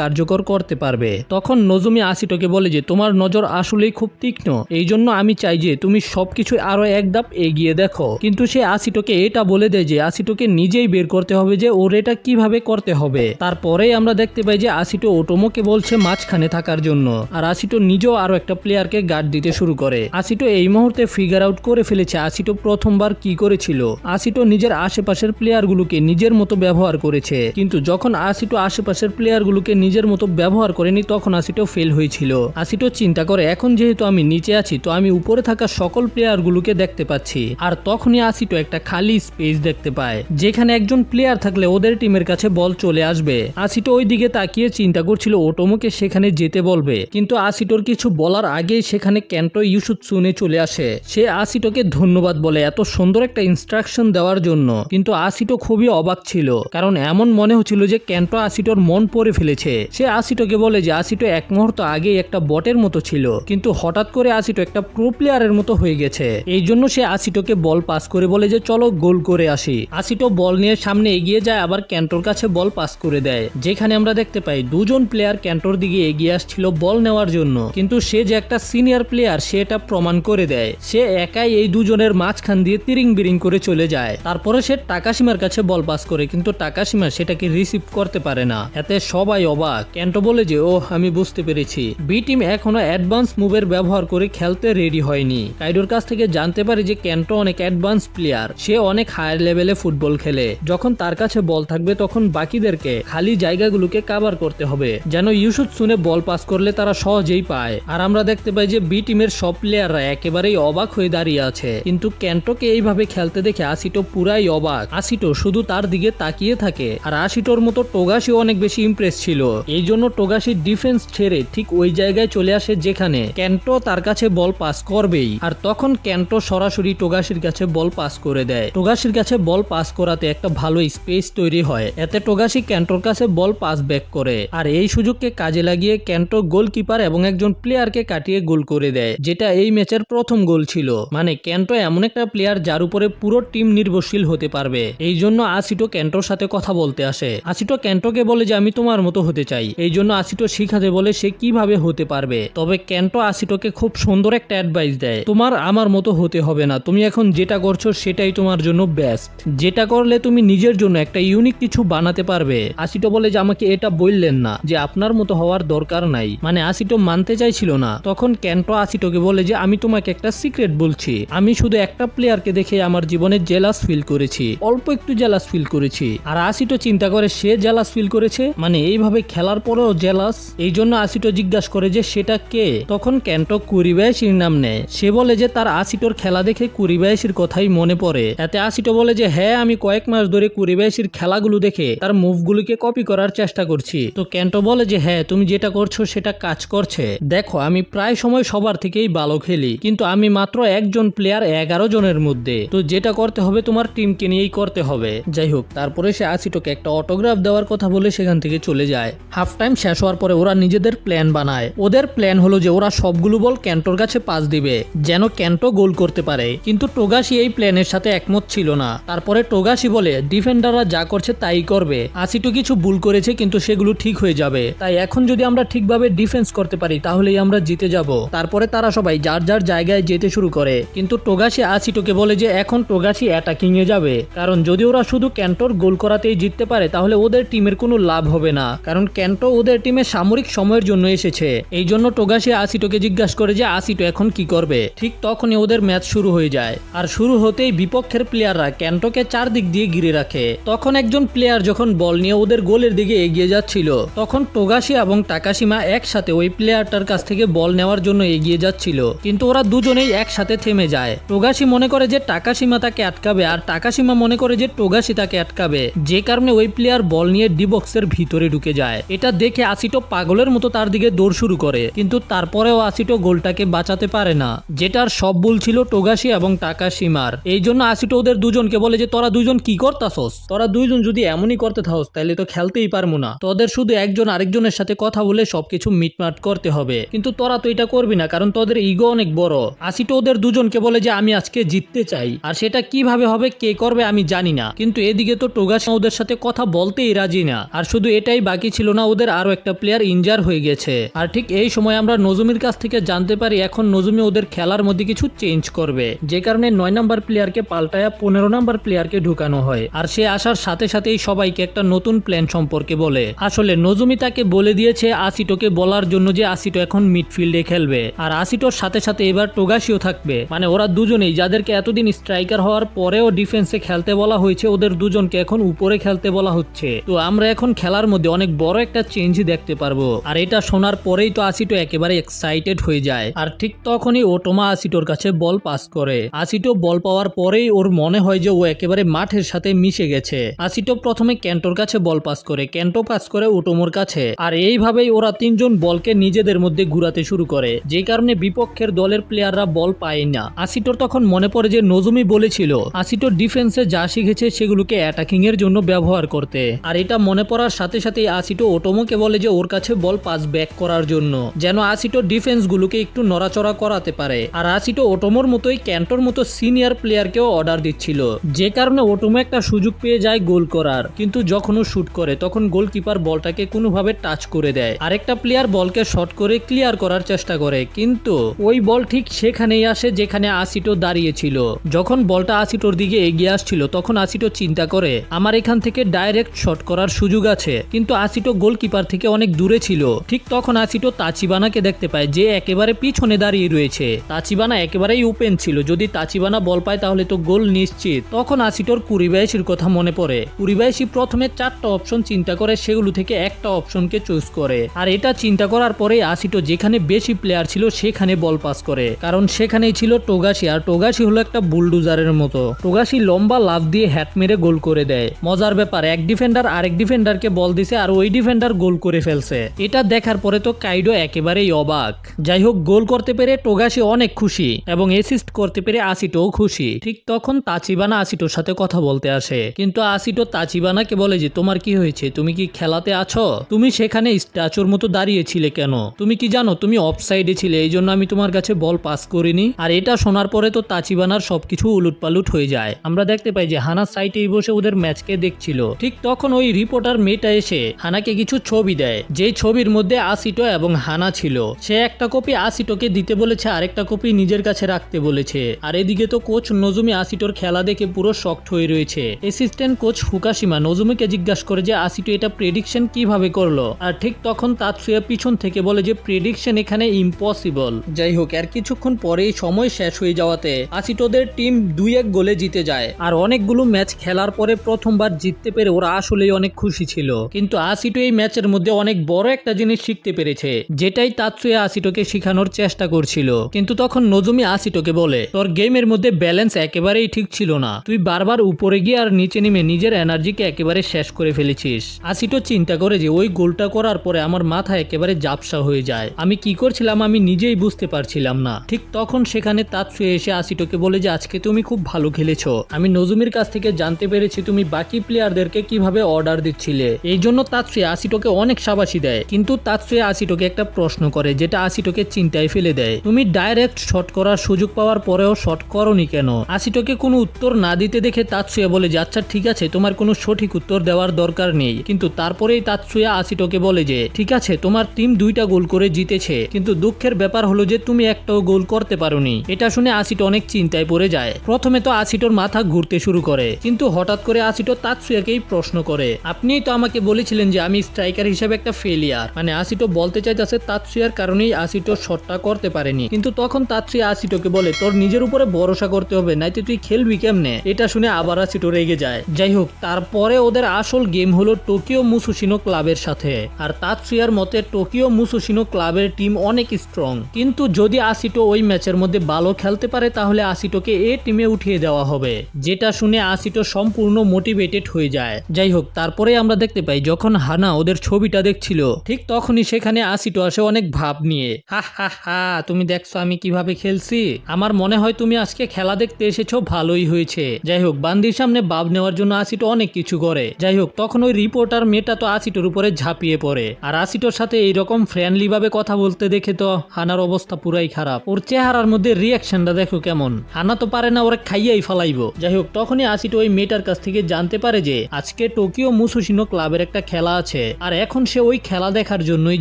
কার্যকর করতে পারবে। তখন নজুমি আসিটোকে বলে যে তোমার নজর আসলেই খুব তীক্ষ্ণ প্রশ্ন, এই জন্য আমি চাই যে তুমি সবকিছু আরো এক ধাপ এগিয়ে দেখো। কিন্তু সে আসিটোকে এটা বলে দেয় যে আসিটোকে নিজেই বের করতে হবে যে ওর এটা কিভাবে করতে হবে। তারপরেই আমরা দেখতে পাই যে আসিটো ওটোমোকে বলছে মাঝখানে থাকার জন্য, আর আসিটো নিজেও আরো একটা প্লেয়ারকে গার্ড দিতে শুরু করে। আসিটো এই মুহূর্তে ফিগার আউট করে ফেলেছে আসিটো প্রথমবার কি করেছিল। আসিটো নিজের আশেপাশের প্লেয়ারগুলোকে নিজের মতো ব্যবহার করেছে, কিন্তু যখন আসিটো আশেপাশের প্লেয়ারগুলোকে নিজের মতো ব্যবহার করেনি তখন আসিটো ফেল হয়েছিল। আসিটো চিন্তা করে এখন যেহেতু আমি নিচে আছি তো আমি উপরে থাকা সকল প্লেয়ারগুলোকে দেখতে পাচ্ছি, আর তখনই আসিটো একটা খালি স্পেস দেখতে পায় যেখানে একজন প্লেয়ার থাকলে ওদের টিমের কাছে বল চলে আসবে। আসিটো ওই দিকে তাকিয়ে চিন্তা করছিল ওটোমোকে সেখানে যেতে বলবে, কিন্তু আসিটোর কিছু বলার আগেই সেখানে কেন্টো ইউসুৎসুনে চলে আসে। সে আসিটোকে ধন্যবাদ বলে এত সুন্দর একটা ইনস্ট্রাকশন দেওয়ার জন্য, কিন্তু আসিটো খুবই অবাক ছিল কারণ এমন মনে হচ্ছিল যে কেন্টো আসিটোর মন পড়ে ফেলেছে। সে আসিটোকে বলে যে আসিটো এক মুহূর্ত আগেই একটা বটের মতো ছিল, কিন্তু হঠাৎ করে আসিটো একটা প্রো প্লেয়ারের মতো হয়ে গেছে। এই জন্য সে আসিটোকে বল পাস করে বলে যে চলো গোল করে আসি। আসিটো বল নিয়ে সামনে এগিয়ে যায়, আবার কেন্টোর কাছে বল পাস করে দেয়, যেখানে আমরা দেখতে পাই দুজন প্লেয়ার কেন্টোর দিকে এগিয়ে আসছিল বল নেওয়ার জন্য, কিন্তু সে যে একটা সিনিয়র প্লেয়ার সে এটা প্রমাণ করে দেয়। সে একাই এই দুজনের মাঝখান দিয়ে তিরিং বিরিং করে চলে যায়। তারপরে সে টাকাশিমার কাছে বল পাস করে, কিন্তু টাকাশিমা সেটাকে রিসিভ করতে পারে না। এতে সবাই অবাক। কেন্টো বলে যে ও আমি বুঝতে পেরেছি, বি টিম এখনো অ্যাডভান্স মুভের ব্যবহার করে খেলতে রেডি হয়নি। কাইডোর কাছ থেকে জানতে পারি যে কেন্টো অনেক অ্যাডভান্স প্লেয়ার, সে অনেক হায়ার লেভেলে ফুটবল খেলে। যখন তার কাছে বল থাকবে তখন বাকিদেরকে খালি জায়গাগুলোকে কভার করতে হবে, যেন ইউসুৎসুনে বল পাস করলে তারা সহজেই পায়। আর আমরা দেখতে পাই যে বি টিমের সব প্লেয়াররা একেবারেই অবাক হয়ে দাঁড়িয়ে আছে, কিন্তু কেন্টোকে এইভাবে খেলতে দেখে আসিটো পুরাই অবাক। আসিটো শুধু তার দিকে তাকিয়ে থাকে, আর আসিটোর মতো টোগাশি অনেক বেশি ইমপ্রেস ছিল। এই জন্য টোগাশি ডিফেন্স ছেড়ে ঠিক ওই জায়গায় চলে আসে যেখানে কেন্টো তার কাছে বল পাস করবেই, আর তখন কেন্টো সরাসরি টোগাশির কাছে বল পাস করে দেয়। টোগাশির কাছে বল পাস করাতে একটা ভালো স্পেস তৈরি হয়, এতে টোগাশি কেন্টোর কাছে বল পাস ব্যাক করে, আর এই সুযোগকে কাজে লাগিয়ে কেন্টো গোলকিপার এবং একজন প্লেয়ারকে কাটিয়ে গোল করে দেয়, যেটা এই ম্যাচের প্রথম গোল ছিল। মানে কেন্টো এমন একটা প্লেয়ার যার উপরে পুরো টিম নির্ভরশীল হতে পারবে। এই জন্য আসিটো কেন্টোর সাথে কথা বলতে আসে। আসিটো কেন্টোকে বলে যে আমি তোমার মতো হতে চাই। এই জন্য আসিটো শিখাতে বলে সে কিভাবে হতে পারবে। তবে কেন্টো আসিটোকে খুব সুন্দর একটা অ্যাডভাইস দেয়, তোমার আমার মতো হতে হবে না, তুমি এখন যেটা করছো সেটাই তোমার জন্য বেস্ট, যেটা করলে তুমি নিজের জন্য একটা ইউনিক কিছু বানাতে পারবে। আসিটো বলে যে আমাকে এটা বললেন না যে আপনার মতো হওয়ার দরকার নাই। মানে আসিটো মানতে চাইছিল না। তখন কেন্টো আসিটোকে বলে যে আমি তোমাকে একটা সিক্রেট বলছি, আমি শুধু একটা প্লেয়ারকে দেখে আমার জীবনে জেলাস ফিল করেছি, অল্প একটু জেলাস ফিল করেছি। আর আসিটো চিন্তা করে সে জেলাস ফিল করেছে, মানে এইভাবে খেলার পরেও জেলাস। এই জন্য আসিটো জিজ্ঞাসা করে যে সেটা কে। তখন কেন্টো কুরিবায়াশির নাম নেয়। সে বলে যে তার আসিটোর খেলা দেখে কুরিবায়াশির কথাই মনে পড়ে। এতে আসিটো বলে যে হ্যাঁ আমি কয়েক মাস ধরে কুরিবায়াশির খেলাগুলো দেখে তার মুভগুলোকে কপি করার চেষ্টা করছি। তো কেন্টো বলে যে হ্যাঁ তুমি যেটা করছো সেটা কাজ করছে, দেখো আমি প্রায় সময় সবার থেকেই ভালো খেলি, কিন্তু আমি মাত্র একজন প্লেয়ার 11 জনের মধ্যে, তো যেটা করতে হবে তোমার টিমকে নিয়েই করতে হবে। যাই হোক, তারপরে সে আসিটোকে একটা অটোগ্রাফ দেওয়ার কথা বলে সেখান থেকে চলে যায়। হাফ টাইম শেষ হওয়ার পরে ওরা নিজেদের প্ল্যান বানায়। ওদের প্ল্যান হলো যে ওরা সবগুলো বল কেন্টোর কাছে পাস দিবে যেন কেন্টো গোল করতে পারে, কিন্তু টোগাশি এই প্ল্যানের সাথে একমত ছিল না। তারপরে টোগাশি বলে ডিফেন্ডাররা যা করছে তাই করবে, আসিটো কিছু ভুল করেছে কিন্তু সেগুলো ঠিক হয়ে যাবে, তাই এখন যদি আমরা ঠিকভাবে ডিফেন্স করতে পারি তাহলেই আমরা জিতে যাব। তারপরে তারা সবাই যার যার জায়গায় যেতে শুরু করে, কিন্তু টোগাশি আসিটোকে বলে যে এখন টোগাশি অ্যাটাকিং এ যাবে, কারণ যদি ওরা শুধু কেন্টোর গোল করাতেই জিততে পারে তাহলে ওদের টিমের কোনো লাভ হবে না, কারণ কেন্টো ওদের টিমে সামরিক সময়ের জন্য এসেছে। এই জন্য টোগাশি আসিটোকে জিজ্ঞাসা করে যে আসিটো এখন কি করবে। ঠিক তখনই ওদের ম্যাচ শুরু হয়ে যায়, আর শুরু হতেই বিপক্ষের প্লেয়াররা কেন্টোকে চারদিক দিয়ে ঘিরে রাখে। তখন একজন প্লেয়ার যখন বল নিয়ে ওদের গোলের দিকে এগিয়ে যাচ্ছিল, তখন টোগাশি এবং টাকাশিমা একসাথে ওই প্লেয়ারটার কাছ থেকে বল নেওয়ার জন্য এগিয়ে যাচ্ছিল, কিন্তু ওরা দুজনেই একসাথে থেমে যায়। টোগাশি মনে করে যে টাকাশিমা তাকে আটকাবে, আর টাকাশিমা মনে করে যে টোগাশি তাকে আটকাবে, যে কারণে ওই প্লেয়ার বল নিয়ে ডি বক্সের ভিতরে ঢুকে যায়। এটা দেখে আসিটো পাগলের মতো তার দিকে দৌড় শুরু করে, কিন্তু তারপরেও আসিটো গোলটাকে বাঁচাতে পারে না, যেটার সব ভুল ছিল টোগাশি এবং টাকাশিমার। এই জন্য আসিটো ওদের দুজনকে বলে যে তোরা দুইজন কি করতাছস, তোরা দুইজন যদি এমনই করতে থাকস তাহলে তো খেলতেই পারবো না, তোদের শুধু একজন আরেকজনের সাথে কথা বলে সবকিছু মিটমাট করতে হবে, কিন্তু তোরা তো এটা করবি না কারণ তোদের ইগো অনেক বড়। আসিটো ওদের দুজনকে বলে যে আমি আজকে জিততে চাই, আর সেটা কিভাবে হবে কে করবে আমি জানি না, কিন্তু এদিকে তো টোগাশি ওদের সাথে কথা বলতেই রাজি না। আর শুধু এটাই বাকি ছিল না, ওদের আরো একটা প্লেয়ার ইনজার হয়ে গেছে। আর ঠিক এই সময় আমরা নজুমির কাছ থেকে জানতে পারি এখন নজুমি ওদের খেলার মধ্যে কিছু চেঞ্জ করবে, যে কারণে 9 নাম্বার প্লেয়ারকে পাল্টায়া 15 নাম্বার প্লেয়ারকে ঢুকানো হয়। আর সে আসার সাথে সাথেই সবাইকে একটা নতুন প্ল্যান সম্পর্কে বলে। আসলে নজুমি তাকে বলে দিয়েছে আসিটোকে বলার জন্য যে আসিটো এখন মিডফিল্ডে খেলবে, আর আসিটোর সাথে সাথে এবার টোগাশিও থাকবে। মানে ওরা দুজনেই যাদেরকে এতদিন স্ট্রাইকার হওয়ার পরেও ডিফেন্সে খেলতে বলা হয়েছে, ওদের দুজনকে এখন উপরে খেলতে বলা হচ্ছে। তো আমরা এখন খেলার মধ্যে অনেক বড় একটা চেঞ্জ দেখতে পারবো। আর এটা শোনার পরেই তো আসিটো একেবারে এক্সাইটেড হয়ে যায়। আর ঠিক তখনই ওটোমা আসিটোর কাছে বল পাস করে। আসিটো বল পাওয়ার পরেই ওর মনে হয় যে ও একেবারে মাঠের সাথে মিশে গেছে। আসিটো প্রথমে ক্যান্টোর কাছে বল পাস করে, ক্যান্টো পাস করে ওটোমোর কাছে। আর এইভাবেই ওরা তিনজন বলকে নিজেদের মধ্যে ঘুরাতে শুরু করে, যে কারণে বিপক্ষের দলের প্লেয়াররা বল পায় না। আসিটোর তখন মনে পড়ে যে নজুমি বলেছিল আসিটো ডিফেন্সে যা শিখেছে সেগুলোকে অ্যাটাকিং এর জন্য ব্যবহার করতে। আর এটা মনে পড়ার সাথে সাথে আসিটো ওটোমোকে বলে যে ওর কাছে বল পাস ব্যাক করার জন্য, যেন আসিটো ডিফেন্স গুলোকে একটু নড়াচড়া করাতে পারে। আর আসিটো ওটোমোর মতোই ক্যান্টোর মতো সিনিয়র প্লেয়ারকেও অর্ডার দিচ্ছিল, যে কারণে ওটোমো একটা সুযোগ পেয়ে যায় গোল করার। কিন্তু যখন ও শুট করে তখন গোলকিপার বলটাকে কোনোভাবে টাচ করে দেয়। আরেকটা প্লেয়ার বলকে শট করে ক্লিয়ার করার চেষ্টা করে, কিন্তু ওই বল ঠিক সেখানেই আসে যেখানে আসিটো দাঁড়িয়েছিল। যখন বলটা আসিটোর দিকে এগিয়ে আসছিল তখন আসিটো চিন্তা করে আমার এখান থেকে ডাইরেক্ট শট করার সুযোগ আছে, কিন্তু আসিটো গোলকিপার থেকে অনেক দূরে ছিল। ঠিক তখন আসিটো তাচিবানাকে দেখতে পায় যে একেবারে পিছনে দাঁড়িয়ে রয়েছে। তাচিবানা একেবারেই ওপেন ছিল, যদি তাচিবানা বল পায় তাহলে তো গোল নিশ্চিত। তখন আসিটোর কুরিবাইশির কথা মনে পড়ে। কুরিবাইশি প্রথমে 4টা অপশন চিন্তা করে, সেগুলো থেকে একটা অপশনকে চুজ করে। আর এটা চিন্তা করার পরে আসিটো যেখানে বেশি প্লেয়ার ছিল সেখানে বল পাস করে, কারণ সেখানেই ছিল টোগাশি। আর টোগাশি হলো একটা বুলডুজারের মতো। টোগাশি লম্বা লাফ দিয়ে হ্যাট মেরে গোল করে দেয়। মজার ব্যাপার, এক ডিফেন্ডার আরেক ডিফেন্ডারকে বল দিছে আর ওই ডিফেন্ডার গোল করে ফেলছে। এটা দেখার পরে তো কাইডো একেবারেই অবাক। যাই হোক, গোল করতে পেরে টোগাশি অনেক খুশি এবং অ্যাসিস্ট করতে পেরে আসিটোও খুশি। ঠিক তখন তাচিবানা আসিটোর সাথে কথা বলতে আসে, কিন্তু আসিটো তাচিবানাকে বলে যে তোমার কি হয়েছে, তুমি কি খেলাতে আছো? তুমি সেখানে স্ট্যাচুর মতো দাঁড়িয়েছিলে কেন? তুমি কি জানো তুমি অফসাইডে ছিলে, এই জন্য আমি তোমার কাছে বল পাস করিনি। আর এটা শোনার পরে তো তাচিবানার সবকিছু উলুটপালুট হয়ে যায়। আমরা দেখতে পাই যে হানা সাইটেই বসে ওদের ম্যাচকে দেখছিল। ঠিক তখন ওই রিপোর্টার মেয়েটা এসে হানাকে কিছু ছবি দেয়, যে ছবির মধ্যে আসিটো এবং হানা ছিল। সে একটা কপি আসিটোকে দিতে বলেছে, আরেকটা কপি নিজের কাছে রাখতে বলেছে। আর এদিকে তো কোচ নজুমি আসিটোর খেলা দেখে পুরো শকড হয়ে রয়েছে। অ্যাসিস্ট্যান্ট কোচ ফুকাশিমা নজুমিকে জিজ্ঞাসা করে যে আসিটো এটা প্রেডিকশন কিভাবে করলো। আর ঠিক তখন তাৎসুয়া পিছন থেকে বলে যে প্রেডিকশন এখানে ইম্পসিবল। যাই হোক, আর কিছুক্ষণ পরেই সময় শেষ হয়ে যাওয়াতে আসিটোদের টিম 2-1 গোলে জিতে যায়। আর অনেকগুলো ম্যাচ খেলার পরে প্রথমবার জিততে পেরে ওরা আসলেই অনেক খুশি ছিল। কিন্তু আসিটো এই ম্যাচের মধ্যে অনেক বড় একটা জিনিস শিখতে পেরেছে, যেটাই তাৎসুয়া আসিটোকে শেখানোর চেষ্টা করছিল। কিন্তু তখন নজুমি আসিটোকে বলে তোর গেমের মধ্যে ব্যালেন্স একেবারেই ঠিক ছিল না, তুই বারবার উপরে গিয়ে আর নিচে নেমে নিজের এনার্জিকে একেবারে শেষ করে ফেলেছিস। আসিটো চিন্তা করে যে ওই গোলটা করার পরে আমার মাথা একেবারে জাপসা হয়ে যায়, আমি কি করছিলাম আমি নিজেই বুঝতে পারছিলাম না। ঠিক তখন সেখানে তাৎসুয়া এসে আসিটোকে বলে যে আজকে তুমি খুব ভালো খেলেছো, আমি নজুমির কাছ থেকে জানতে পেরেছি তুমি বাকি প্লেয়ারদেরকে কিভাবে অর্ডার দিচ্ছিলে। এই জন্য তাৎসুয়া আসিটোকে অনেক শাবাশি দেয়। কিন্তু তাৎসুয়া আসিটোকে একটা প্রশ্ন করে যেটা আসিটোকে চিন্তায় ফেলে দেয়, তুমি ডাইরেক্ট শট করার সুযোগ পাওয়ার পরেও শট করোনি কেন? আসিটোকে কোনো উত্তর না দিতে দেখে তাৎসুয়া বলে যে আচ্ছা ঠিক আছে, তোমার কোনো সঠিক উত্তর দেওয়ার দরকার নেই। কিন্তু তারপরেই তাৎসুয়া আসিটোকে বলে যে ঠিক আছে, তোমার টিম 2টা গোল করে জিতেছে, কিন্তু দুঃখের ব্যাপার হলো যে তুমি একটাও গোল করতে পারোনি। এটা শুনে আসিটো অনেক চিন্তায় পড়ে যায়। প্রথমে তো আসিটোর মাথা ঘুরতে শুরু করে, কিন্তু হঠাৎ করে আসিটো তাৎসুয়াকেই প্রশ্ন করে আপনিই তো আমাকে বলেছিলেন যে আমি স্ট্রাইকার হিসেবে একটা ফেলিয়ার। মানে আসিটো বলতে চাইতেছে তাৎসুয়ার কারণেই আসিটো শটটা করতে পারেনি। কিন্তু তখন তাৎসুয়া আসিটোকে বলে তোর নিজের উপরে ভরসা করতে হবে, নাইতে তুই খেলবি কেমনে? এটা শুনে আবার আসিটো রেগে যায়। যাই হোক, তারপরে ওদের আসল গেম হলো টোকিও মুসুশিনো ক্লাবের সাথে। আর তাৎসুয়ার মতে টোকিও মুসুশিনো ক্লাবের টিম অনেক স্ট্রং, কিন্তু যদি আসিটো ওই ম্যাচের মধ্যে ভালো খেলতে পারে তাহলে আসিটোকে এ টিমে উঠিয়ে দেওয়া হবে। যেটা শুনে আসিটো সম্পূর্ণ মোটিভেটেড হয়ে যায়। যাই হোক, তারপরে আমরা দেখতে পাই যখন হানা ওদের ছবিটা দেখছিল ঠিক তখনই সেখানে আসিটো আসে অনেক ভাব নিয়ে। হা হা হা, তুমি দেখছো আমি কিভাবে খেলছি? আমার মনে হয় তুমি আজকে খেলা দেখতে এসেছো, ভালোই হয়েছে। যাই হোক, বান্দির সামনে ভাব নেওয়ার জন্য আসিটো অনেক কিছু করে। যাই হোক, তখন ওই রিপোর্টার মেয়েটা তো আসিটোর উপরে ঝাঁপিয়ে পড়ে। আর আসিটোর সাথে এইরকম ফ্রেন্ডলি ভাবে কথা বলতে দেখে তো হানার অবস্থা পুরাই খারাপ। ওর চেহারার মধ্যে রিয়াকশনটা দেখো কেমন। হানা তো পারে না ওরা খাইয়াই ফালাইবো। যাই হোক, তখনই আসিটো ওই মেয়েটার কাছ থেকে জানতে পারে যে আজকে টোকিও মুসুশিনো ক্লাবের একটা খেলা আছে, আর এখন সে ওই খেলা দেখার জন্যই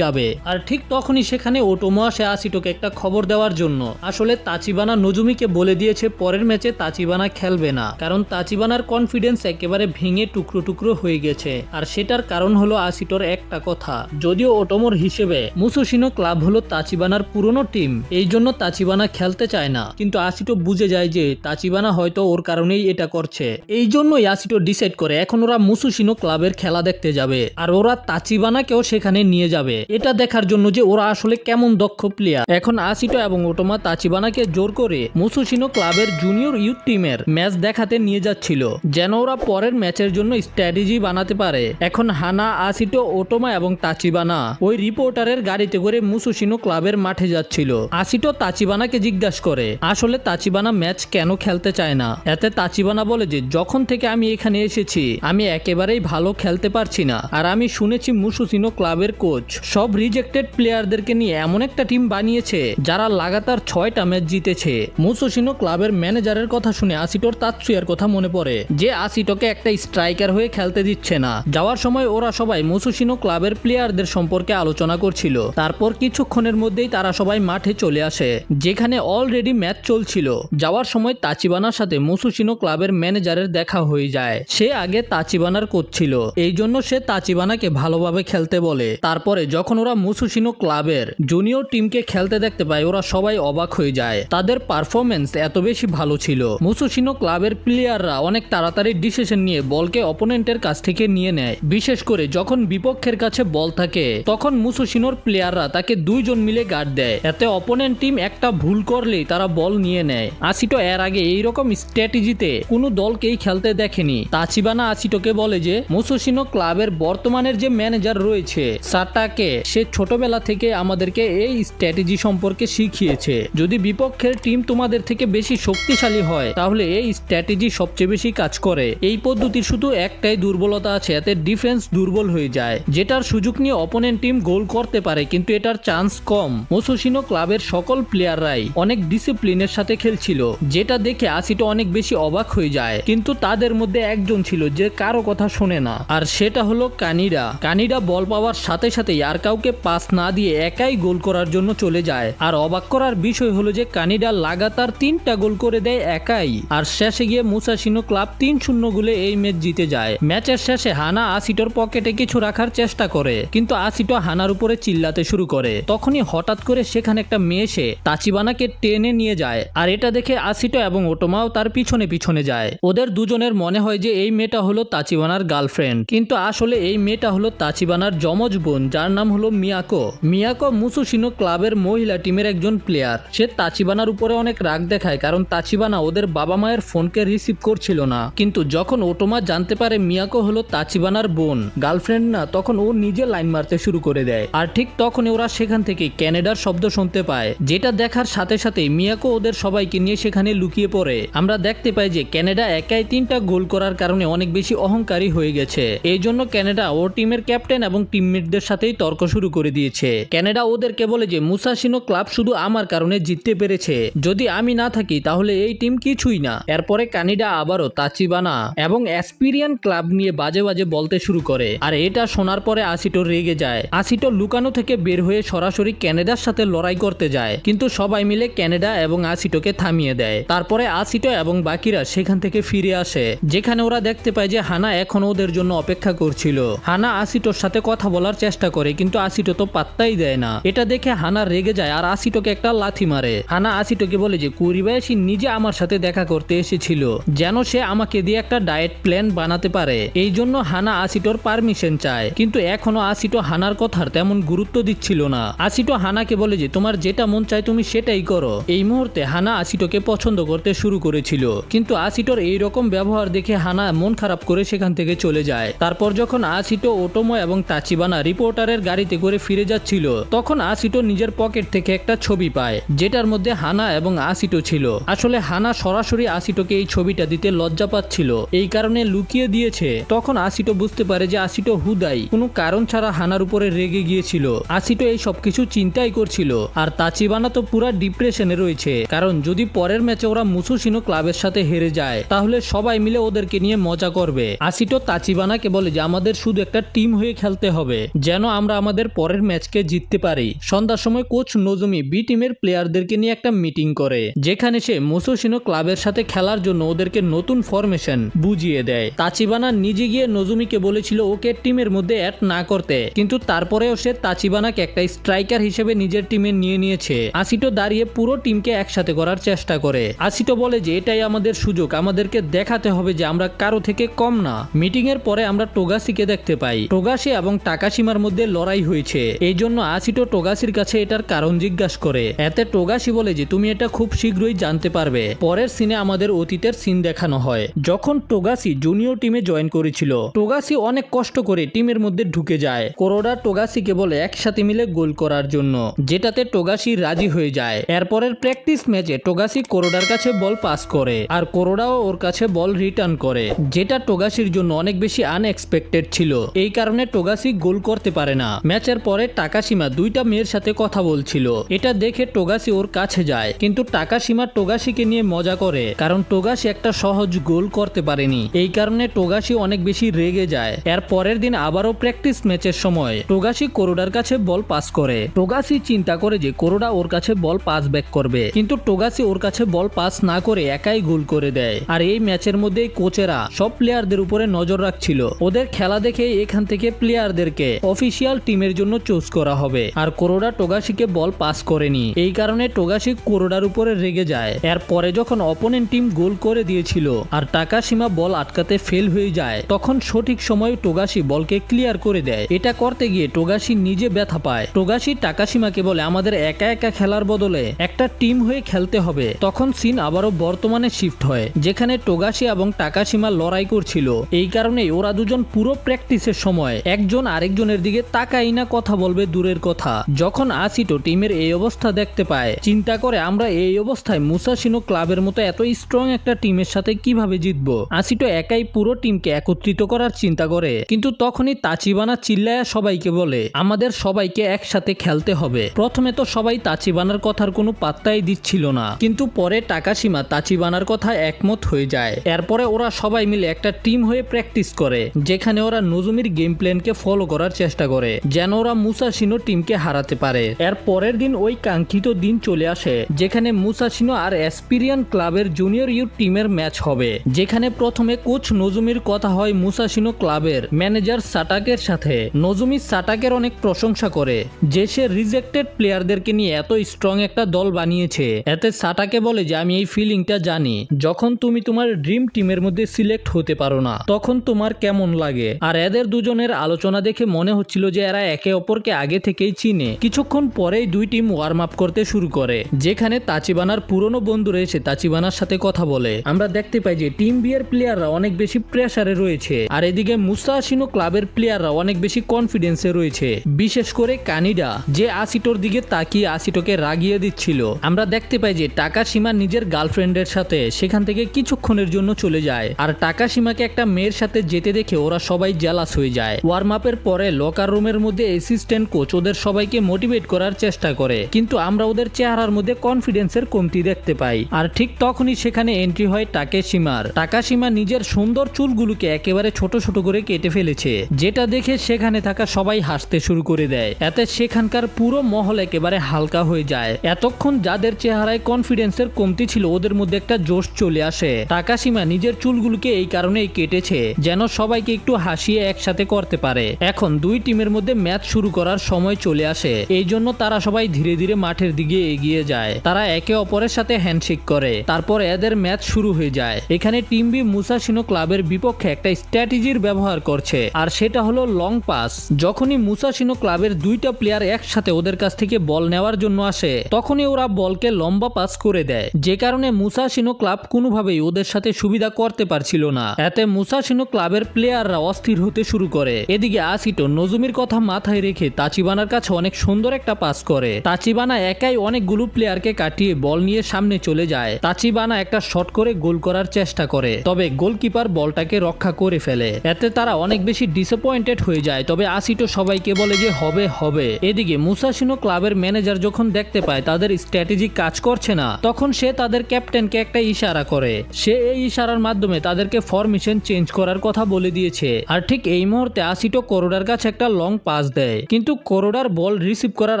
যাবে। আর ঠিক তখনই সেখানে ওটোমো আসে আসিটোকে একটা খবর দেওয়ার জন্য। আসলে তাচিবানা নজুমিকে বলে দিয়েছে পরের ম্যাচে তাচিবানা খেলবে না, কারণ তাচিবানার কনফিডেন্স একেবারে ভেঙে টুকরো টুকরো হয়ে গেছে। আর সেটার কারণ হলো আসিটোর একটা কথা, যদিও ওটোমোর হিসেবে মুসোশিনো ক্লাব হলো তাচিবানার পুরনো টিম, এই জন্য তাচিবানা খেলতে চায় না। কিন্তু আসিটো বুঝে যায় যে তাচিবানা হয়তো ওর কারণেই এটা করছে, এই জন্যই আসিটো ডিসাইড করে এখন ওরা মুসোশিনো ক্লাবের খেলা দেখতে যাবে, আর ওরা তাচিবানাকেও সেখানে নিয়ে যাবে এটা দেখার জন্য যে ওরা আসলে কেমন দক্ষ প্লেয়ার। এখন আসিটো এবং ওটোমা তাচিবানাকে জোর করে মুসোশিনো ক্লাবের জুনিয়র ইউথ টিমের ম্যাচ দেখাতে নিয়ে যাচ্ছিল, যেন ওরা পরের ম্যাচের জন্য স্ট্র্যাটেজি বানাতে পারে। এখন হানা, আসিটো, ওটোমা এবং তাচিবানা ওই রিপোর্টারের গাড়িতে করে মুসোশিনো ক্লাবের মাঠে যাচ্ছিল। আসিটো তাচিবানাকে জিজ্ঞাসা করে আসলে তাচিবানা ম্যাচ কেন খেলতে চায় না। এতে তাচিবানা বলে যে যখন থেকে আমি এখানে এসেছি আমি একেবারেই ভালো খেলতে পারছি না, আর আমি শুনেছি মুসোশিনো ক্লাবের কোচ সব রিজেক্টেড প্লেয়ারদেরকে নিয়ে এমন একটা টিম বানিয়েছে যারা লাগাতার 6টা ম্যাচ জিতেছে। মুসোশিনো ক্লাবের ম্যানেজারের কথা শুনে আসিটোর তাৎসুয়ার কথা মনে পড়ে, যে আসিটোকে একটা স্ট্রাইকার হয়ে খেলতে দিচ্ছে না। যাওয়ার সময় ওরা সবাই মুসোশিনো ক্লাবের প্লেয়ারদের সম্পর্কে আলোচনা করছিল। তারপর কিছুক্ষণের মধ্যেই তারা সবাই মাঠে চলে আসে, যেখানে অলরেডি ম্যাচ চলছিল। যাওয়ার সময় তাচিবানার সাথে মুসোশিনো ক্লাবের ম্যানেজারের দেখা হয়ে যায়। সে আগে তাচিবানার কোচ ছিল, এই জন্য সে তাচিবানাকে ভালোভাবে খেলতে বলে। তারপরে যখন ওরা মুসোশিনো ক্লাবের জুনিয়র টিমকে খেলতে দেখতে পায় ওরা সবাই অবাক হয়ে যায়, তাদের পারফরমেন্স এত বেশি ভালো ছিল। মুসোশিনো ক্লাবের প্লেয়াররা অনেক তাড়াতাড়ি ডিসিশন নিয়ে বলকে অপোনেন্টের কাছ থেকে নিয়ে নেয়, বিশেষ করে যখন বিপক্ষের কাছে বল থাকে তখন মুসোশিনোর প্লেয়াররা তাকে 2 জন মিলে গার্ড দেয়। এতে অপোনেন্ট টিম একটা ভুল করলেই তারা বল নিয়ে নেয়। আসিটো এর আগে এইরকম স্ট্র্যাটেজিতে কোনো দলকেই খেলতে দেখেনি। তাচিবানা আসিটোকে বলে যে মুসোশিনো ক্লাবের বর্তমানের যে ম্যানেজার রয়েছে সাটাকে, সে ছোটবেলা থেকে আমাদেরকে এই স্ট্র্যাটেজি সম্পর্কে শিখিয়েছে। যদি বিপক্ষের টিম তোমাদের থেকে বেশি শক্তিশালী হয় তাহলে এই স্ট্র্যাটেজি সবচেয়ে বেশি কাজ করে। এই পদ্ধতির শুধু একটাই দুর্বলতা আছে, এতে ডিফেন্স দুর্বল হয়ে যায়, যেটার সুযোগ নিয়ে অপোনেন্ট টিম গোল করতে পারে, কিন্তু এটার চান্স কম। মুসোশিনো ক্লাবের সকল প্লেয়াররাই অনেক ডিসিপ্লিনের সাথে খেলছিল, যেটা দেখে আসিটো অনেক বেশি অবাক হয়ে যায়। কিন্তু তাদের মধ্যে একজন ছিল যে কারো কথা শোনে না, আর সেটা হলো কানিডা। কানিডা বল পাওয়ার সাথে সাথেই আর কাউকে পাস না দিয়ে একাই গোল করার জন্য চলে যায়। আর অবাক করার বিষয় হলো যে কানিডা লাগাতার 3টা গোল করে দেয় একাই, আর শেষে গিয়ে মুসোশিনো ক্লাব 3-0 গোলে এই ম্যাচ জিতে যায়। ম্যাচের শেষে হানা আসিটোর পকেটে কিছু রাখার চেষ্টা করে, কিন্তু আসিটো হানার উপরে চিল্লাতে শুরু করে। তখনই হঠাৎ করে সেখানে একটা মেয়ে এসে তাচিবানাকে টেনে নিয়ে যায়, আর এটা দেখে আসিটো এবং ওটোমাও তার পিছনে পিছনে যায়। ওদের দুজনের মনে হয় যে এই মেয়েটা হলো তাচিবানার গার্লফ্রেন্ড, কিন্তু আসলে এই মেয়েটা হলো তাচিবানার যমজ বোন, যার নাম হলো মিয়াকো। মিয়াকো মুসোশিনো ক্লাবের মহিলা টিমের একজন প্লেয়ার। সে তাচিবানার উপরে অনেক রাগ দেখায়, কারণ তাচিবানা ওদের বাবা মায়ের ফোনকে রিসিভ করছিল না। কিন্তু যখন ওটোমা জানতে পারে মিয়াকো হলো তাচিবানার বোন, গার্লফ্রেন্ড না, তখন ও নিজে লাইন মারতে শুরু করে দেয়। আর ঠিক তখন ওরা সেখান থেকে ক্যানাডার শব্দ শুনতে পায়, যেটা দেখার সাথে সাথে মিয়াকো ওদের সবাইকে নিয়ে সেখানে লুকিয়ে পড়ে। আমরা দেখতে পাই যে ক্যানাডা একাই 3টা গোল করার কারণে অনেক বেশি অহংকারী হয়ে গেছে। এই জন্য ক্যানাডা ওর টিমের ক্যাপ্টেন এবং টিমমেটদের সাথেই তর্ক শুরু করে দিয়েছে। ক্যানাডা ওদেরকে বলে যে মুসোশিনো ক্লাব শুধু আমার কারণে জিততে পেরেছে, যদি আমি না থাকি তাহলে এই টিম কিছুই না। এরপরে কানিডা আবারও তাচিবানা এবং অ্যাসপিরিয়ান ক্লাব নিয়ে বাজে বাজে বলতে শুরু করে, আর এটা শোনার পরে আসিটো রেগে যায়। আসিটো লুকানো থেকে বের হয়ে সরাসরি ক্যানাডার সাথে লড়াই করতে যায়, কিন্তু সবাই মিলে ক্যানাডা এবং আসিটোকে থামিয়ে দেয়। তারপরে আসিটো এবং বাকিরা সেখান থেকে ফিরে আসে, যেখানে ওরা দেখতে পায় যে হানা এখন ওদের জন্য অপেক্ষা করছিল। হানা আসিটোর সাথে কথা বলার চেষ্টা করে, কিন্তু আসিটো তো পাত্তাই দেয় না। এটা দেখে হানা রেগে যায় আর আসিটোকে একটা লাথি মারে। হানা আসিটোকে বলে যে কুরিবায়াশি নিজে আমার সাথে দেখা করতে এসেছিল, যেন সে আমাকে দিয়ে একটা ডায়েট প্ল্যান বানাতে পারে। এই জন্য হানা আসিটোর পারমিশন চায়, কিন্তু এখনো আসিটো হানার কথার তেমন গুরুত্ব দিচ্ছিল না। আসিটো হানাকে বলে যে তোমার যেটা মন চায় তুমি সেটাই করো। এই মুহূর্তে হানা আসিটোকে পছন্দ করতে শুরু করেছিল, কিন্তু আসিটোর এইরকম ব্যবহার দেখে হানা মন খারাপ করে সেখান থেকে চলে যায়। তারপর যখন আসিটো, ওটোমো এবং তাচিবানা রিপোর্টারের গাড়িতে করে ফিরে যাচ্ছিল, তখন আসিটো নিজের পকেট থেকে একটা ছবি পায়, যেটার মধ্যে হানা এবং আসিটো ছিল। আসলে হানা সরাসরি আসিটোকে এই ছবিটা দিতে লজ্জা পাচ্ছিল, এই কারণে লুকিয়ে দিয়েছে। তখন আসিটো বুঝতে পারে যে আসিটো হুদাই কোনো কারণ ছাড়া হানার উপরে রেগে গিয়েছিল। আসিটো এই সবকিছু চিন্তাই করছিল, আর তাচিবানা তো পুরা ডিপ্রেশনে রয়েছে, কারণ যদি পরের ম্যাচে ওরা মুসোশিনো ক্লাবের সাথে হেরে যায় তাহলে সবাই মিলে ওদেরকে নিয়ে মজা করবে। আসিটো তাচিবানাকে বলে যে আমাদের শুধু একটা টিম হয়ে খেলতে হবে, যেন আমরা আমাদের পরের ম্যাচকে জিততে পারি। সন্ধ্যার সময় সময় কোচ নজুমি বি টিমের প্লেয়ারদেরকে নিয়ে একটা মিটিং করে, যেখানে সে মুসাশিনো ক্লাবের সাথে খেলার জন্য ওদেরকে নতুন ফরমেশন বুঝিয়ে দেয়। তাচিবানা নিজে গিয়ে নজুমিকে বলেছিল ওকে টিমের মধ্যে অ্যাড না করতে, কিন্তু তারপরেও সে তাচিবানাকে একটা স্ট্রাইকার হিসেবে নিজের টিমে নিয়ে নিয়েছে। আসিটো দাঁড়িয়ে পুরো টিমকে একসাথে করার চেষ্টা করে। আসিটো বলে যে এটাই আমাদের সুযোগ, আমাদেরকে দেখাতে হবে যে আমরা কারো থেকে কম না। মিটিং এর পরে আমরা টোগাসিকে দেখতে পাই। টোগাসি এবং টাকাশিমার মধ্যে লড়াই হয়েছে, এই জন্য আসিটো টোগাসির কাছে এটার কারণ জিজ্ঞাসা করে। এতে টোগাসি বলে যে তুমি এটা খুব শীঘ্রই জানতে পারবে। পরের সিনে আমাদের অতীতের সিন দেখানো হয়, যখন টোগাসি জুনিয়র টিমে জয়েন করেছিল। টোগাসি অনেক কষ্ট করে টিমের মধ্যে ঢুকে যায়। কোরোডা টোগাসিকে বলে একসাথে মিলে গোল করার জন্য, যেটাতে টোগাসি রাজি হয়ে যায়। এরপরের প্র্যাকটিস ম্যাচে টোগাসি কোরোডার কাছে বল পাস করে, আর কোরোডাও ওর কাছে বল রিটার্ন করে, যেটা টোগাসির জন্য অনেক বেশি আনএক্সপেক্টেড ছিল। এই কারণে টোগাসি গোল করতে পারে না। ম্যাচের পরে টাকাশিমা দুইটা মেয়ের সাথে কথা বলছিল, এটা দেখে টোগাসি ওর কাছে যায়, কিন্তু টাকাশিমা টোগাসিকে নিয়ে মজা করে, কারণ টোগাসি একটা সহজ গোল করতে পারেনি। এই কারণে টোগাসি অনেক বেশি রেগে যায়। এর পরের দিন আবারও প্র্যাকটিস ম্যাচের সময় টোগাসি কোরোডার কাছে বল পাস করে। টোগাসি চিন্তা করে যে কোরোডা ওর কাছে বল পাস ব্যাক করবে, কিন্তু টোগাসি ওর কাছে বল পাস না করে একাই গোল করে দেয়। আর এই ম্যাচের মধ্যে কোচেরা সব প্লেয়ারদের উপরে নজর রাখছিল, ওদের খেলা দেখে এখান থেকে প্লেয়ারদেরকে অফিসিয়াল টিমের জন্য চুজ করা হবে। আর কোরোডা টোগাসিকে বল পাস করেনি, এই কারণে টোগাসি কোরোডার উপরে রেগে যায়। এর পরে যখন অপোনেন্ট টিম গোল করে দিয়েছিল আর টাকাশিমা বল আটকাতে ফেল হয়ে যায়, তখন সঠিক সময়ে টোগাসি বলকে ক্লিয়ার করে দেয়। এটা করতে গিয়ে টোগাসি নিজে ব্যথা পায়। টোগাসি টাকাশিমাকে বলে আমাদের একা একা খেলার বদলে একটা টিম হয়ে খেলতে হবে। তখন সিন আবারও বর্তমানে শিফট হয়, যেখানে টোগাসি এবং টাকাশিমা লড়াই করছিল। এই কারণে ওরা দুজন পুরো প্র্যাকটিসের সময় একজন আরেকজনের দিকে তাকাই না, কথা বলবে দূরের কথা। যখন আসিটো টিমের এই অবস্থা দেখতে পায়, চিন্তা করে আমরা এই অবস্থায় মুসাশিনো ক্লাবের মতো এত স্ট্রং একটা টিমের সাথে কিভাবে জিতবো। আসিটো একাই পুরো টিমকে একত্রিত করার চিন্তা করে, কিন্তু তখনই তাচিবানা চিল্লায়া সবাইকে বলে আমাদের সবাইকে একসাথে খেলতে হবে। প্রথমে তো সবাই তাচিবানার কথার কোনো পাত্তাই দিচ্ছিল না, কিন্তু পরে টাকাশিমা তাচিবানার কথা একমত হয়ে যায়। এরপরে ওরা সবাই মিলে একটা টিম হয়ে প্র্যাকটিস করে, যেখানে ওরা নজুমির গেম প্ল্যানকে ফলো করার চেষ্টা করে, যেন ওরা মুসাশিনো টিমকে হারাতে পারে। এর পরের দিন ওই কাঙ্ক্ষিত দিন চলে আসে, যেখানে মুসাশিনো আর এসপিরিয়ান ক্লাবের জুনিয়র ইউথ টিমের ম্যাচ হবে। যেখানে প্রথমে কোচ নজুমির কথা হয় মুসাশিনো ক্লাবের ম্যানেজার সাটাকের সাথে। নজুমি সাটাকের অনেক প্রশংসা করে যে সে রিজেক্টেড প্লেয়ারদেরকে নিয়ে এত স্ট্রং একটা দল বানিয়েছে। এতে সাটাকে বলে যে আমি এই ফিলিংটা জানি, যখন তুমি তোমার ড্রিম টিমের মধ্যে সিলেক্ট হতে পারো না তখন তোমার কেমন লাগে। আর এদের দুজনের আলোচনা দেখে মনে হচ্ছিল যে এরা একে অপরকে আগে থেকেই চিনে। কিছুক্ষণ পরেই দুই টিম ওয়ার্ম আপ করতে শুরু করে, যেখানে তাচিবানার পুরনো বন্ধুরা এসে তাচিবানার সাথে কথা বলে। আমরা দেখতে পাই যে টিম বি এর প্লেয়াররা অনেক বেশি প্রেসারে রয়েছে, আর এদিকে মুসাশিনো ক্লাবের প্লেয়াররা অনেক বেশি কনফিডেন্সে রয়েছে, বিশেষ করে কানিডা, যে আসিটোর দিকে তাকিয়ে আসিটোকে রাগিয়ে দিচ্ছিল। আমরা দেখতে পাই যে টাকাশিমা নিজের গার্লফ্রেন্ডের সাথে সেখান থেকে কিছুক্ষণের জন্য চলে যায়, আর টাকাশিমাকে একটা মেয়ের সাথে যেতে দেখে ওরা সবাই জেলাস হয়ে যায়। ওয়ার্ম আপের পরে লকার রুমের মধ্যে অ্যাসিস্ট্যান্ট কোচ ওদের সবাইকে মোটিভেট করার চেষ্টা করে, কিন্তু আমরা ওদের চেহারার মধ্যে কনফিডেন্সের কমতি দেখতে পাই। আর ঠিক তখনই সেখানে এন্ট্রি হয় টাকাশিমার। টাকাশিমা নিজের সুন্দর চুলগুলোকে একেবারে ছোট ছোট করে কেটে ফেলেছে, যেটা দেখে সেখানে থাকা সবাই হাসতে শুরু করে দেয়। এতে সেখানকার পুরো মহল একেবারে হালকা হয়ে যায়। এতক্ষণ যাদের চেহারায় কনফিডেন্সের কমতি ছিল ওদের মধ্যে একটা জোশ চলে আসে। টাকাশিমা নিজের চুলগুলোকে এই কারণেই কেটেছে যেন সবাইকে একটু হাসিয়ে একসাথে করতে পারে। এখন দুই টিমের মধ্যে ম্যাচ শুরু করার সময় চলে আসে, এই জন্য তারা সবাই ধীরে ধীরে মাঠের দিকে এগিয়ে যায়। তারা একে অপরের সাথে হ্যান্ডশেক করে, তারপর এদের ম্যাচ শুরু হয়ে যায়। এখানে টিম বি মুসাশিনো ক্লাবের বিপক্ষে একটা স্ট্র্যাটেজির ব্যবহার করছে, আর সেটা হলো লং পাস। যখনই মুসাশিনো ক্লাবের দুইটা প্লেয়ার একসাথে ওদের কাছ থেকে বল নেওয়ার জন্য আসে, তখনই ওরা বলকে লম্বা পাস করে দেয়, যে কারণে মুসাশিনো ক্লাব কোনোভাবেই ওদের সাথে সুবিধা করতে পারছিল না। এতে মুসাশিনো ক্লাবের প্লেয়াররা অস্থির হতে শুরু করে। এদিকে আসিটো নজুমির কথা মাথায় রেখে তাচিবানার কাছে অনেক সুন্দর একটা পাস করে। তাচিবানা একাই অনেকগুলো প্লেয়ারকে কাটিয়ে বল নিয়ে সামনে চলে যায়। তাচিবানা একটা শট করে গোল করার চেষ্টা করে, তবে গোলকিপার বলটাকে রক্ষা করে ফেলে। এতে তারা অনেক বেশি ডিসঅ্যাপয়েন্টেড হয়ে যায়, তবে আসিটো সবাইকে বলে যে হবে হবে। এদিকে মুসাশিনো ক্লাবের ম্যানেজার যখন দেখতে পায় তাদের স্ট্র্যাটেজি কাজ করছে না, তখন সে তাদের ক্যাপ্টেনকে একটা ইশারা করে। সে এই ইশারার মাধ্যমে তাদেরকে ফরমেশন চেঞ্জ করার কথা বলে দিয়েছে। আর ঠিক এই মুহূর্তে আসিটো কোরোডার কাছে একটা লং পাস দেয়, কিন্তু কোরোডার বল রিসিভ করার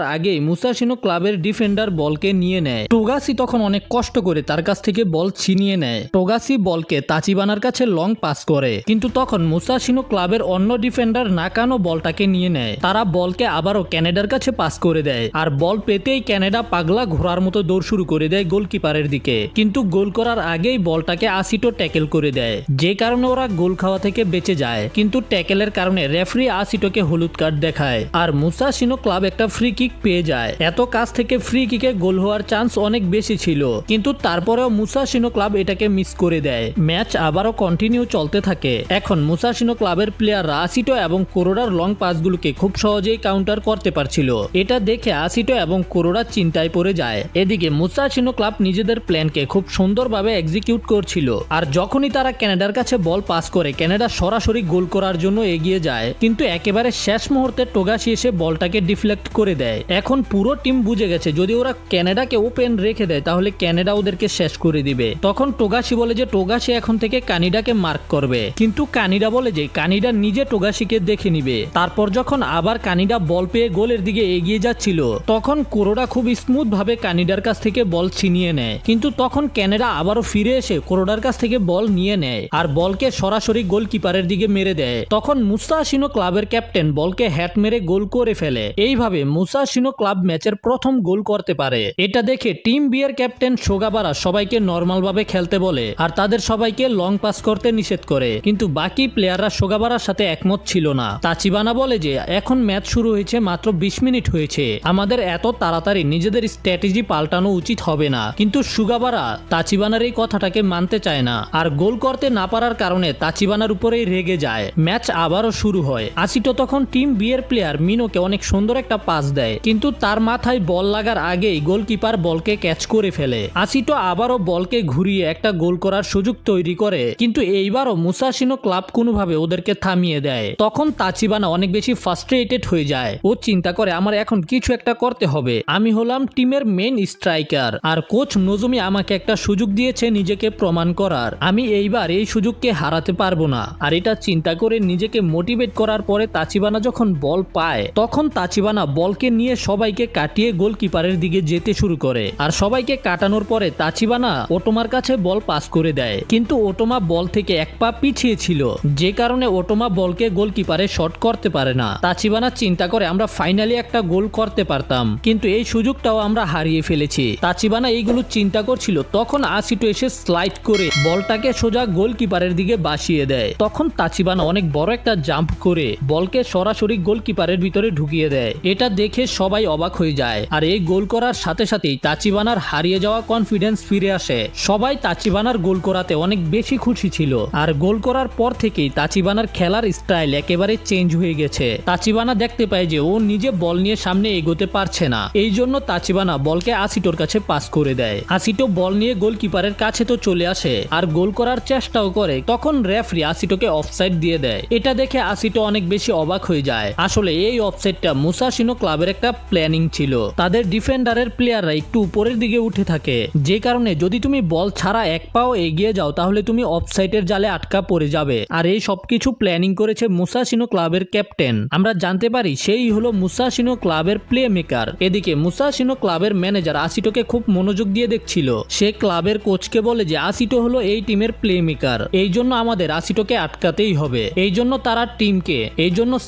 আগেই মুসাশিনো ক্লাবের ডিফেন্ডার বলকে নিয়ে নেয়। টোগাসি তখন অনেক কষ্ট করে তার কাছ থেকে বল ছিনিয়ে নেয়। টোগাসি বলকে তাচিবানার কাছে লং পাস করে, কিন্তু তখন মুসাশিনো ক্লাবের অন্য ডিফেন্ডার নাকানো বলটাকে নিয়ে নেয়। তারা বলকে আবারও ক্যানাডার কাছে পাস করে দেয়, আর বল পেতেই ক্যানাডা পাগলা ঘোড়ার মতো দৌড় শুরু করে দেয় গোলকিপারের দিকে। কিন্তু গোল করার আগেই বলটাকে আসিটো ট্যাকেল করে দেয়, যে কারণে ওরা গোল খাওয়া থেকে বেঁচে যায়। কিন্তু ট্যাকেলের কারণে রেফারি আসিটোকে হলুদ কার্ড দেখায়, আর মুসাশিনো ক্লাব একটা ফ্রি কিক পেয়ে যায়। এত কাছ থেকে ফ্রি কিকে গোল হওয়ার চান্স অনেক বেশি ছিল, কিন্তু তারপরেও মুসাশিনো ক্লাব এটাকে মিস করে দেয়। ম্যাচ আবারও কন্টিনিউ চলতে থাকে। এখন মুসাশিনো ক্লাবের প্লেয়াররা আসিটো এবং কোরোডার লং পাসগুলোকে খুব সহজেই কাউন্টার করতে পারছিল। এটা দেখে আসিটো এবং কোরোডা চিন্তায় পড়ে যায়। এদিকে মুসাশিনো ক্লাব নিজেদের প্ল্যানকে খুব সুন্দরভাবে এক্সিকিউট করছিল, আর যখনই তারা ক্যানাডার কাছে বল পাস করে ক্যানাডা সরাসরি গোল করার জন্য এগিয়ে যায়। কিন্তু একেবারে শেষ মুহূর্তে টোগাসি এসে বলটাকে ডিফ্লেক্ট করে দেয়। এখন পুরো টিম বুঝে গেছে যদি ওরা ক্যানাডাকে ওপেন রেখে দেয় তাহলে ক্যানাডা ওদেরকে শেষ করে দিবে। তখন টোগাসি বলে যে টোগাসি এখন থেকে কানিডাকে মার্ক করবে, কিন্তু কানিডা বলে যে কানিডা নিজে টোগাসিকে দেখে নিবে। তারপর যখন আবার কানিডা বল পেয়ে গোলের দিকে এগিয়ে যাচ্ছিল, তখন কোরোডা খুব স্মুথ ভাবে কানিডার কাছ থেকে বল ছিনিয়ে নেয়। কিন্তু তখন ক্যানাডা আবারও ফিরে এসে কোরোডার কাছ থেকে বল নিয়ে নেয়, আর বলকে সরাসরি গোলকিপারের দিকে মেরে দেয়। তখন মুসাশিনো ক্লাবের ক্যাপ্টেন বলকে হ্যাট মেরে গোল করে ফেলে। এইভাবে মুসাশিনো ক্লাব ম্যাচের প্রথম গোল করতে পারে। এটা দেখে টিম বি এর ক্যাপ্টেন সোগাবারা সবাইকে নরমাল ভাবে খেলতে বলে, আর তাদের সবাইকে লং পাস করতে নিষেধ করে। কিন্তু বাকি প্লেয়াররা সোগাবারার সাথে একমত ছিল না। তাচিবানা বলে যে এখন ম্যাচ শুরু হয়েছে, মাত্র 20 মিনিট হয়েছে, আমাদের এত তাড়াতাড়ি নিজেদের স্ট্র্যাটেজি পাল্টানো উচিত হবে না। কিন্তু সুগাবারা তাচিবানার এই কথাটাকে মানতে চায় না, আর গোল করতে না পারার কারণে তাচিবানার উপরেই রেগে যায়। ম্যাচ আবারও শুরু হয়। আসিটো তখন টিম বি এর প্লেয়ার মিনোকে অনেক সুন্দর একটা পাস দেয়, কিন্তু তার মাথায় বল লাগার আগেই গোলকিপার বলকে ক্যাচ করে ফেলে। আসিটো আবারও বলকে ঘুরিয়ে একটা গোল করার সুযোগ তৈরি করে, কিন্তু এইবারও মুসাশিনো ক্লাব কোনোভাবে ওদেরকে থামিয়ে দেয়। তখন তাচিবানা অনেক বেশি ফ্রাস্ট্রেটেড হয়ে যায়। ও চিন্তা করে আমার এখন কিছু একটা করতে হবে, আমি হলাম টিমের মেন স্ট্রাইকার, আর কোচ নজুমি আমাকে একটা সুযোগ দিয়েছে নিজেকে প্রমাণ করার, আমি এইবার এই সুযোগকে হারাতে পারবো না। আর এটা চিন্তা করে নিজেকে মোটিভেট করার পরে তাচিবানা যখন বল পায়, তখন তাচিবানা বলকে নিয়ে সবাইকে কাটিয়ে গোলকিপারের দিকে যেতে শুরু করে। আর সবাইকে কাটানোর পরে তাচিবানা ওটোমার কাছে বল পাস করে দেয়, কিন্তু ওটোমা বল থেকে এক পা পিছিয়ে ছিল, যে কারণে ওটোমা বলকে গোলকিপারে শট করতে পারে না। তাচিবানা চিন্তা করে আমরা ফাইনালি একটা গোল করতে পারতাম, কিন্তু এই সুযোগটাও আমরা হারিয়ে ফেলেছি। তাচিবানা এইগুলো চিন্তা করছিল, তখন আসিটো এসে স্লাইড করে বলটাকে সোজা গোলকিপারের দিকে বাসিয়ে দেয়। তখন তাচিবানা অনেক বড় একটা জাম্প করে বলকে সরাসরি গোলকিপারের ভিতরে ঢুকিয়ে দেয়। এটা দেখে সবাই অবাক হয়ে যায়, আর এই গোল করার সাথে সাথেই তাচিবানার হারিয়ে যাওয়া কনফিডেন্স ফিরে আসে। সবাই তাচিবানার গোল করাতে অনেক বেশি খুশি ছিল, আর গোল করার পর থেকেই তাচিবানার খেলার স্টাইল একেবারে চেঞ্জ হয়ে গেছে। তাচিবানা দেখতে পায় যে ও নিজে বল নিয়ে সামনে এগোতে পারছে না, এই জন্য তাচিবানা বলকে আসিটোর কাছে পাস করে দেয়। আসিটো বল নিয়ে গোলকিপারের কাছে তো চলে আসে আর গোল করার চেষ্টাও করে। তখন রেফারি আসিটোকে অফসাইড দিয়ে দেয়। এটা দেখে আসিটো অনেক বেশি অবাক হয়ে যায়। আসলে এই অফসাইডটা মুসাশিনো ক্লাবের একটা প্ল্যানিং ছিল। তাদের ডিফেন্ডারের প্লেয়াররা একটু উপরের দিকে উঠে থাকে, যে কারণে যদি তুমি বল ছাড়া এক পাও এগিয়ে যাও তাহলে তুমি অফসাইডের জালে আটকা পড়ে যাবে। আর এই সবকিছু প্ল্যানিং করেছে মুসাশিনো ক্লাবের ক্যাপ্টেন। আমরা জানতে পারি সেই হলো মুসাশিনো ক্লাবের প্লে মেকার। এদিকে মুসাশিনো ক্লাবের ম্যানেজার আসিটোকে খুব মনোযোগ দিয়ে দেখছিল। সে ক্লাবের কোচকে বলে যে আসিটো হলো এই টিমের প্লে মেকার, এই জন্য আমাদের আসিটোকে আটকাতেই হবে। এই জন্য তারা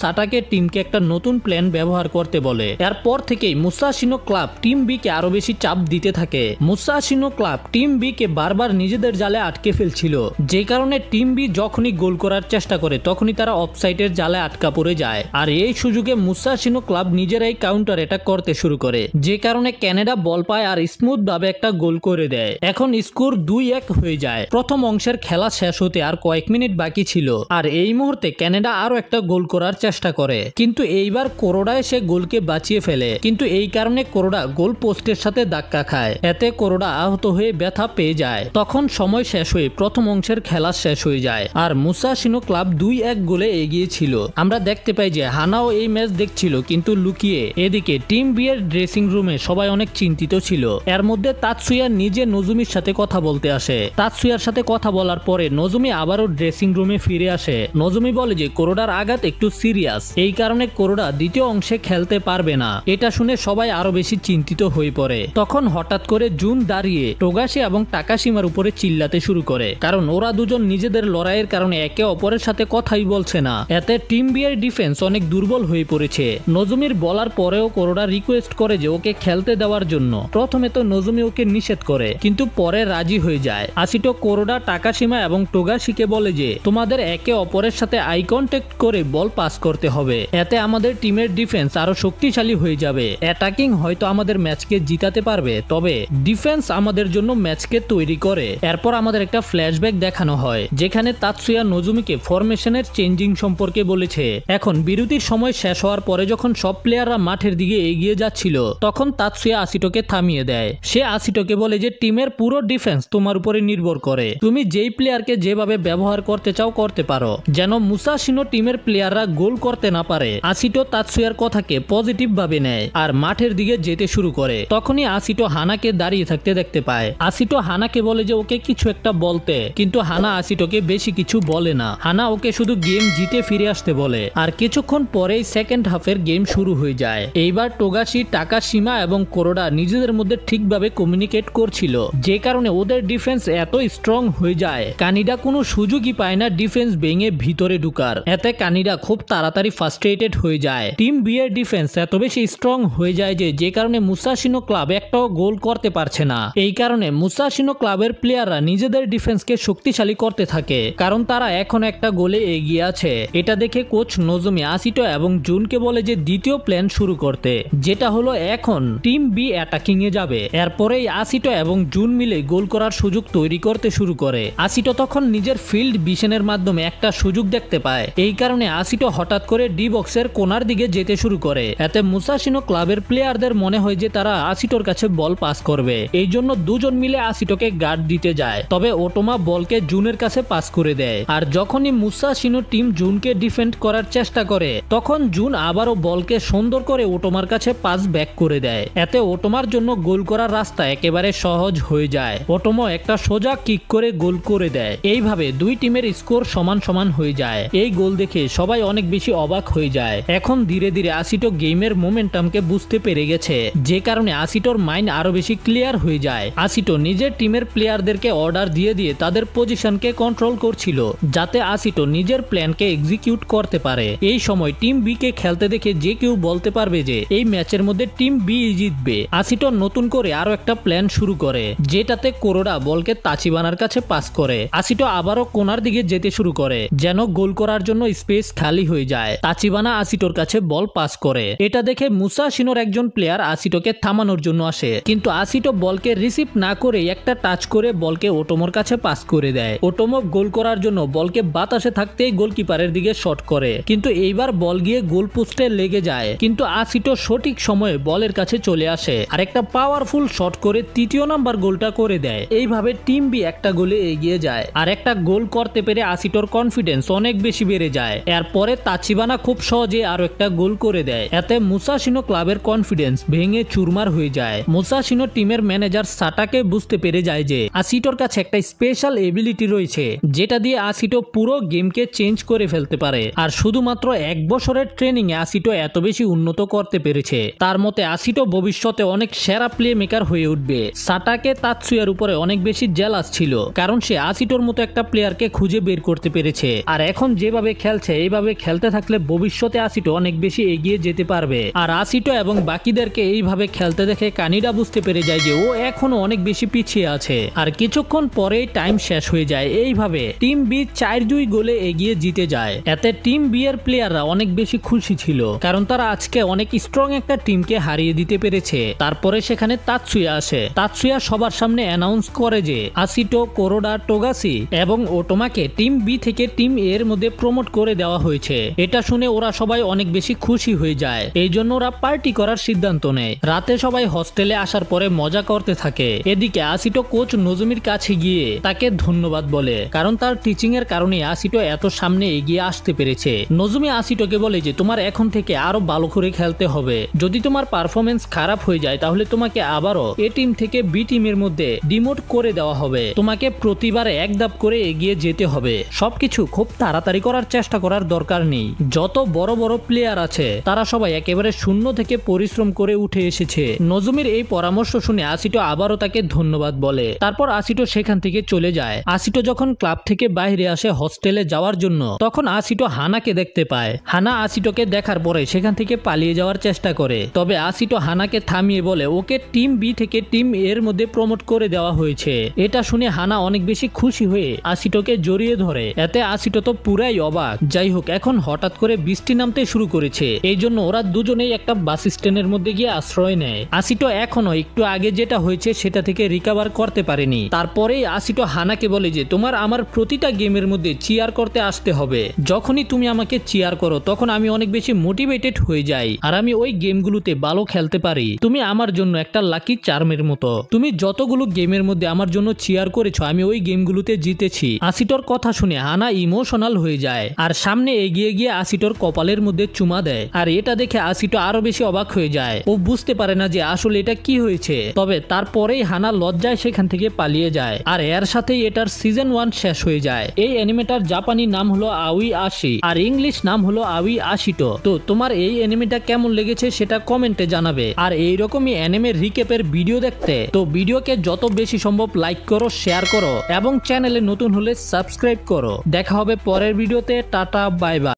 সাটাকে টিমকে একটা নতুন প্ল্যান ব্যবহার করতে বলে। এরপর থেকেই মুসাশিনো ক্লাব টিম বি কে আরো বেশি চাপ দিতে থাকে। মুসাশিনো ক্লাব টিম বি কে বারবার নিজেদের জালে আটকে ফেলছিল, যে কারণে টিম বি যখনই গোল করার চেষ্টা করে তখনই তারা অফসাইডের জালে আটকা পড়ে যায়। আর এই সুযোগে মুসাশিনো ক্লাব নিজেরাই কাউন্টার অ্যাটাক করতে শুরু করে, যে কারণে ক্যানাডা বল পায় আর স্মুথ ভাবে একটা গোল করে দেয়। এখন স্কোর 2-1 হয়ে যায়। প্রথম অংশের খেলা শেষ হতে আর কয়েক মিনিট বাকি ছিল, আর এই মুহূর্তে ক্যানাডা আরো একটা গোল করার চেষ্টা করে, কিন্তু এইবার কোরোডা এসে গোলকে বাঁচিয়ে ফেলে। কিন্তু এই কারণে কোরোডা গোল পোস্টের সাথে ধাক্কা খায়, এতে কোরোডা আহত হয়ে ব্যথা পেয়ে যায়। তখন সময় শেষ হয়ে প্রথম অংশের খেলা শেষ হয়ে যায়, আর মুসাশিনো ক্লাব 2-1 গোলে এগিয়ে ছিল। আমরা দেখতে পাই যে হানাও এই ম্যাচ দেখছিল, কিন্তু লুকিয়ে। এদিকে টিম বি এর ড্রেসিং রুমে সবাই অনেক চিন্তিত ছিল। এর মধ্যে তাতসুয়া নিজে নজুমির সাথে কথা বলতে আসে। তাতসুয়ার সাথে কথা বলার পরে নজুমি আবারও ড্রেসিং রুমে ফিরে আসে। নজুমি বলে যে কোরোডার আঘাত একটু সিরিয়াস, এই কারণে কোরোডা দ্বিতীয় অংশে খেলতে পারবে না। এটা শুনে সবাই আরো বেশি চিন্তিত হয়ে পড়ে। তখন হঠাৎ করে জুন দাঁড়িয়ে টোগাশি এবং টাকাশিমার উপরে চিল্লাতে শুরু করে, কারণ ওরা দুজন নিজেদের লড়াইয়ের কারণে একে অপরের সাথে কথাই বলছে না। এতে টিম বি এর ডিফেন্স অনেক দুর্বল হয়ে পড়েছে। নজুমির বলার পরেও কোরোডা রিকোয়েস্ট করে যে ওকে খেলতে দেওয়ার জন্য। প্রথমে তো নজুমি ওকে নিষেধ করে, কিন্তু পরে রাজি হয়ে যায়। আসিটো কোরোডা, টাকাশিমা এবং টোগাশিকে বলে যে তোমাদের একে অপরের সাথে আই কন্ট্যাক্ট করে বল পাস করতে হবে, এতে আমাদের টিমের ডিফেন্স আরো শক্তিশালী হয়ে যাবে। অ্যাটাকিং হয়তো আমাদের ম্যাচকে জিতাতে পারবে, তবে ডিফেন্স আমাদের জন্য ম্যাচকে তৈরি করে। এরপর আমাদের একটা ফ্ল্যাশব্যাক দেখানো হয়, যেখানে তাতসুয়া নজুমিকে ফরমেশনের চেঞ্জিং সম্পর্কে বলেছে। এখন বিরতির সময় শেষ হওয়ার পরে যখন সব প্লেয়াররা মাঠের দিকে এগিয়ে যাচ্ছিল, তখন তাতসুয়া আসিটোকে থামিয়ে দেয়। সে আসিটোকে বলে যে টিমের পুরো ডিফেন্স তোমার উপরে নির্ভর করে, তুমি যেই প্লেয়ারকে যেভাবে ব্যবহার করতে চাও করতে পারো, যেন মুসাশিনো টিমের প্লেয়াররা গোল করতে না পারে। আসিটো তাতসুয়ার কথাকে পজিটিভ ভাবে নেয় আর মাঠের দিকে যেতে শুরু করে। তখনই আসিটো হানাকে দাঁড়িয়ে থাকতে দেখতে পায়। আসিটো হানাকে বলে যে ওকে কিছু একটা বলতে, কিন্তু হানা আসিটোকে বেশি কিছু বলে না। হানা ওকে শুধু গেম জিতে ফিরে আসতে বলে। আর কিছুক্ষণ পরেই সেকেন্ড হাফের গেম শুরু হয়ে যায়। এইবার টোগাশি, টাকাশিমা এবং কোরোডা নিজেদের মধ্যে ঠিকভাবে কমিউনিকেট করছিল, যে কারণে ওদের ডিফেন্স এত স্ট্রং হয়ে যায় কানিডা কোনো সুযোগই পায় না ডিফেন্স ভেঙে ভিতরে ঢুকার। এতে কানিডা খুব তাড়াতাড়ি ফ্রাস্ট্রেটেড হয়ে যায়। টিম বি এর ডিফেন্স এত বেশি স্ট্রং হয়ে যায় যে কারণে মুসাশিনো ক্লাব একটাও গোল করতে পারছে না। এই কারণে মুসাশিনো ক্লাবের প্লেয়াররা নিজেদের ডিফেন্সকে শক্তিশালী করতে থাকে, কারণ তারা এখন একটা গোলে এগিয়ে আছে। এটা দেখে কোচ নজুমি আসিটো এবং জুনকে বলে যে দ্বিতীয় প্ল্যান শুরু করতে, যেটা হলো এখন টিম বি অ্যাটাকিং এ যাবে। এরপরেই আসিটো এবং জুন মিলে গোল করার সুযোগ তৈরি করতে শুরু করে। আসিটো তখন নিজের ফিল্ড ভিশনের মাধ্যমে একটা সুযোগ দেখতে পায়। এই কারণে আসিটো হঠাৎ করে ডি বক্সের কোনার দিকে যেতে শুরু করে। এতে মুসাশিনো ক্লাবের প্লেয়ারদের মনে হয় যে তারা আসিটোর কাছে বল পাস করবে, এই জন্য দুজন মিলে আসিটোকে গার্ড দিতে যায়। তবে ওটোমা বলকে জুনের কাছে পাস করে দেয়। আর যখনই মুসাশিনো টিম জুনকে ডিফেন্ড করার চেষ্টা করে, তখন জুন আবারও বলকে সুন্দর করে ওটোমার কাছে পাস ব্যাক করে দেয়। এতে ওটোমার জন্য গোল করার রাস্তা একেবারে সহজ হয়ে যায়। ওটোমা একটা সোজা কিক করে গোল করে দেয়। এইভাবে দুই টিমের স্কোর সমান সমান হয়ে যায়। এই গোল দেখে সবাই অনেক বেশি অবাক হয়ে যায়। এখন ধীরে ধীরে আসিটো গেমের মোমেন্টামকে বুঝতে পেরে গেছে, যে কারণে আসিটোর মাইন্ড আরো বেশি ক্লিয়ার হয়ে যায়। আসিটো নিজের টিমের প্লেয়ারদেরকে অর্ডার দিয়ে দিয়ে তাদের পজিশনকে কন্ট্রোল করছিল, যাতে আসিটো নিজের প্ল্যানকে এক্সিকিউট করতে পারে। এই সময় টিম বি কে খেলতে দেখে যে কেউ বলতে পারবে যে এই ম্যাচের মধ্যে টিম বি জিতবে। আসিটো নতুন করে আরো একটা প্ল্যান শুরু করে, যেটাতে কোরোডা বলকে তাচিবানার কাছে পাস করে। আসিটো আবারও কোনার দিকে যেতে শুরু করে, যেন গোল করার জন্য স্পেস খালি হয়ে যায়। তাচিবানা আসিটোর কাছে বল পাস করে। এটা দেখে মুসাশিনোর একজন প্লেয়ার আসিটোকে থামানোর জন্য আসে, কিন্তু আসিটো বলকে রিসিভ না করে একটা টাচ করে বলকে ওটোমোর কাছে পাস করে দেয়। ওটোমো গোল করার জন্য বলকে বাতাসে থাকতেই গোলকিপারের দিকে শট করে, কিন্তু এইবার বল গিয়ে গোল পোস্টে লেগে যায়। কিন্তু আসিটো সঠিক সময়ে বলের কাছে চলে আসে আর একটা পাওয়ারফুল শট করে তৃতীয় নাম্বার গোলটা করে দেয়। এইভাবে টিম বি একটা গোলে এগিয়ে যায় আর একটা গোল করতে পেরে আসিটোর কনফিডেন্স অনেক বেশি বেড়ে যায়। এরপরে তাচিবানা খুব সহজে আরো একটা গোল করে দেয়। এতে মুসাশিনো ক্লাবের কনফিডেন্স ভেঙে চুরমার হয়ে যায়। মুসাশিনো টিমের ম্যানেজার সাটাকে বুঝতে পেরে যায় যে আসিটোর কাছে একটা স্পেশাল এবিলিটি রয়েছে, যেটা দিয়ে আসিটো পুরো গেমকে চেঞ্জ করে ফেলতে পারে। আর শুধুমাত্র এক বছরের ট্রেনিং এ আসিটো এত বেশি উন্নত করতে পেরেছে। তার মতে আসিটো ভবিষ্যতে অনেক সেরা প্লে মেকার হয়ে উঠবে। সাটাকে তাতসুয়ার উপরে অনেক বেশি জেলাস ছিল, কারণ সে আসিটোর মতো একটা প্লেয়ারকে খুঁজে বের করতে পেরেছে। আর এখন যেভাবে খেলছে, এইভাবে খেলতে থাকলে ভবিষ্যতে আসিটো অনেক বেশি এগিয়ে যেতে পারবে। আর আসিটো এবং বাকিদেরকে এইভাবে খেলতে দেখে কানিডা বুঝতে পেরে যায় যে ও এখনো অনেক বেশি পিছিয়ে আছে। আর কিছুক্ষণ পরেই টাইম শেষ হয়ে যায়। এইভাবে টিম বি 4-2 গোলে এগিয়ে জিতে যায়। এতে টিম বি এর প্লেয়াররা অনেক বেশি খুশি ছিল, কারণ তারা আজকে অনেক স্ট্রং একটা টিমকে হারিয়ে দিতে পেরেছে। তারপরে সেখানে তাতসুয়া আসে। তাতসুয়া সবার সামনে অ্যানাউন্স করে যে আসিটো, কোরোডা, টোগাশি এবং ওটোমাকে টিম বি থেকে টিম এ এর মধ্যে প্রমোট করে দেওয়া হয়েছে। এটা শুনে ওরা সবাই অনেক বেশি খুশি হয়ে যায়। এই জন্য ওরা পার্টি করার সিদ্ধান্ত নেয়। রাতে সবাই হোস্টেলে আসার পরে মজা করতে থাকে। এদিকে আসিটো কোচ নজুমির কাছে গিয়ে তাকে ধন্যবাদ বলে, কারণ তার টিচিং এর কারণে আসিটো এত সামনে এগিয়ে আসতে পেরেছে। নজুমি আসিটোকে বলে যে তোমার এখন থেকে আরো ভালো করে খেলতে হবে। যদি তোমার পারফরমেন্স খারাপ হয়ে যায় তাহলে তোমাকে আবারও এ টিম থেকে বি টিমের মধ্যে ডিমোট করে দেওয়া হবে। তোমাকে প্রতিবার এক ধাপ করে এগিয়ে যেতে হবে। সবকিছু খুব তাড়াতাড়ি করার চেষ্টা করার দরকার নেই। যত বড় বড় প্লেয়ার আছে তারা সবাই একেবারে শূন্য থেকে পরিশ্রম করে উঠে এসেছে। নজমির এই পরামর্শ শুনে আসিটো আবারও তাকে ধন্যবাদ বলে। তারপর আসিটো সেখান থেকে চলে যায়। আসিটো যখন ক্লাব থেকে বাইরে আসে হস্টেলে যাওয়ার জন্য, তখন আসিটো হানাকে দেখতে পায়। হানা আসিটোকে দেখার পরে সেখান থেকে পালিয়ে যাওয়ার চেষ্টা করে, তবে আসিটো হানাকে থামিয়ে বলে ওকে টিম বি থেকে টিম এর মধ্যে প্রমোট করে দেওয়া হয়েছে। এটা শুনে হানা অনেক বেশি খুশি হয়ে আসিটোকে জড়িয়ে ধরে। এতে আসিটো তো পুরাই অবাক। যাই হোক, এখন হঠাৎ করে বৃষ্টি নামতে শুরু করেছে, এই জন্য ওরা দুজনেই একটা বাস স্ট্যান্ডের মধ্যে গিয়ে আশ্রয় নেয়। আসিটো এখনো একটু আগে যেটা হয়েছে সেটা থেকে রিকভার করতে পারেনি। তারপরেই আসিটো হানাকে বলে যে তোমার আমার প্রতিটা গেমের মধ্যে চিয়ার করতে আসতে হবে। যখনই তুমি আমাকে চিয়ার করো তখন আমি অনেক বেশি মোটিভেটেড হয়ে যাই, আর আমি ওই গেমগুলোতে ভালো খেলতে পারি। তুমি আমার জন্য একটা লাকি চার্মের মতো। তুমি যতগুলো গেমের মধ্যে আমার জন্য চিয়ার করেছো আমি ওই গেমগুলোতে জিতেছি। আসিটোর কথা শুনে হানা ইমোশনাল হয়ে যায়, আর সামনে এগিয়ে গিয়ে আসিটোর কপালের মধ্যে চুমা দেয়। আর এটা দেখে আসিটো আরো বেশি অবাক হয়ে যায়। ও বুঝতে পারে না যে আসলে এটা কি হয়েছে। তবে তারপরেই হানা লজ্জায় সেখান থেকে পালিয়ে যায়, আর এর সাথেই এটার সিজন 1 শেষ হয়ে যায়। এই অ্যানিমেটার জাপানি নাম হলো আউই আশি, আর ইংলিশ নাম হলো আউই আশিটো। তো তোমার এই অ্যানিমেটা কেমন লেগেছে সেটা কমেন্টে জানাবে। আর এইরকমই অ্যানিমে রিক্যাপের ভিডিও দেখতে তো ভিডিওকে যত বেশি সম্ভব লাইক করো, শেয়ার করো এবং চ্যানেলে নতুন হলে সাবস্ক্রাইব করো। দেখা হবে পরের ভিডিওতে। Tata, bye bye.